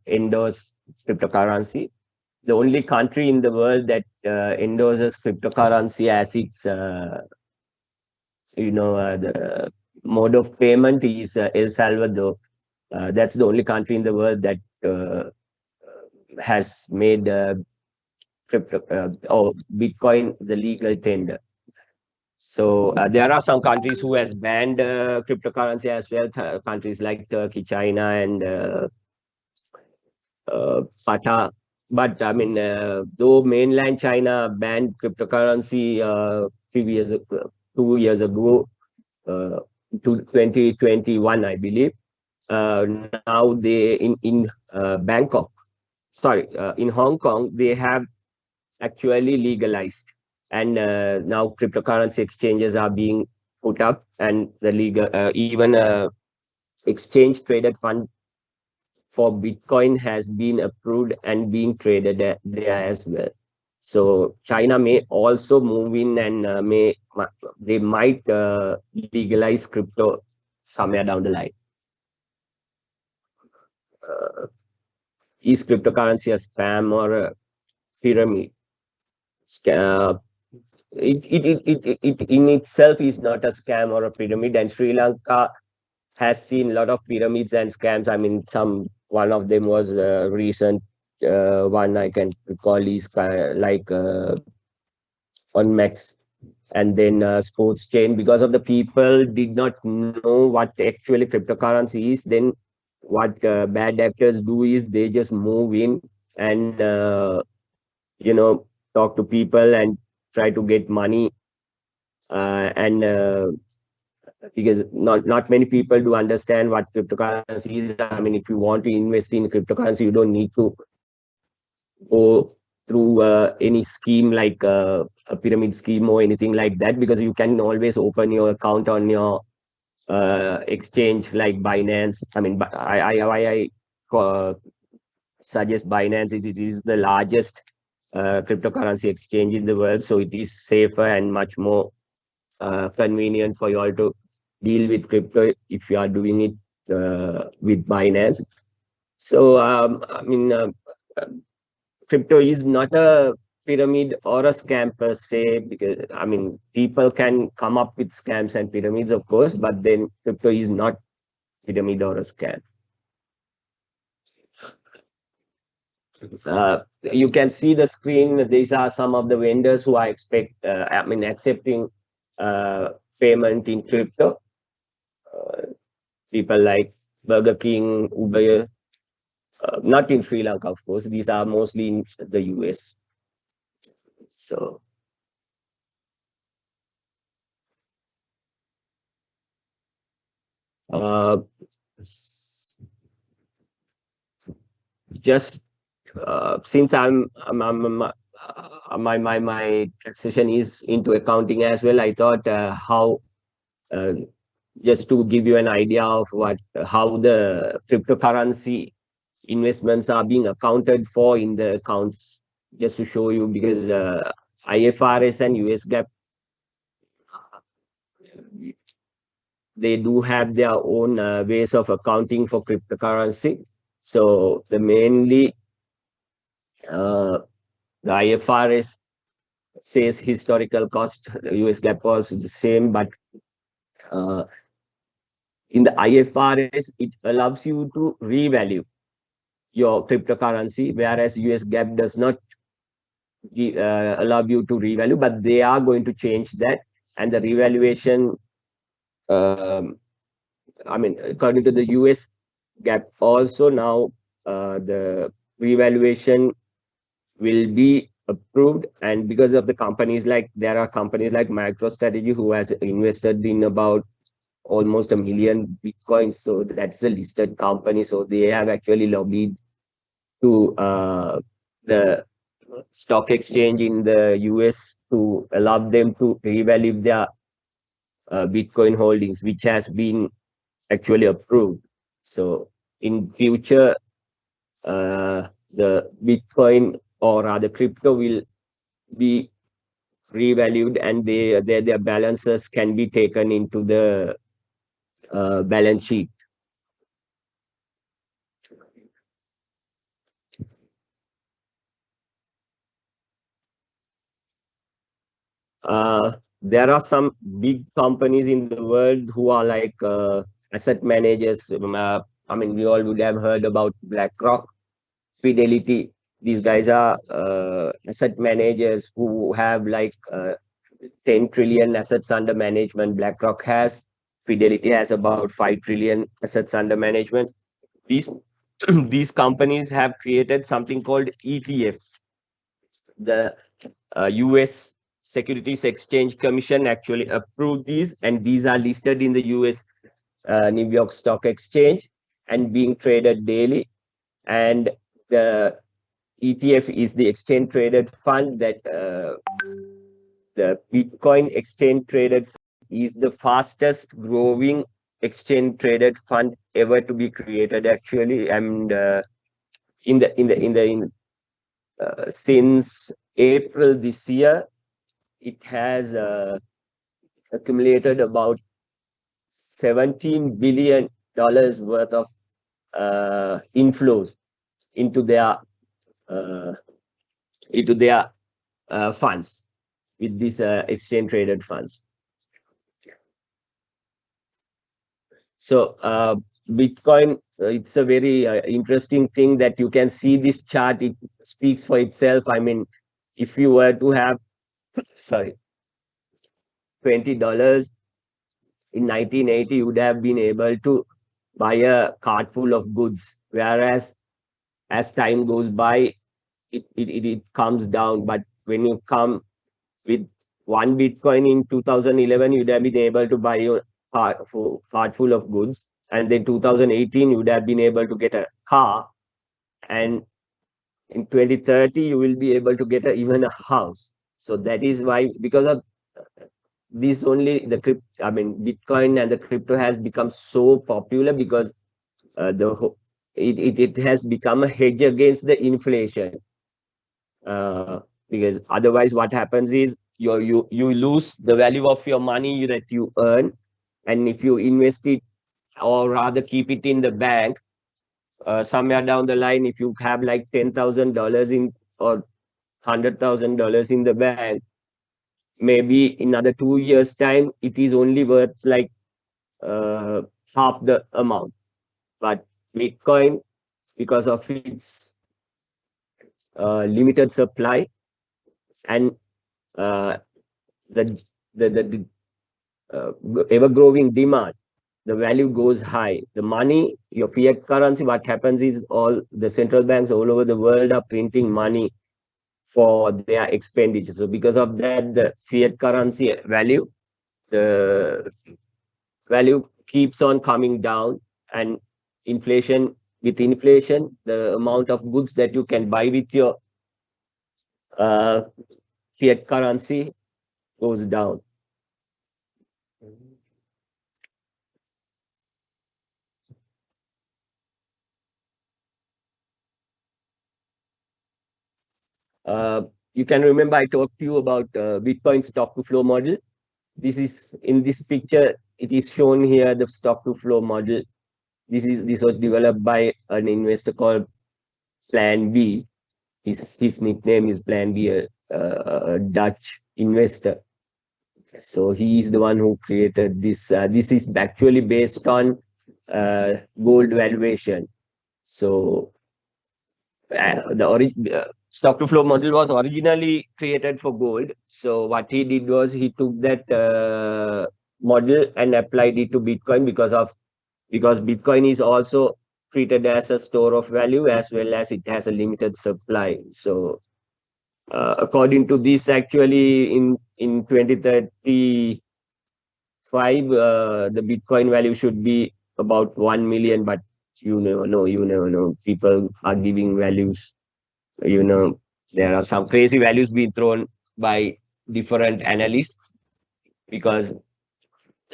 endorse cryptocurrency. The only country in the world that endorses cryptocurrency as its the mode of payment is El Salvador. That's the only country in the world that has made crypto or Bitcoin the legal tender. So there are some countries who has banned cryptocurrency as well. Countries like Turkey, China, and Qatar. But though mainland China banned cryptocurrency 2 years ago, to 2021, I believe. Now they in Bangkok, in Hong Kong, they have actually legalized, and now cryptocurrency exchanges are being put up, and the legal even exchange traded fund for Bitcoin has been approved and being traded there as well. So China may also move in, and they might legalize crypto somewhere down the line. Is cryptocurrency a spam or a pyramid? it in itself is not a scam or a pyramid, and Sri Lanka has seen a lot of pyramids and scams. I mean, one of them was recent one I can recall is like on Max, and then sports chain, because of the people did not know what actually cryptocurrency is. Then what bad actors do is they just move in and talk to people and try to get money, and because not many people do understand what cryptocurrency is. I mean, if you want to invest in cryptocurrency, you don't need to go through any scheme like a pyramid scheme or anything like that, because you can always open your account on your exchange like Binance. I mean, I suggest Binance. It is the largest cryptocurrency exchange in the world, so it is safer and much more convenient for you all to deal with crypto if you are doing it with Binance. So I mean, crypto is not a pyramid or a scam per se, because I mean, people can come up with scams and pyramids, of course, but then crypto is not pyramid or a scam. You can see the screen. These are some of the vendors who are accepting payment in crypto. People like Burger King, Uber, not in Sri Lanka, of course. These are mostly in the US. So, just since my session is into accounting as well, I thought how just to give you an idea of how the cryptocurrency investments are being accounted for in the accounts, just to show you, because IFRS and US GAAP, they do have their own ways of accounting for cryptocurrency. So the mainly the IFRS says historical cost, US GAAP also the same, but in the IFRS, it allows you to revalue your cryptocurrency, whereas US GAAP does not allow you to revalue, but they are going to change that. And the revaluation, I mean, according to the US GAAP also now, the revaluation will be approved. And because of the companies there are companies like MicroStrategy who has invested in about almost 1 million Bitcoins. So that's a listed company. So they have actually lobbied to the stock exchange in the US to allow them to revalue their Bitcoin holdings, which has been actually approved. So in future, the Bitcoin or rather crypto will be revalued, and their balances can be taken into the balance sheet. There are some big companies in the world who are like asset managers. I mean, we all would have heard about BlackRock, Fidelity. These guys are asset managers who have like 10 trillion assets under management. BlackRock has, Fidelity has about 5 trillion assets under management. These companies have created something called ETFs. The US Securities Exchange Commission actually approved these, and these are listed in the US New York Stock Exchange and being traded daily. And the ETF is the exchange traded fund that the Bitcoin exchange traded fund is the fastest growing exchange traded fund ever to be created actually. And since April this year, it has accumulated about $17 billion worth of inflows into their funds. with these exchange traded funds. So Bitcoin, it's a very interesting thing that you can see this chart. It speaks for itself. I mean, if you were to have, sorry, $20 in 1980, you would have been able to buy a cart full of goods. Whereas as time goes by, it comes down. But when you come with one Bitcoin in 2011, you'd have been able to buy your cart full of goods. And then 2018, you would have been able to get a car. And in 2030, you will be able to get even a house. So that is why, because of this only, Bitcoin and the crypto has become so popular because it has become a hedge against the inflation. Because otherwise what happens is you lose the value of your money that you earn. And if you invest it, or rather keep it in the bank, somewhere down the line, if you have like $10,000 in or $100,000 in the bank, maybe in another 2 years time, it is only worth like half the amount. But Bitcoin, because of its limited supply and the ever-growing demand, the value goes high. The money, your fiat currency, what happens is all the central banks all over the world are printing money for their expenditure. So because of that, the fiat currency value, the value keeps on coming down, and with inflation, the amount of goods that you can buy with your fiat currency goes down. You can remember I talked to you about Bitcoin stock to flow model. This is in this picture. It is shown here the stock to flow model. This was developed by an investor called Plan B. His nickname is Plan B, a Dutch investor. So he is the one who created this. This is actually based on gold valuation. So the stock to flow model was originally created for gold. So what he did was he took that model and applied it to Bitcoin because Bitcoin is also treated as a store of value as well as it has a limited supply. So according to this, actually in 2035, the Bitcoin value should be about 1 million, but you never know. People are giving values. There are some crazy values being thrown by different analysts because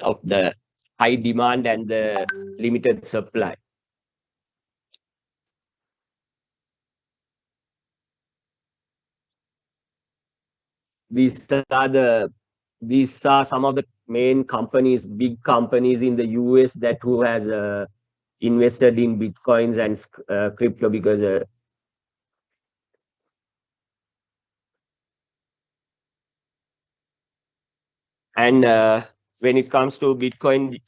of the high demand and the limited supply. These are some of the main companies, big companies in the US who has invested in Bitcoins and crypto because when it comes to Bitcoin,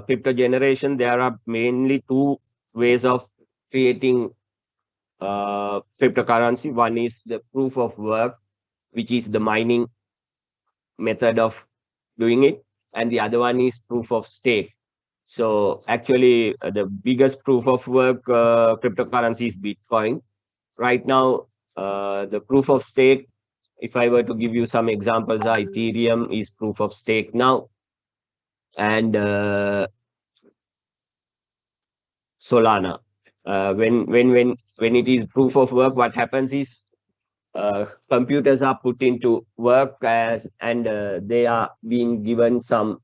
crypto generation, there are mainly two ways of creating cryptocurrency. One is the proof of work, which is the mining method of doing it, and the other one is proof of stake. So actually, the biggest proof of work cryptocurrency is Bitcoin. Right now, the proof of stake, if I were to give you some examples, Ethereum is proof of stake now, and Solana. When it is proof of work, what happens is computers are put into work and they are being given some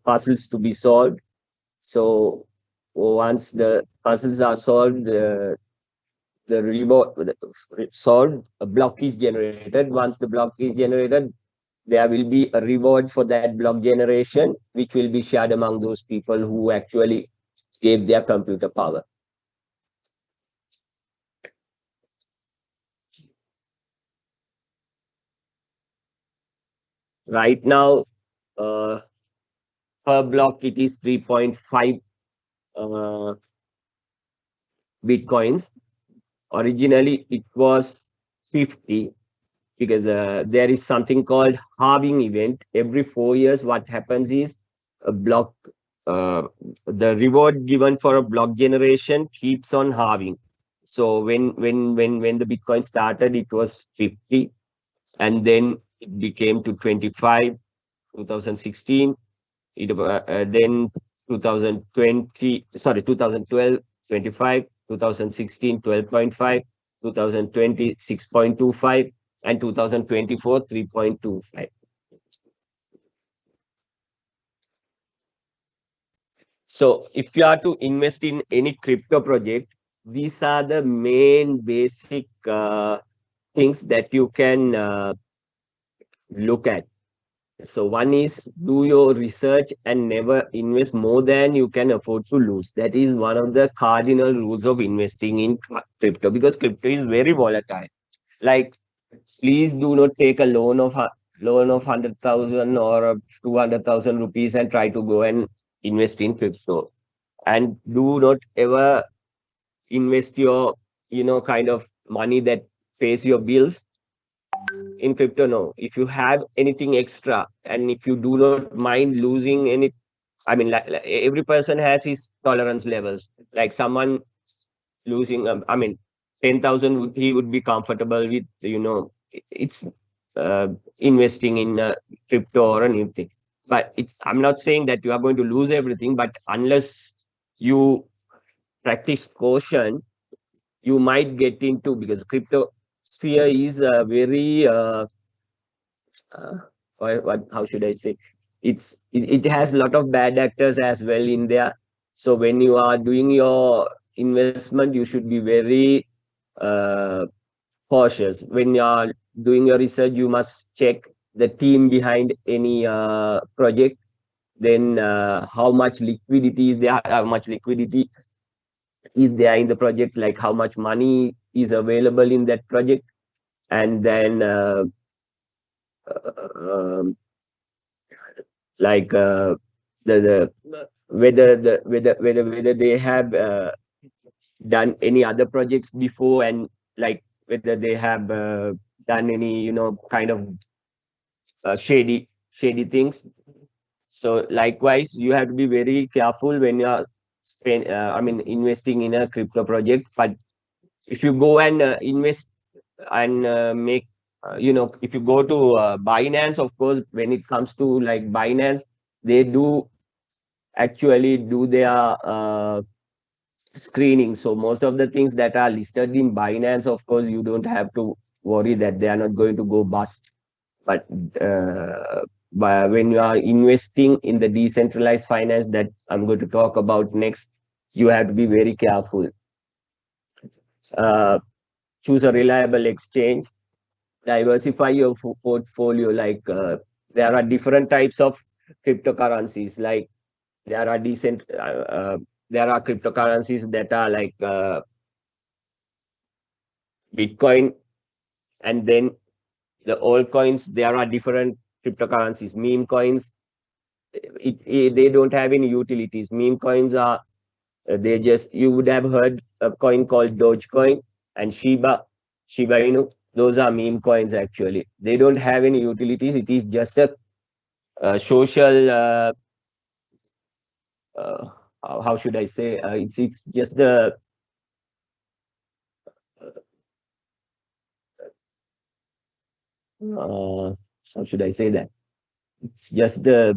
puzzles to be solved. So once the puzzles are solved, the reward solved, a block is generated. Once the block is generated, there will be a reward for that block generation, which will be shared among those people who actually gave their computer power. Right now, per block, it is 3.5 Bitcoins. Originally, it was 50 because there is something called halving event. Every 4 years, what happens is a block, the reward given for a block generation keeps on halving. So when the Bitcoin started, it was 50, and then it became to 25, 2016. Then 2020, sorry, 2012, 25, 2016, 12.5, 2020, 6.25, and 2024, 3.25. So if you are to invest in any crypto project, these are the main basic things that you can look at. So one is do your research and never invest more than you can afford to lose. That is one of the cardinal rules of investing in crypto, because crypto is very volatile. Like, please do not take a loan of 100,000 or 200,000 rupees and try to go and invest in crypto. And do not ever invest your, kind of money that pays your bills in crypto. No, if you have anything extra and if you do not mind losing any, I mean, like every person has his tolerance levels. Like someone losing, 10,000, he would be comfortable with, it's investing in crypto or anything. But I'm not saying that you are going to lose everything, but unless you practice caution, you might get into, because crypto sphere is a very how should I say? It has a lot of bad actors as well in there. So when you are doing your investment, you should be very cautious. When you are doing your research, you must check the team behind any project. Then how much liquidity is there? How much liquidity is there in the project? Like how much money is available in that project? And then like the whether they have done any other projects before, and like whether they have done any kind of shady things. So likewise, you have to be very careful when you are investing in a crypto project. But if you go and invest and make if you go to Binance, of course, when it comes to like Binance, they do actually do their screening. So most of the things that are listed in Binance, of course, you don't have to worry that they are not going to go bust. But when you are investing in the decentralized finance that I'm going to talk about next, you have to be very careful. Choose a reliable exchange. Diversify your portfolio. Like there are different types of cryptocurrencies. Like there are cryptocurrencies that are like Bitcoin, and then the altcoins. There are different cryptocurrencies. Meme coins, they don't have any utilities. Meme coins are you would have heard a coin called Dogecoin and Shiba Inu. Those are meme coins. Actually, they don't have any utilities. It is just a social how should I say? It's just the how should I say that? It's just the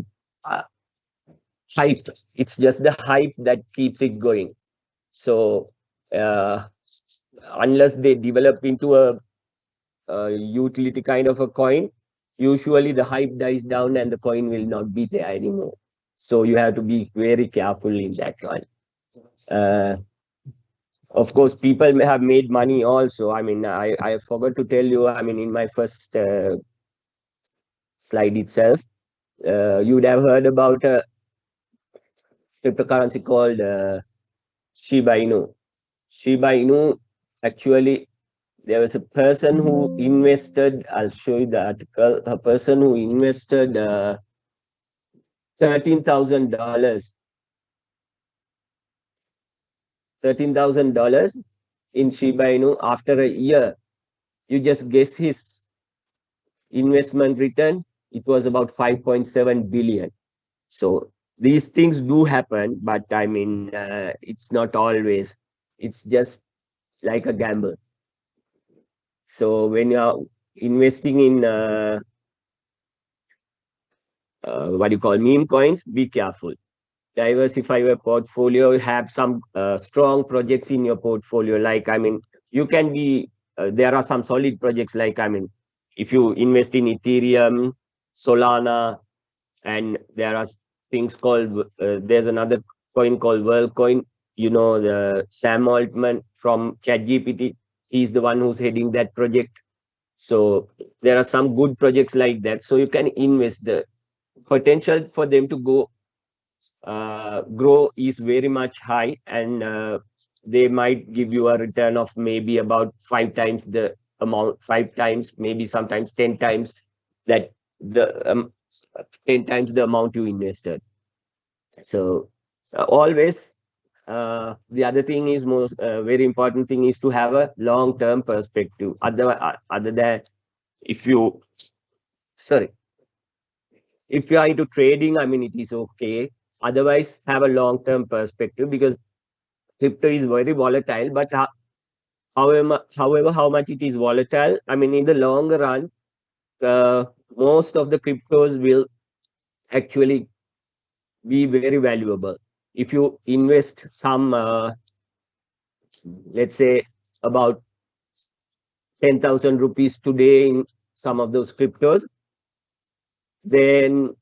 hype. It's just the hype that keeps it going. So unless they develop into a utility kind of a coin, usually the hype dies down and the coin will not be there anymore. So you have to be very careful in that one. Of course, people may have made money also. I mean, I forgot to tell you, I mean, in my first slide itself, you would have heard about a cryptocurrency called Shiba Inu. Shiba Inu actually there was a person who invested, I'll show you the article, a person who invested $13,000 in Shiba Inu. After a year, you just guess his investment return, it was about 5.7 billion. So these things do happen, but I mean, it's not always. It's just like a gamble. So when you are investing in what you call meme coins, be careful. Diversify your portfolio. Have some strong projects in your portfolio. Like, I mean, you can be, there are some solid projects like, I mean, if you invest in Ethereum, Solana, and there are things called, there's another coin called WorldCoin. You know, the Sam Altman from ChatGPT, he's the one who's heading that project. So there are some good projects like that. So you can invest. The potential for them to go grow is very much high, and they might give you a return of maybe about 5 times the amount, 5 times, maybe sometimes 10 times that the 10 times the amount you invested. So always the other thing is most very important thing is to have a long-term perspective. Other than if you if you are into trading, I mean, it is okay. Otherwise, have a long-term perspective, because crypto is very volatile. But however, how much it is volatile, I mean, in the long run, most of the cryptos will actually be very valuable. If you invest some, let's say, about 10,000 rupees today in some of those cryptos, then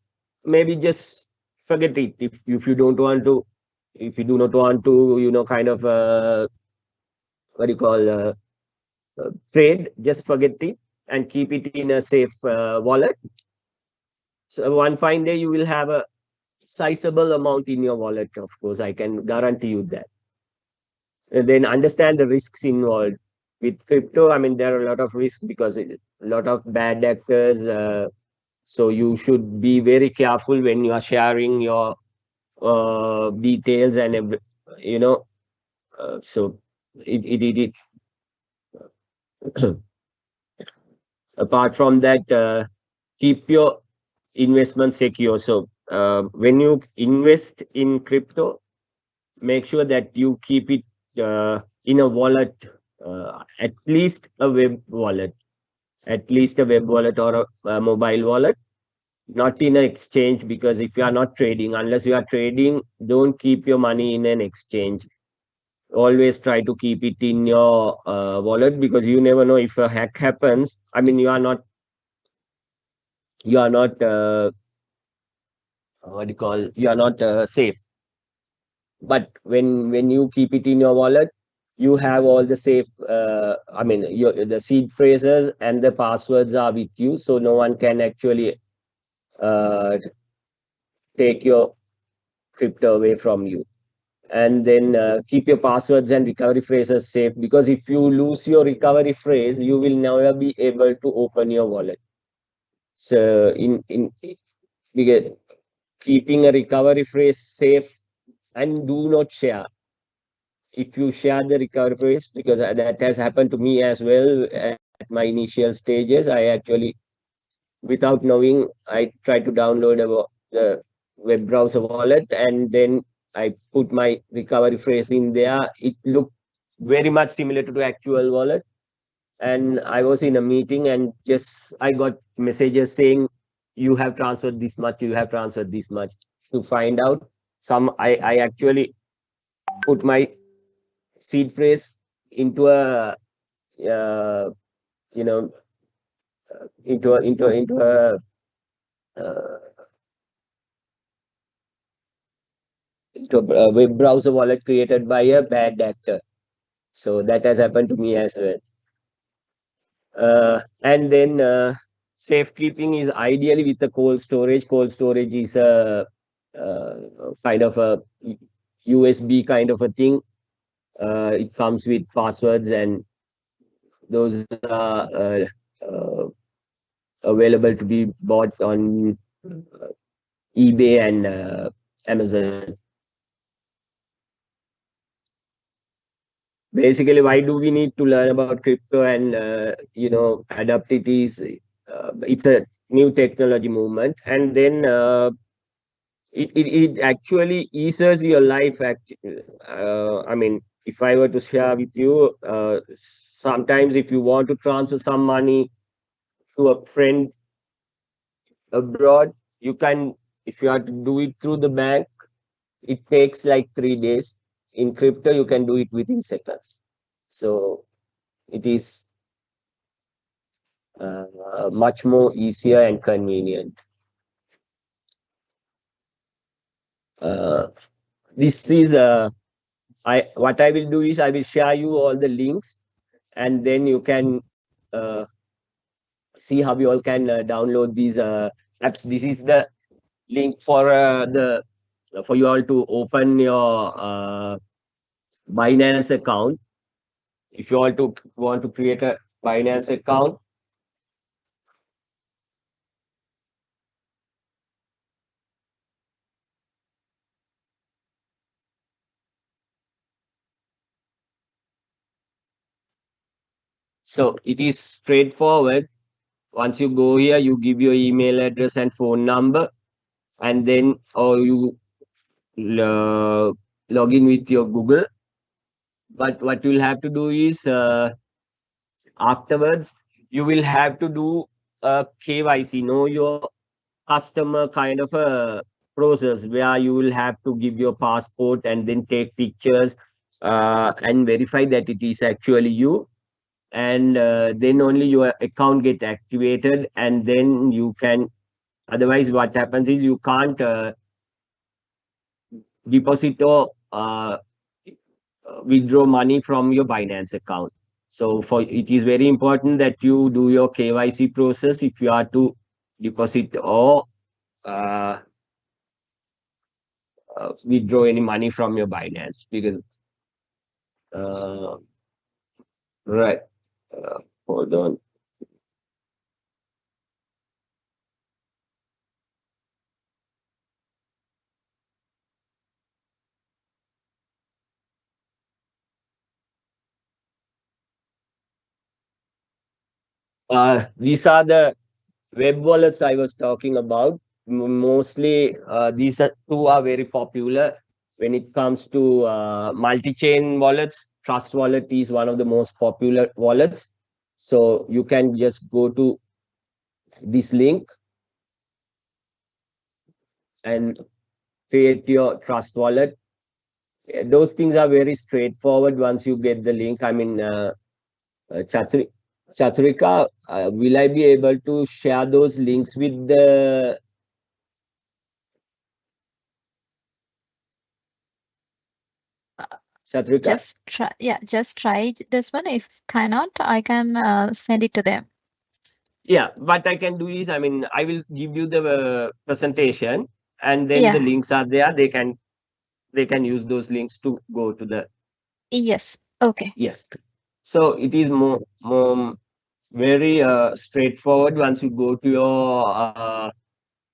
maybe just forget it. If you don't want to, if you do not want to, you know, kind of what do you call trade, just forget it and keep it in a safe wallet. So one fine day you will have a sizable amount in your wallet. Of course, I can guarantee you that. And then understand the risks involved with crypto. I mean, there are a lot of risks because a lot of bad actors. So you should be very careful when you are sharing your details and you know. So it apart from that, keep your investment secure. So when you invest in crypto, make sure that you keep it in a wallet, at least a web wallet, or a mobile wallet, not in an exchange, because if you are not trading, unless you are trading, don't keep your money in an exchange. Always try to keep it in your wallet, because you never know if a hack happens. I mean, you are not what do you call, you are not safe. But when you keep it in your wallet, you have all the safe, I mean, the seed phrases and the passwords are with you, so no one can actually take your crypto away from you. And then keep your passwords and recovery phrases safe, because if you lose your recovery phrase, you will never be able to open your wallet. So because keeping a recovery phrase safe, and do not share. If you share the recovery phrase, because that has happened to me as well at my initial stages, I actually, without knowing, I tried to download the web browser wallet, and then I put my recovery phrase in there. It looked very much similar to the actual wallet. And I was in a meeting, and just I got messages saying, you have transferred this much, you have transferred this much. To find out, I actually put my seed phrase into a you know into a web browser wallet created by a bad actor. So that has happened to me as well. And then safekeeping is ideally with the cold storage. Cold storage is a kind of a USB kind of a thing. It comes with passwords and those are available to be bought on eBay and Amazon. Basically, why do we need to learn about crypto and adopt it? Is it's a new technology movement, and then it actually eases your life. I mean, if I were to share with you, sometimes if you want to transfer some money to a friend abroad, you can. If you have to do it through the bank, it takes like 3 days. In crypto, you can do it within seconds. So it is much more easier and convenient. This is what I will do is I will share you all the links, and then you can see how you all can download these apps. This is the link for for you all to open your Binance account. If you all want to create a Binance account, so it is straightforward. Once you go here, you give your email address and phone number, and then you log in with your Google. But what you'll have to do is afterwards, you will have to do a KYC, know your customer kind of a process, where you will have to give your passport and then take pictures and verify that it is actually you. And then only your account get activated, and then you can. Otherwise, what happens is you can't deposit or withdraw money from your Binance account. So it is very important that you do your KYC process if you are to deposit or withdraw any money from your Binance, because right. Hold on. These are the web wallets I was talking about. Mostly, these two are very popular when it comes to multi-chain wallets. Trust Wallet is one of the most popular wallets. So you can just go to this link and create your Trust Wallet. Those things are very straightforward once you get the link. I mean, Chaturika, will I be able to share those links with the Chaturika? Just try this one. If cannot, I can send it to them. Yeah, what I can do is, I mean, I will give you the presentation, and then the links are there. They can use those links to go to the. Yes. Okay. Yes. So it is more very straightforward. Once you go to your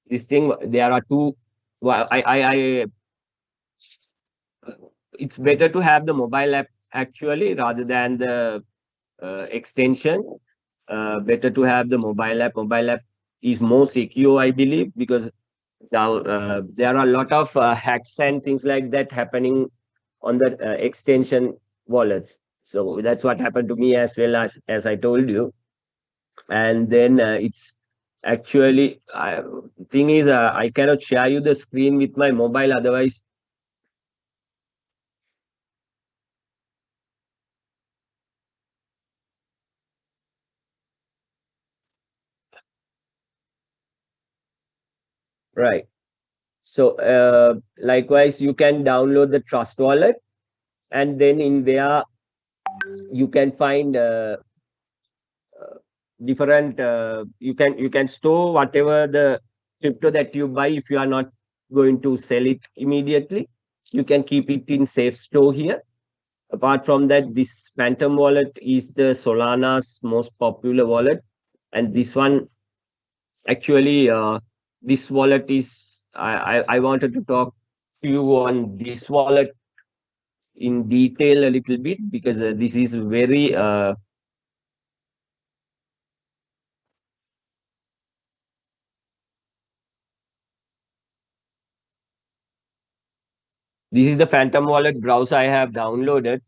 this thing, there are two. Well, it's better to have the mobile app actually rather than the extension. Better to have the mobile app. Mobile app is more secure, I believe, because now there are a lot of hacks and things like that happening on the extension wallets. So that's what happened to me as well, as I told you. And then it's actually thing is I cannot share you the screen with my mobile, otherwise. Right. So likewise, you can download the Trust Wallet, and then in there you can find different. You can store whatever the crypto that you buy. If you are not going to sell it immediately, you can keep it in safe store here, Apart from that, this Phantom wallet is the Solana's most popular wallet, and this one actually, this wallet is I wanted to talk to you on this wallet in detail a little bit, because this is very this is the Phantom wallet browser I have downloaded.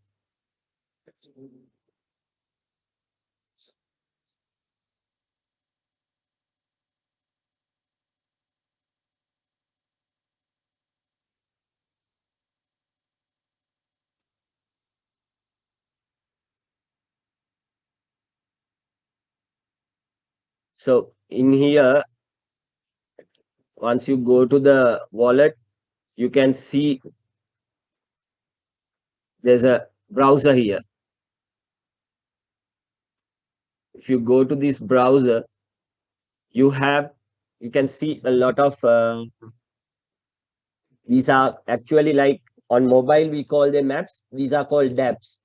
So in here, once you go to the wallet, you can see there's a browser here. If you go to this browser, you can see a lot of these are actually, like on mobile we call them apps. These are called dApps.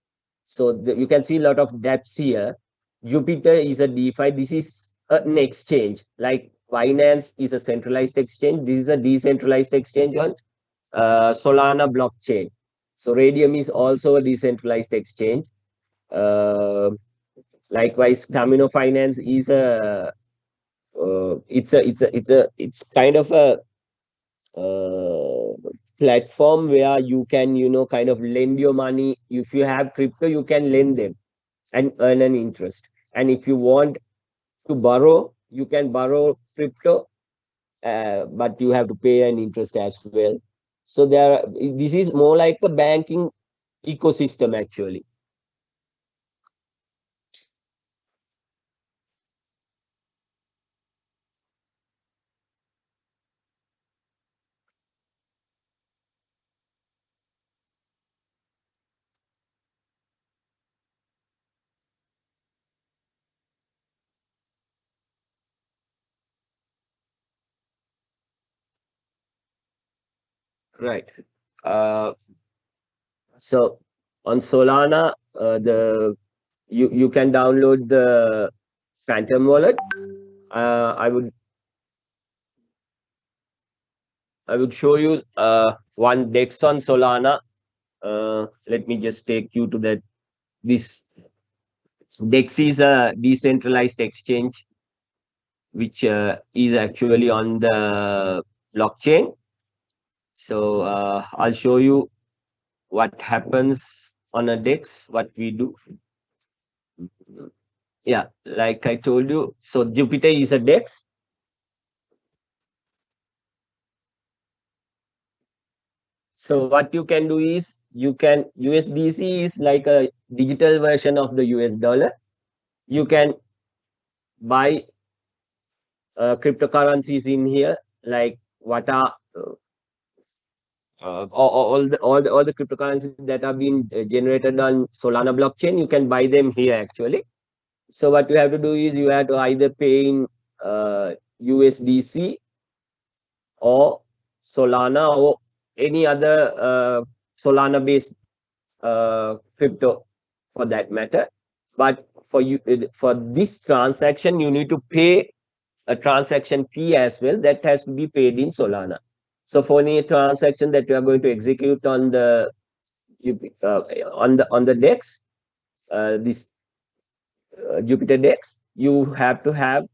So you can see a lot of dApps here. Jupiter is a DeFi. This is an exchange. Like Binance is a centralized exchange. This is a decentralized exchange on Solana blockchain. So Radium is also a decentralized exchange. Likewise, Camino Finance is a it's kind of a platform where you can, kind of lend your money. If you have crypto, you can lend them and earn an interest. And if you want to borrow, you can borrow crypto, but you have to pay an interest as well. So this is more like a banking ecosystem actually. Right. So on Solana, you can download the Phantom wallet. I would show you one DEX on Solana. Let me just take you to that. This DEX is a decentralized exchange, which is actually on the blockchain. So I'll show you what happens on a DEX, what we do. Yeah, like I told you, so Jupiter is a DEX. So what you can do is, USDC is like a digital version of the US dollar. You can buy cryptocurrencies in here, like what are all the cryptocurrencies that have been generated on Solana blockchain. You can buy them here actually. So what you have to do is, you have to either pay in USDC or Solana or any other Solana based crypto for that matter. But for this transaction, you need to pay a transaction fee as well, that has to be paid in Solana. So for any transaction that you are going to execute on the DEX, this Jupiter DEX, you have to have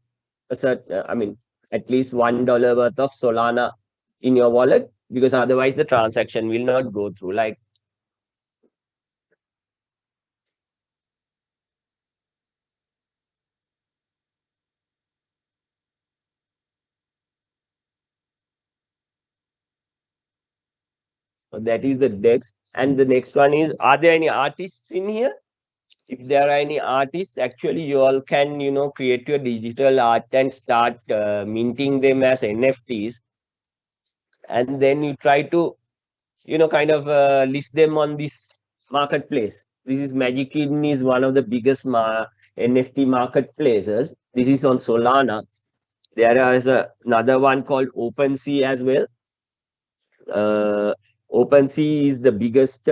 a certain, at least $1 worth of Solana in your wallet, because otherwise the transaction will not go through. Like so that is the DEX. And the next one is, are there any artists in here? If there are any artists, actually you all can, create your digital art and start minting them as NFTs. And then you try to, kind of list them on this marketplace. This is Magic Eden is one of the biggest NFT marketplaces. This is on Solana. There is another one called OpenSea as well. OpenSea is the biggest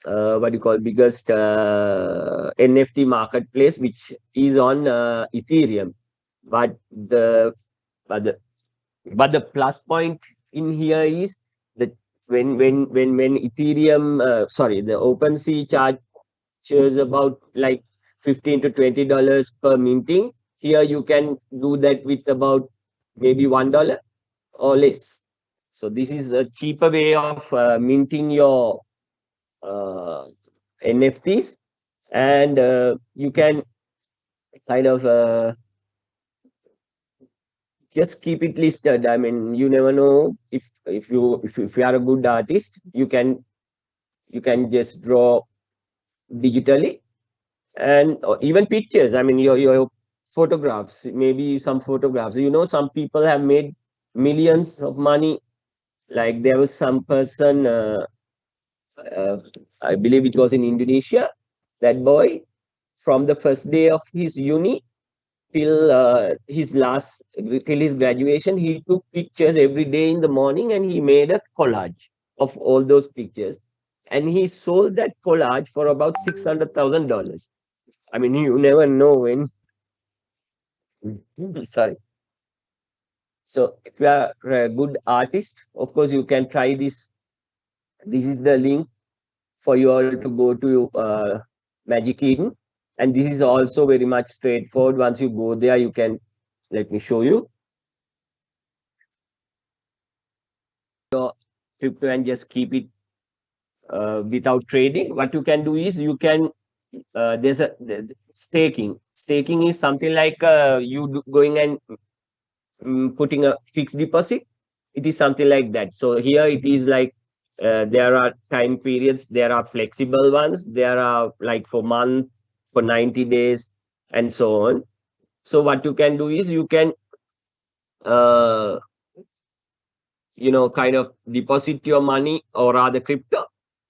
what do you call, biggest NFT marketplace, which is on Ethereum. But the but the plus point in here is that when Ethereum, sorry, the OpenSea charges about like $15 to $20 per minting. Here you can do that with about maybe $1 or less. So this is a cheaper way of minting your NFTs, and you can kind of just keep it listed. I mean, you never know if you are a good artist, you can just draw digitally, and or even pictures. I mean, your photographs, maybe some photographs. You know, some people have made millions of money. Like there was some person, I believe it was in Indonesia. That boy, from the first day of his uni till till his graduation, he took pictures every day in the morning, and he made a collage of all those pictures, and he sold that collage for about $600,000. I mean, you never know when. Sorry. So if you are a good artist, of course you can try this. This is the link for you all to go to Magic Eden, and this is also very much straightforward. Once you go there, you can, let me show you your crypto and just keep it without trading. What you can do is you can there's a staking. Staking is something like going and putting a fixed deposit. It is something like that. So here it is like there are time periods, there are flexible ones, there are like for months, for 90 days, and so on. So what you can do is you can kind of deposit your money, or rather crypto,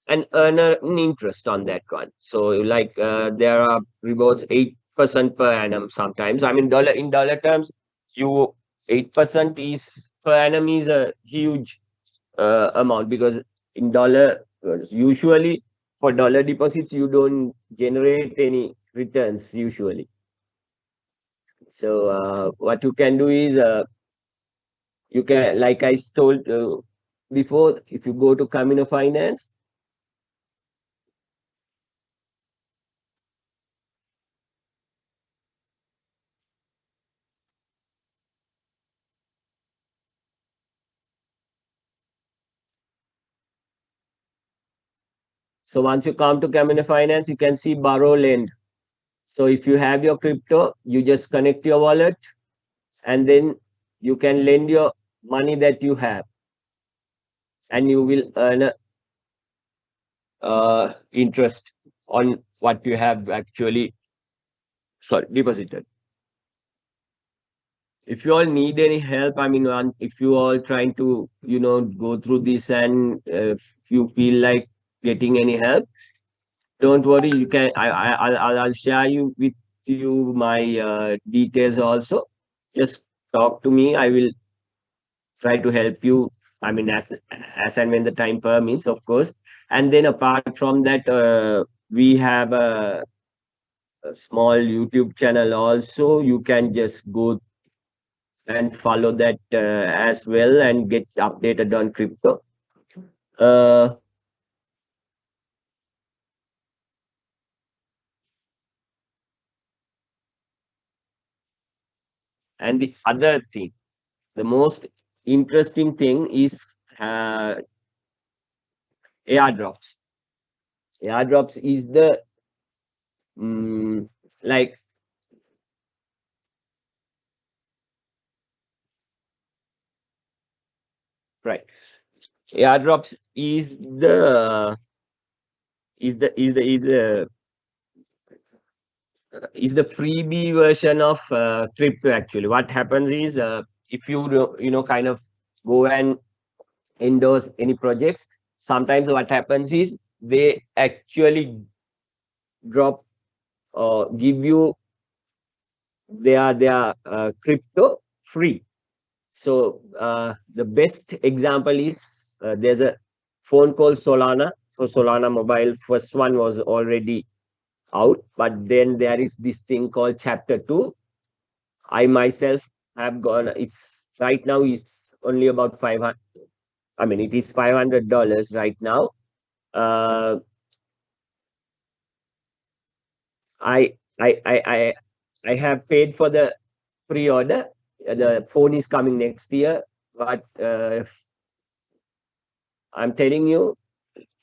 and earn an interest on that one. So like there are rewards 8% per annum sometimes. I mean, in dollar terms, 8% is per annum is a huge amount, because in dollar, usually for dollar deposits, you don't generate any returns usually. So what you can do is you can, like I told before, if you go to Camino Finance, so once you come to Camino Finance, you can see borrow lend. So if you have your crypto, you just connect your wallet, and then you can lend your money that you have, and you will earn interest on what you have actually deposited. If you all need any help, I mean, if you all trying to go through this, and if you feel like getting any help, don't worry. You can. I'll share with you my details also. Just talk to me. I will try to help you. I mean, as and when the time permits, of course. And then apart from that, we have a small YouTube channel also. You can just go and follow that as well, and get updated on crypto. And the other thing, the most interesting thing is airdrops. Airdrops is the like right. Airdrops is the freebie version of crypto. Actually, what happens is if you kind of go and endorse any projects, sometimes what happens is they actually drop or give you their crypto free. So the best example is there's a phone called Solana. for Solana Mobile. First one was already out, but then there is this thing called Chapter 2. I myself have gone. It's right now. It's only about 500. I mean, it is $500 right now. I have paid for the pre-order. The phone is coming next year, but I'm telling you,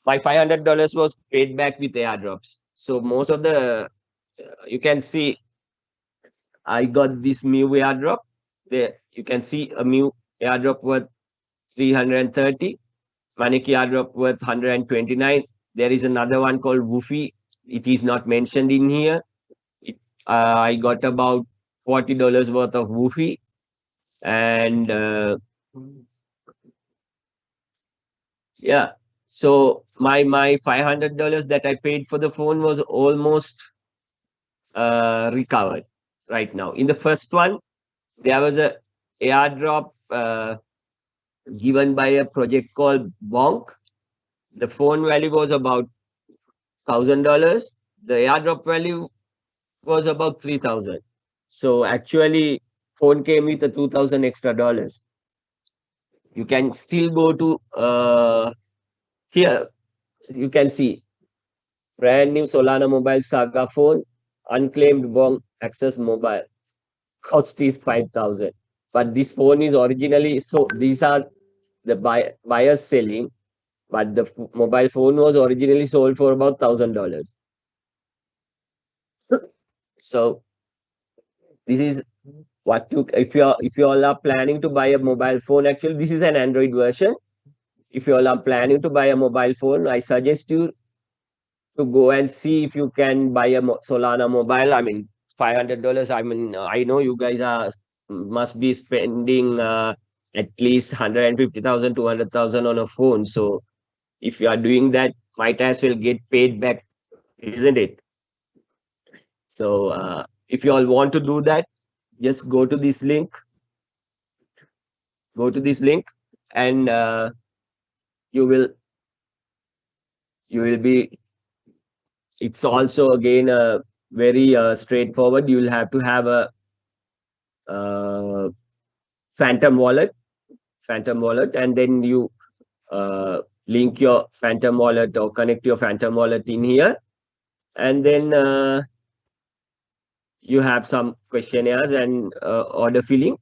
my $500 was paid back with airdrops. So most of the, you can see, I got this Mew airdrop. There you can see a Mew airdrop worth 330, Maneki airdrop worth 129. There is another one called Woofy. It is not mentioned in here. I got about $40 worth of Woofy, and yeah. So my $500 that I paid for the phone was almost recovered right now. In the first one, there was a airdrop given by a project called Bonk. The phone value was about $1,000. The airdrop value was about 3,000. So actually, phone came with a 2,000 extra dollars. You can still go to here. You can see brand new Solana Mobile Saga phone, unclaimed Bonk Access Mobile. Cost is 5,000. But this phone is originally, so these are the buyers selling, but the mobile phone was originally sold for about $1,000. So this is what you, if you all are planning to buy a mobile phone, actually this is an Android version. If you all are planning to buy a mobile phone, I suggest you to go and see if you can buy a Solana Mobile. I mean, $500. I mean, I know you guys must be spending at least 150,000, 200,000 on a phone. So if you are doing that, might as well get paid back, isn't it? So if you all want to do that, just go to this link. Go to this link, and you will be. It's also again very straightforward. You will have to have a Phantom wallet, and then you link your Phantom wallet or connect your Phantom wallet in here, and then you have some questionnaires and order filling.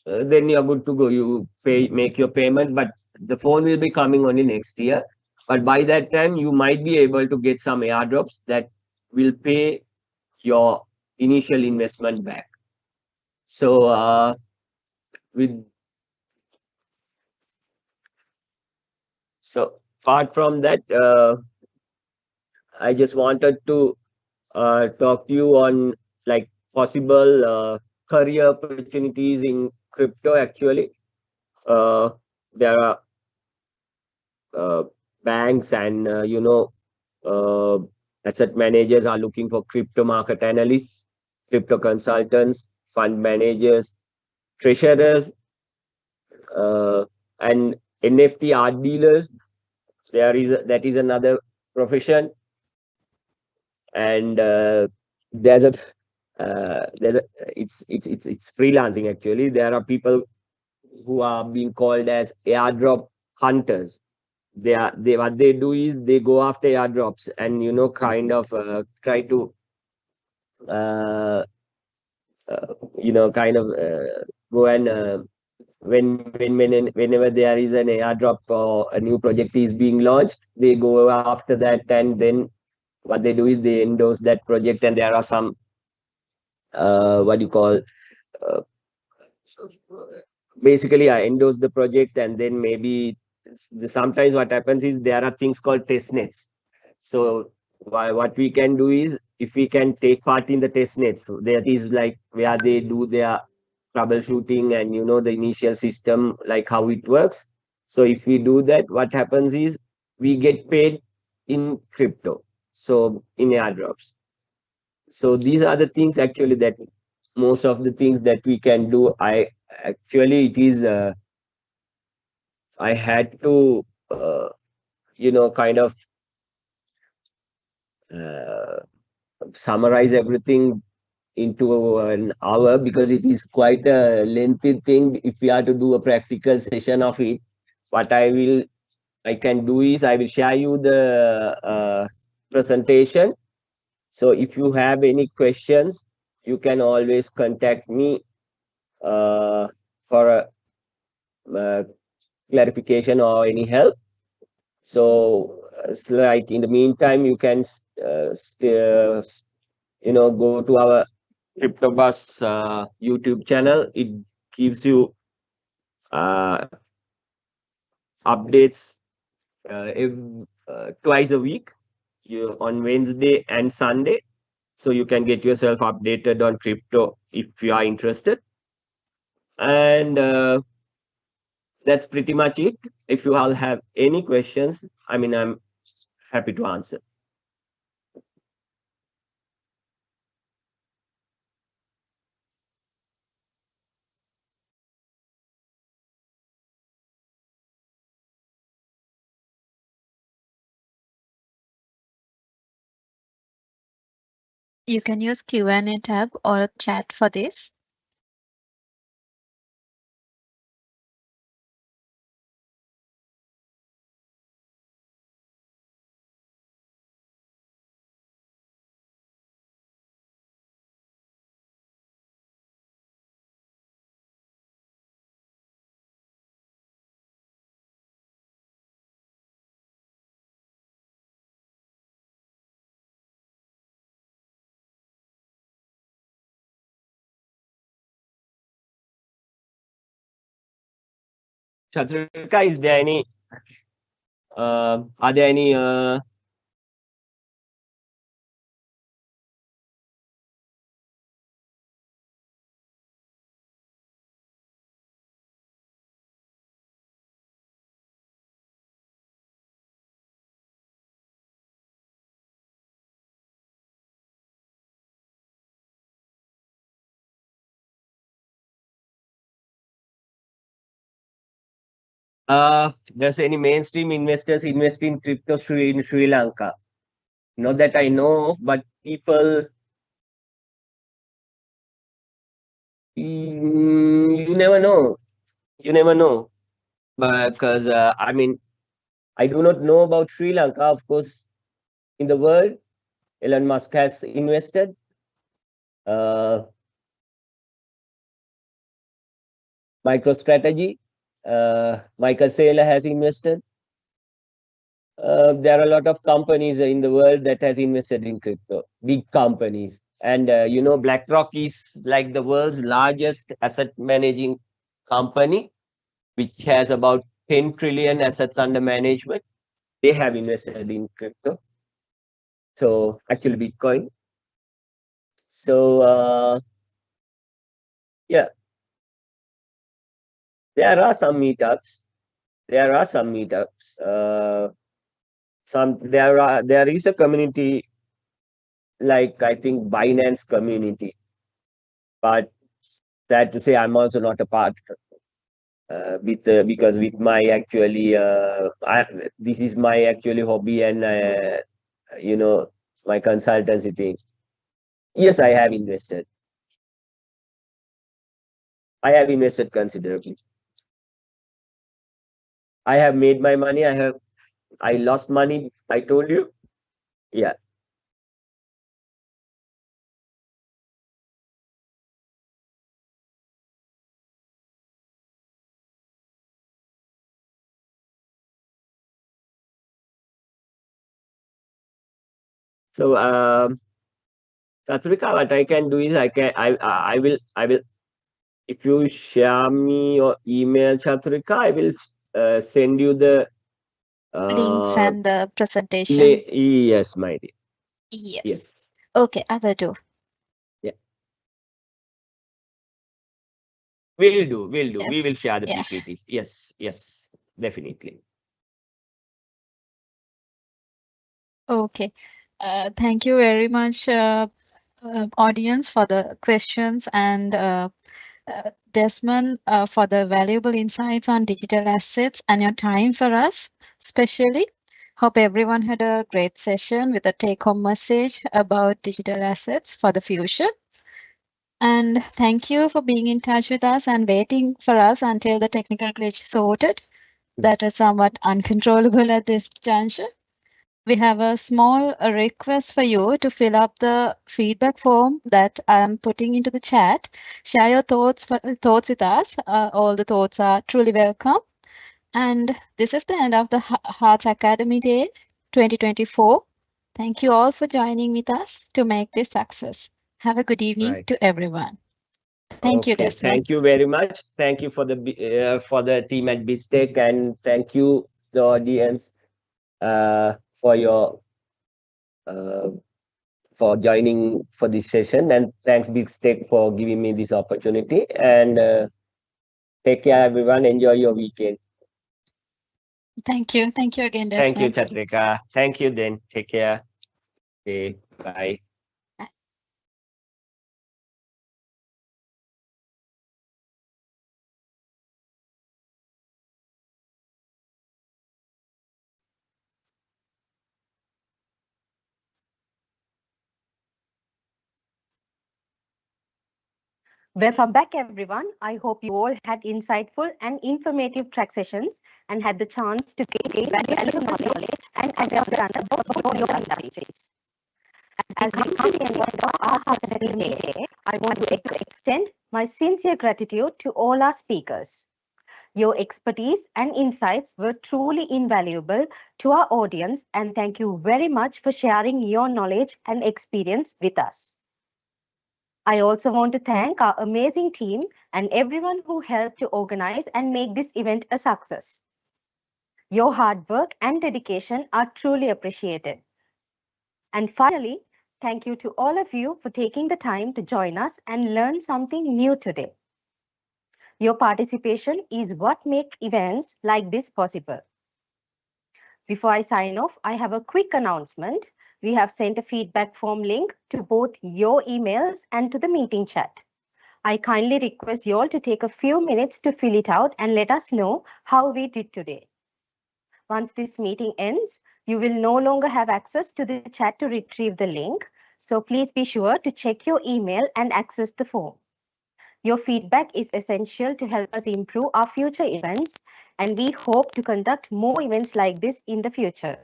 Then you're good to go. You make your payment, but the phone will be coming only next year. But by that time, you might be able to get some airdrops that will pay your initial investment back. So apart from that, I just wanted to talk to you on like possible career opportunities in crypto. Actually, there are banks and asset managers are looking for crypto market analysts, crypto consultants, fund managers, treasurers, and NFT art dealers. That is another profession, and it's freelancing actually. There are people who are being called as airdrop hunters. What they do is they go after airdrops and kind of try to go and whenever there is an airdrop or a new project is being launched, they go after that, and then what they do is they endorse that project, and there are some basically I endorse the project, and then maybe sometimes what happens is there are things called test nets. So what we can do is, if we can take part in the test nets, so that is like where they do their troubleshooting and the initial system, like how it works. So if we do that, what happens is we get paid in crypto, so in airdrops. So these are the things actually that most of the things that we can do. I had to kind of summarize everything into an hour because it is quite a lengthy thing. If we are to do a practical session of it, what I can do is I will share you the presentation. So if you have any questions, you can always contact me for a clarification or any help. So it's like in the meantime, you can go to our CryptoBus YouTube channel. It gives you updates twice a week, on Wednesday and Sunday. So you can get yourself updated on crypto if you are interested. And that's pretty much it. If you all have any questions, I'm happy to answer. You can use Q&A tab or a chat for this. Chatrika, is there any? Are there any? Does any mainstream investors invest in crypto in Sri Lanka? Not that I know, but people, you never know. You never know. Because, I do not know about Sri Lanka. Of course, in the world, Elon Musk has invested. MicroStrategy, Michael Saylor has invested. There are a lot of companies in the world that has invested in crypto, big companies. And BlackRock is like the world's largest asset managing company, which has about 10 trillion assets under management. They have invested in crypto. So actually Bitcoin. So yeah, there are some meetups. There is a community like I think Binance community, but sad to say I'm also not a part because with my actually this is my actually hobby and my consultancy thing. Yes, I have invested. I have invested considerably. I have made my money. I lost money. I told you. Yeah. So Katrika, what I can do is I will if you share me your email, Chatrika, I will send you the Links and the presentation. Yes, my dear. Yes. Yes. Okay, I will do. Yeah. We'll do. Yes. We will share the Yeah. PPT. Yes, definitely. Okay. Thank you very much, audience, for the questions, and Desmond, for the valuable insights on digital assets and your time for us, especially. Hope everyone had a great session with a take-home message about digital assets for the future. And thank you for being in touch with us and waiting for us until the technical glitch sorted. That is somewhat uncontrollable at this juncture. We have a small request for you to fill up the feedback form that I am putting into the chat. Share your thoughts with us. All the thoughts are truly welcome. And this is the end of the Hearts Academy Day 2024. Thank you all for joining with us to make this success. Have a good evening to everyone. Thank you, Desmond. Thank you very much. Thank you for the team at BISTEC, and thank you the audience for your for joining for this session, and thanks BISTEC for giving me this opportunity. And take care, everyone. Enjoy your weekend. Thank you. Thank you again, Desmond. Thank you, Chatrika. Thank you, then. Take care. Okay, bye. Welcome back, everyone. I hope you all had insightful and informative track sessions and had the chance to gain valuable knowledge and understand for your industries. As we come to the end of our Hearts Academy Day, I want to extend my sincere gratitude to all our speakers. Your expertise and insights were truly invaluable to our audience, and thank you very much for sharing your knowledge and experience with us. I also want to thank our amazing team and everyone who helped to organize and make this event a success. Your hard work and dedication are truly appreciated. And finally, thank you to all of you for taking the time to join us and learn something new today. Your participation is what makes events like this possible. Before I sign off, I have a quick announcement. We have sent a feedback form link to both your emails and to the meeting chat. I kindly request you all to take a few minutes to fill it out and let us know how we did today. Once this meeting ends, you will no longer have access to the chat to retrieve the link. So please be sure to check your email and access the form. Your feedback is essential to help us improve our future events, and we hope to conduct more events like this in the future.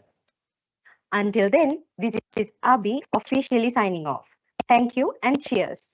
Until then, this is Abhi officially signing off. Thank you and cheers.